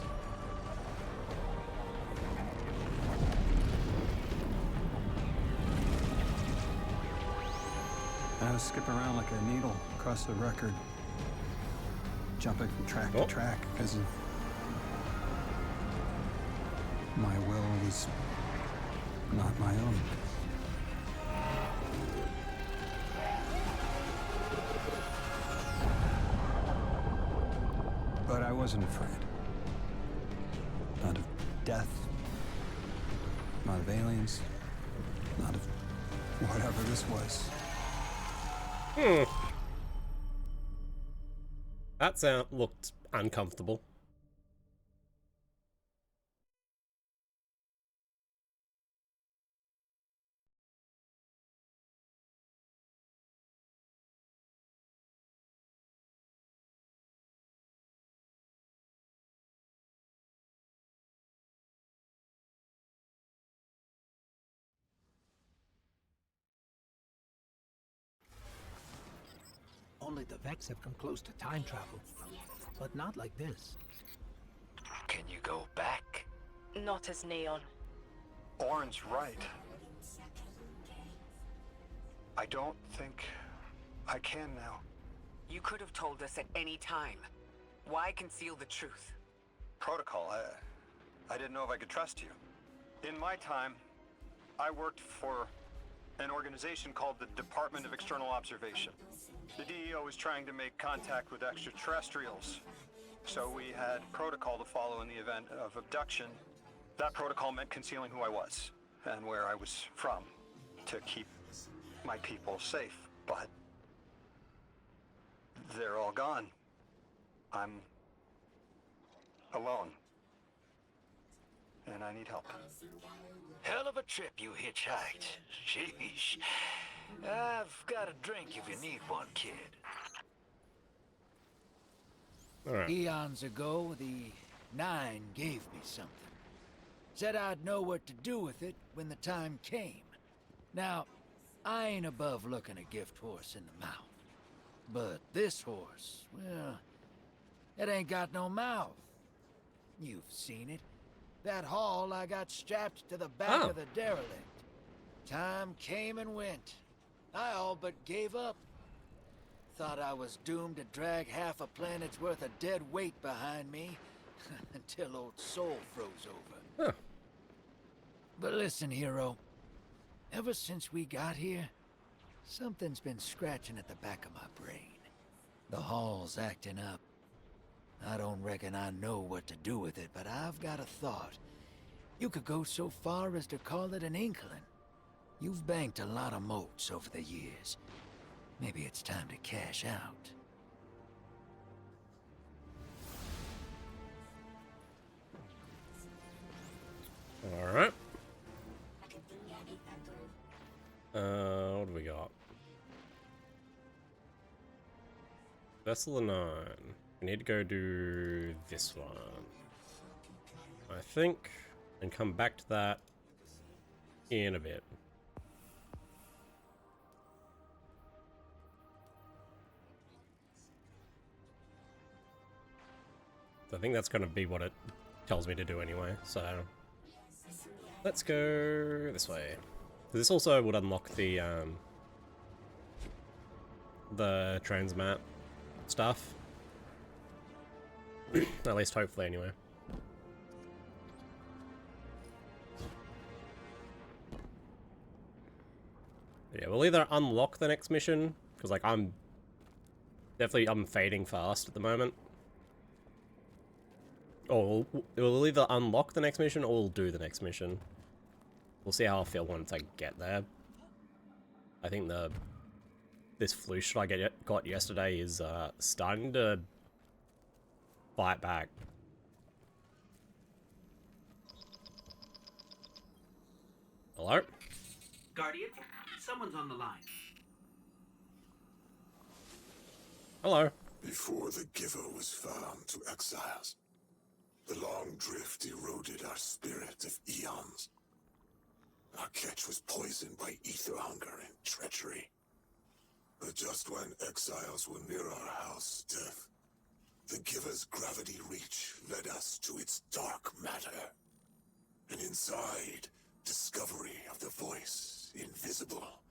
I was skipping around like a needle across the record, jumping from track to track because of my will was not my own. But I wasn't afraid. Not of death, not of aliens, not of whatever this was. That sound looked uncomfortable. Only the Vex have come close to time travel, but not like this. Can you go back? Not as Neon. Orin's right. I don't think I can now. You could have told us at any time. Why conceal the truth? Protocol, I didn't know if I could trust you. In my time, I worked for an organization called the Department of External Observation. The DEO was trying to make contact with extraterrestrials, so we had protocol to follow in the event of abduction. That protocol meant concealing who I was and where I was from to keep my people safe, but they're all gone. I'm alone, and I need help. Hell of a trip you hitchhiked. Sheesh. I've got a drink if you need one, kid. All right. Eons ago, the Nine gave me something. Said I'd know what to do with it when the time came. Now, I ain't above looking a gift horse in the mouth. But this horse, well, it ain't got no mouth. You've seen it. That haul I got strapped to the back of the derelict. Time came and went. I all but gave up. Thought I was doomed to drag half a planet's worth of dead weight behind me until old Soul froze over. Huh. But listen, hero. Ever since we got here, something's been scratching at the back of my brain. The hall's acting up. I don't reckon I know what to do with it, but I've got a thought. You could go so far as to call it an inkling. You've banked a lot of motes over the years. Maybe it's time to cash out. All right. What do we got? Vessel of 9. We need to go do this one, I think, and come back to that in a bit. I think that's going to be what it tells me to do anyway, so let's go this way. This also would unlock the transmat stuff. At least hopefully anyway. Yeah, we'll either unlock the next mission, because like I'm fading fast at the moment. Or we'll either unlock the next mission or we'll do the next mission. We'll see how I feel once I get there. I think this flu shot I got yesterday is starting to fight back. Hello? Guardian, someone's on the line. Hello. Before the Giver was found to exiles, the long drift eroded our spirit of eons. Our catch was poisoned by ether hunger and treachery. But just when exiles were near our house, death, the Giver's gravity reach led us to its dark matter. And inside, discovery of the voice invisible.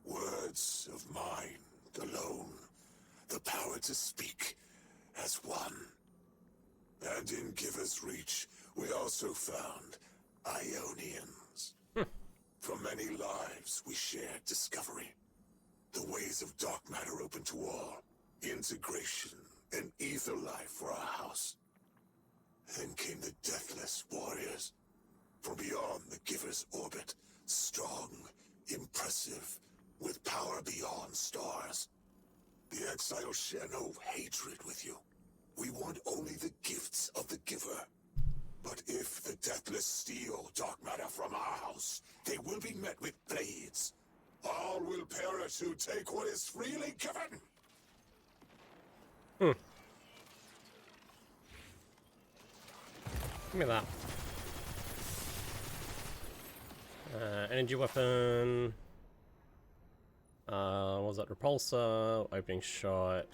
Words of mind alone. The power to speak as one. And in Giver's reach, we also found Ionians. From many lives, we shared discovery. The ways of dark matter open to all. Integration and ether life for our house. Then came the Deathless Warriors. From beyond the Giver's orbit. Strong, impressive, with power beyond stars. The exiles share no hatred with you. We want only the gifts of the Giver. But if the Deathless steal dark matter from our house, they will be met with blades. All will perish who take what is freely given. Give me that. Energy weapon. What was that? Repulsor, opening shot.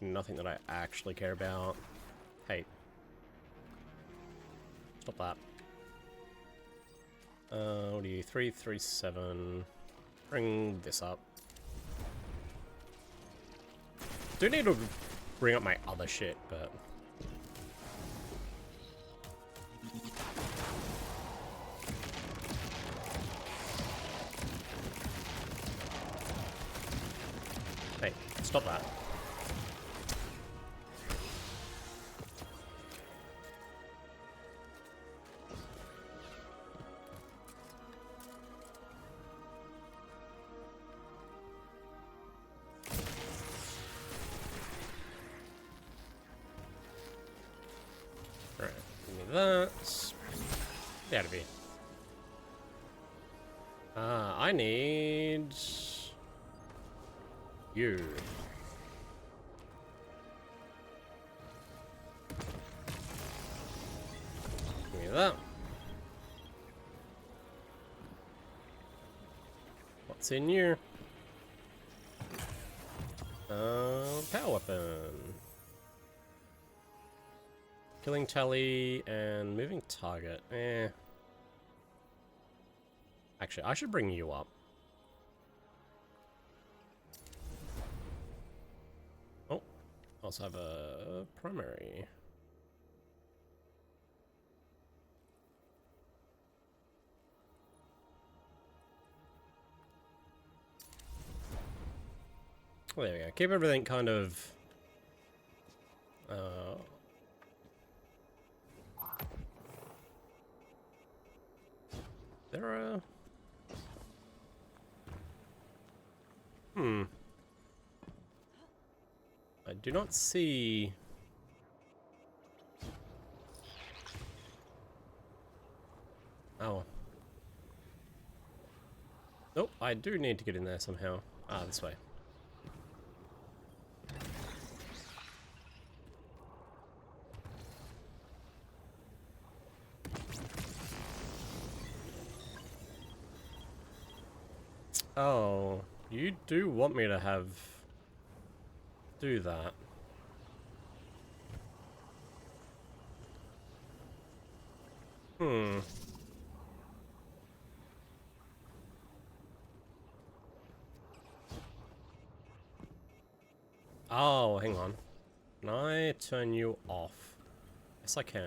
Nothing that I actually care about. Hey. Stop that. What are you? 337. Bring this up. Do need to bring up my other shit, but. Hey, stop that. Right, give me that. That'll be. I need you. Give me that. What's in you? Power weapon. Killing tally and moving target. Actually, I should bring you up. Oh, I also have a primary. Well, there we go. Keep everything kind of there are I do not see. Oh. Nope, I do need to get in there somehow. Ah, this way. Oh, you do want me to do that. Hmm. Oh, hang on. Can I turn you off? Yes, I can.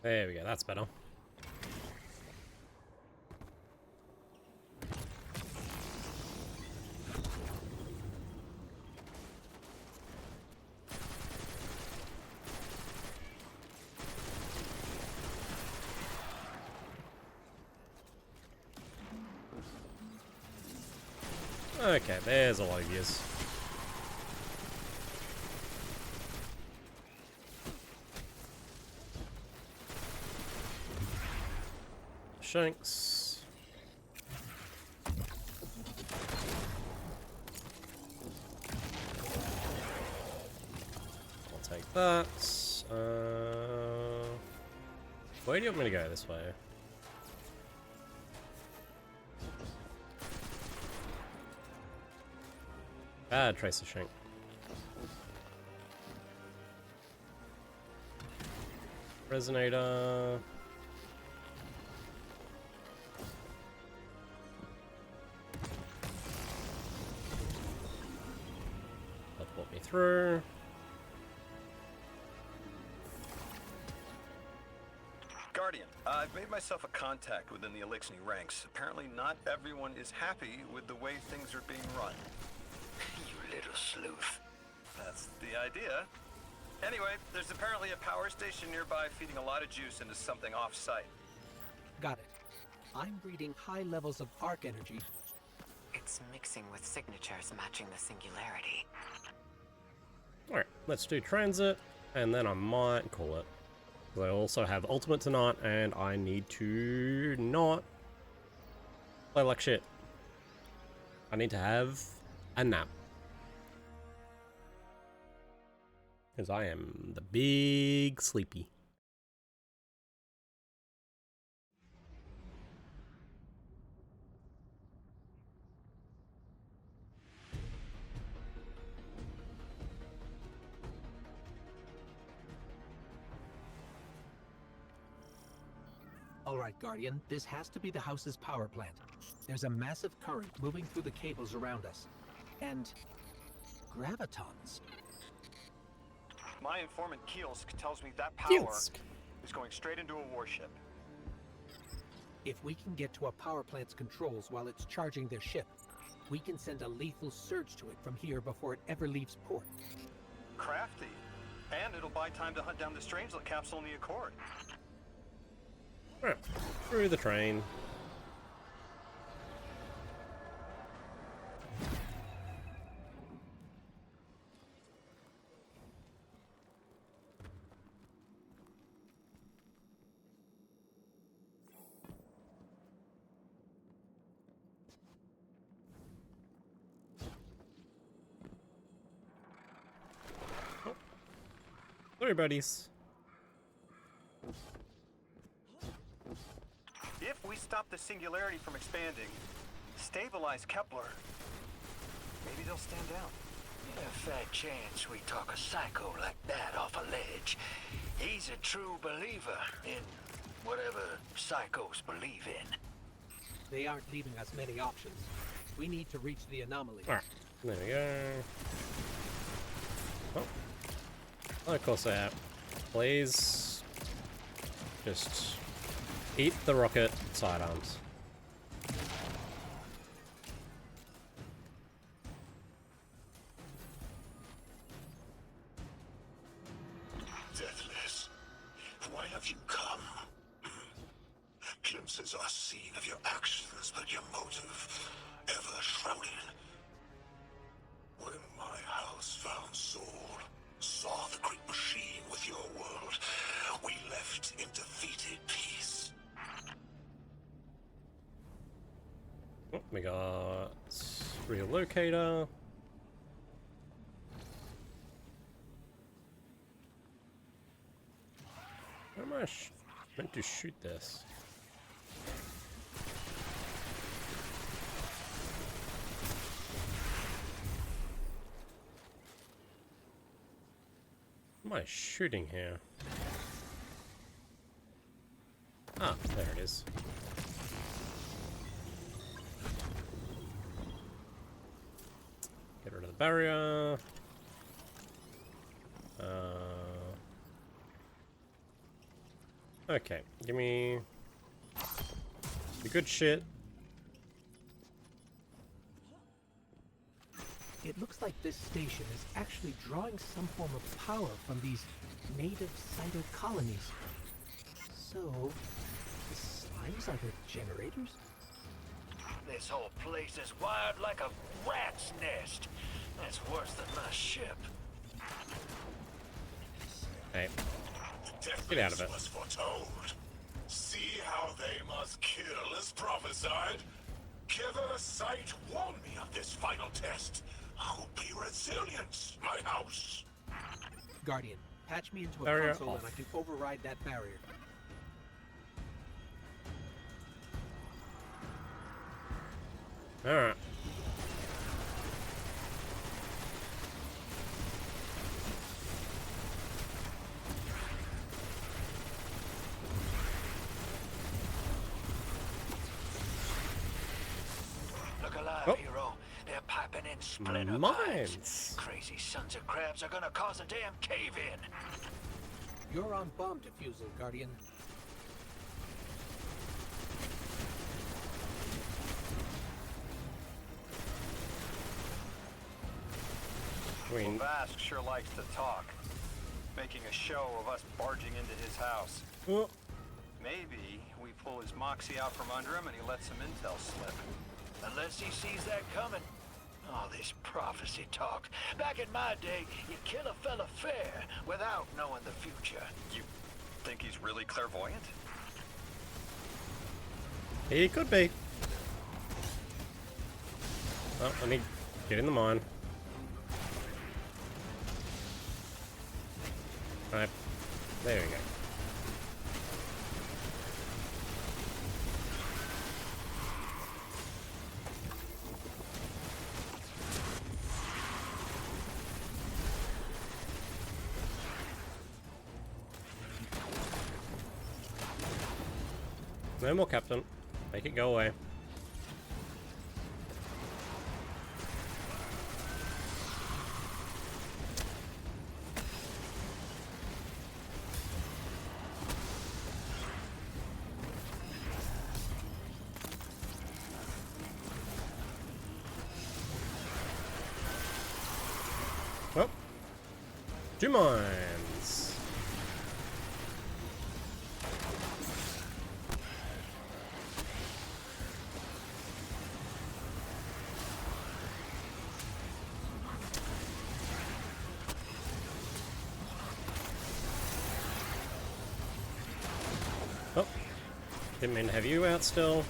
There we go, that's better. Okay, there's a lot of years. Shanks. I'll take that. Where do you want me to go? This way? Bad tracer shank. Resonator. That brought me through. Guardian, I've made myself a contact within the Elixir ranks. Apparently not everyone is happy with the way things are being run. You little sleuth. That's the idea. Anyway, there's apparently a power station nearby feeding a lot of juice into something off-site. Got it. I'm reading high levels of arc energy. It's mixing with signatures matching the singularity. Alright, let's do transit, and then I might call it. I also have ultimate tonight, and I need to not play like shit. I need to have a nap. Because I am the big sleepy. All right, Guardian, this has to be the house's power plant. There's a massive current moving through the cables around us. And gravitons. My informant Kielsk tells me that power is going straight into a warship. If we can get to a power plant's controls while it's charging their ship, we can send a lethal surge to it from here before it ever leaves port. Crafty. And it'll buy time to hunt down the Strangelet capsule in the Accord. Alright, through the train. Sorry, buddies. If we stop the singularity from expanding, stabilize Kepler, maybe they'll stand down. Yeah, fat chance we talk a psycho like that off a ledge. He's a true believer in whatever psychos believe in. They aren't leaving us many options. We need to reach the anomaly. Alright, there we go. Oh, of course I have. Please. Just eat the rocket sidearms. Deathless, why have you come? Glimpses are seen of your actions, but your motive ever shrouded. When my house found got relocator. Where am I meant to shoot this? What am I shooting here? Ah, there it is. Get rid of the barrier. Okay, give me the good shit. It looks like this station is actually drawing some form of power from these native cyto colonies. So, the slimes are the generators? This whole place is wired like a rat's nest. That's worse than my ship. Hey, get out of it. Was foretold. See how they must kill as prophesied. Kither Sight warned me of this final test. I'll be resilient, my house. Guardian, patch me into a Barrier console off. and I can override that barrier. Alright. Look alive, Oh. hero. They're piping in splinter Mines. pipes. Crazy sons of crabs are gonna cause a damn cave-in. You're on bomb defusal, Guardian. Queen. Vask sure likes to talk, making a show of us barging into his house. Oh. Maybe we pull his moxie out from under him and he lets some intel slip. Unless he sees that coming. All this prophecy talk. Back in my day, you kill a fella fair without knowing the future. You think he's really clairvoyant? He could be. Oh, let me get in the mine. Alright. There we go. No more, Captain. Make it go away. Oh. 2 mines. Oh, didn't mean to have you out still.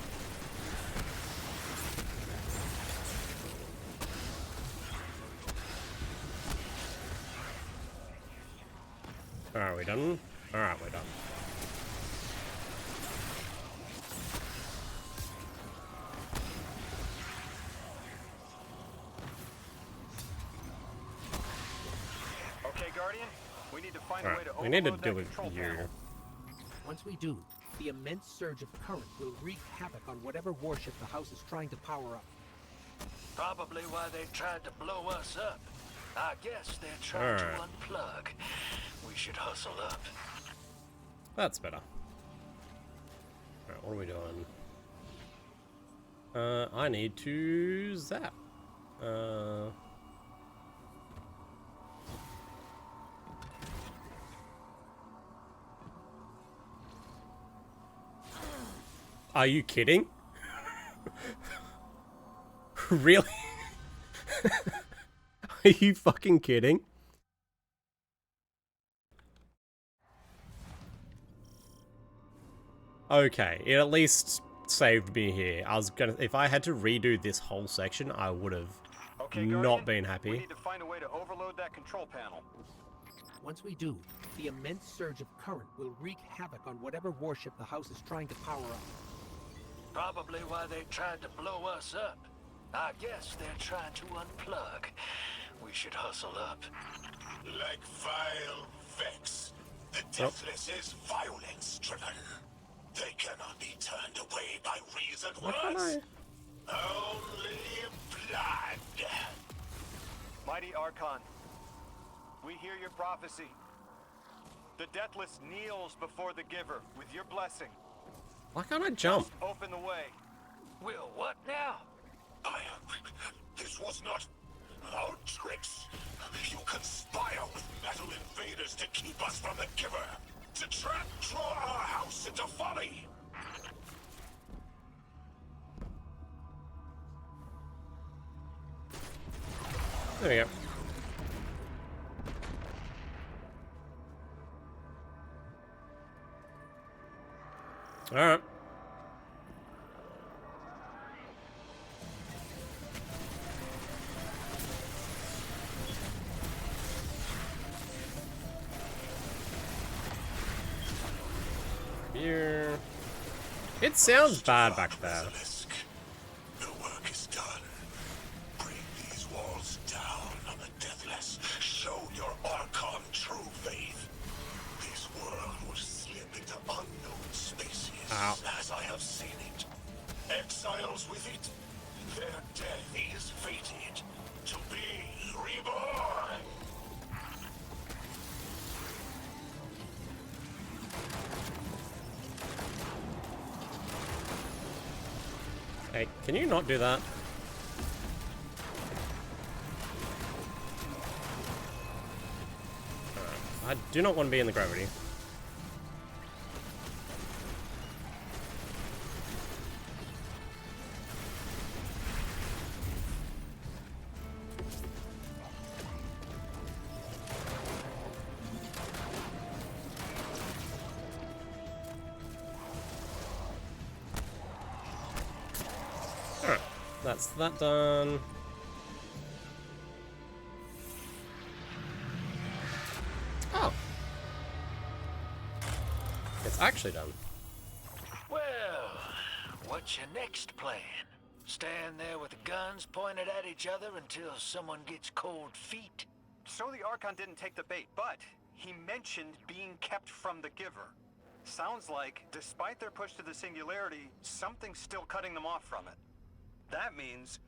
Are we done? Alright, we're done. Okay, Guardian, we need to find All a right, way to we need to overload deal that with control you. panel. Once we do, the immense surge of current will wreak havoc on whatever warship the house is trying to power up. Probably why they tried to blow us up. I guess they're trying to unplug. We should hustle up. That's better. Alright, what are we doing? I need to zap. Are you kidding? Really? Are you fucking kidding? Okay, it at least saved me here. I was gonna, if I had to redo this whole section, I would have not been happy. We need to find a way to overload that control panel. Once we do, the immense surge of current will wreak havoc on whatever warship the house is trying to power up. Probably why they tried to blow us up. I guess they're trying to unplug. We should hustle up. Like vile Vex, the Deathless is violence-driven. They cannot be turned away by reasoned words. Only blood. Mighty Archon, we hear your prophecy. The Deathless kneels before the Giver with your blessing. Why can't I jump? Just open the way. Will what now? This was not our tricks. You conspire with metal invaders to keep us from the Giver. To draw our house into folly. There we go. Alright. Here. It sounds bad back there. The work is done. Bring these walls down on the Deathless. Show your Archon true faith. This world will slip into unknown spaces, as I have seen it. Exiles with it. Their death is fated to be reborn. Hey, can you not do that? I do not want to be in the gravity. Alright, that's that done. Oh. It's actually done. Well, what's your next plan? Stand there with the guns pointed at each other until someone gets cold feet? So the Archon didn't take the bait, but he mentioned being kept from the Giver. Sounds like, despite their push to the Singularity, something's still cutting them off from it. That means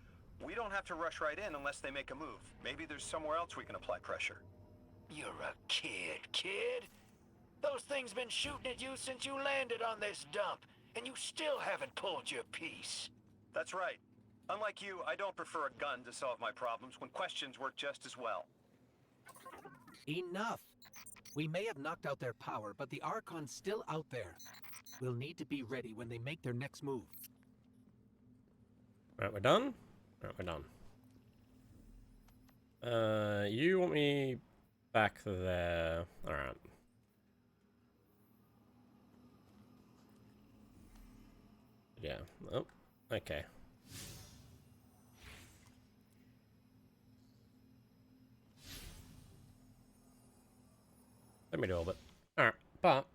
we don't have to rush right in unless they make a move. Maybe there's somewhere else we can apply pressure. You're a kid. Those things been shooting at you since you landed on this dump, and you still haven't pulled your piece. That's right. Unlike you, I don't prefer a gun to solve my problems when questions work just as well. Enough! We may have knocked out their power, but the Archon's still out there. We'll need to be ready when they make their next move. Alright, we're done? Alright, we're done. You want me back there. Alright. Yeah. Oh, okay. Let me do all of it. Alright, but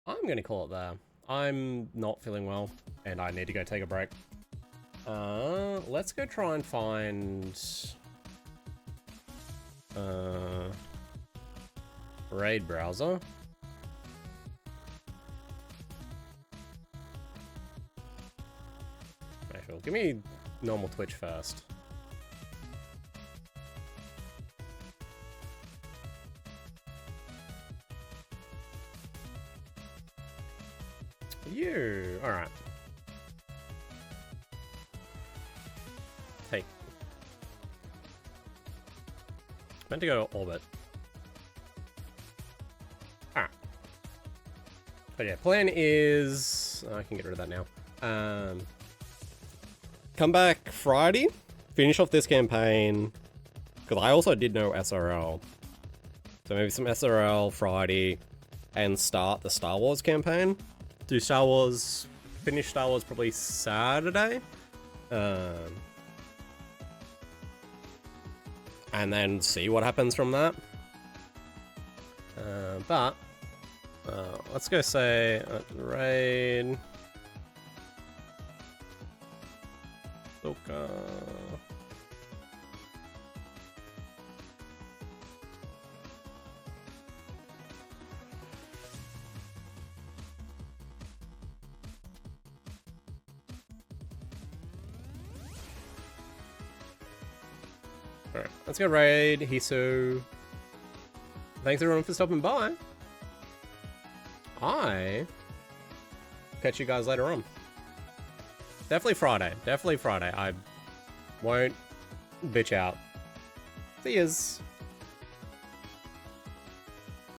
I'm gonna call it there. I'm not feeling well, and I need to go take a break. Let's go try and find raid browser. Actually, give me normal Twitch first. You alright. Take. Meant to go orbit. Alright. But yeah, plan is I can get rid of that now. Come back Friday, finish off this campaign. Because I also did no SRL. So maybe some SRL Friday and start the Star Wars campaign. Do Star Wars finish Star Wars probably Saturday. And then see what happens from that. But let's go say raid. Okay. Alright, let's go raid Hisu. Thanks everyone for stopping by. Catch you guys later on. Definitely Friday. Definitely Friday. I won't bitch out. See yous.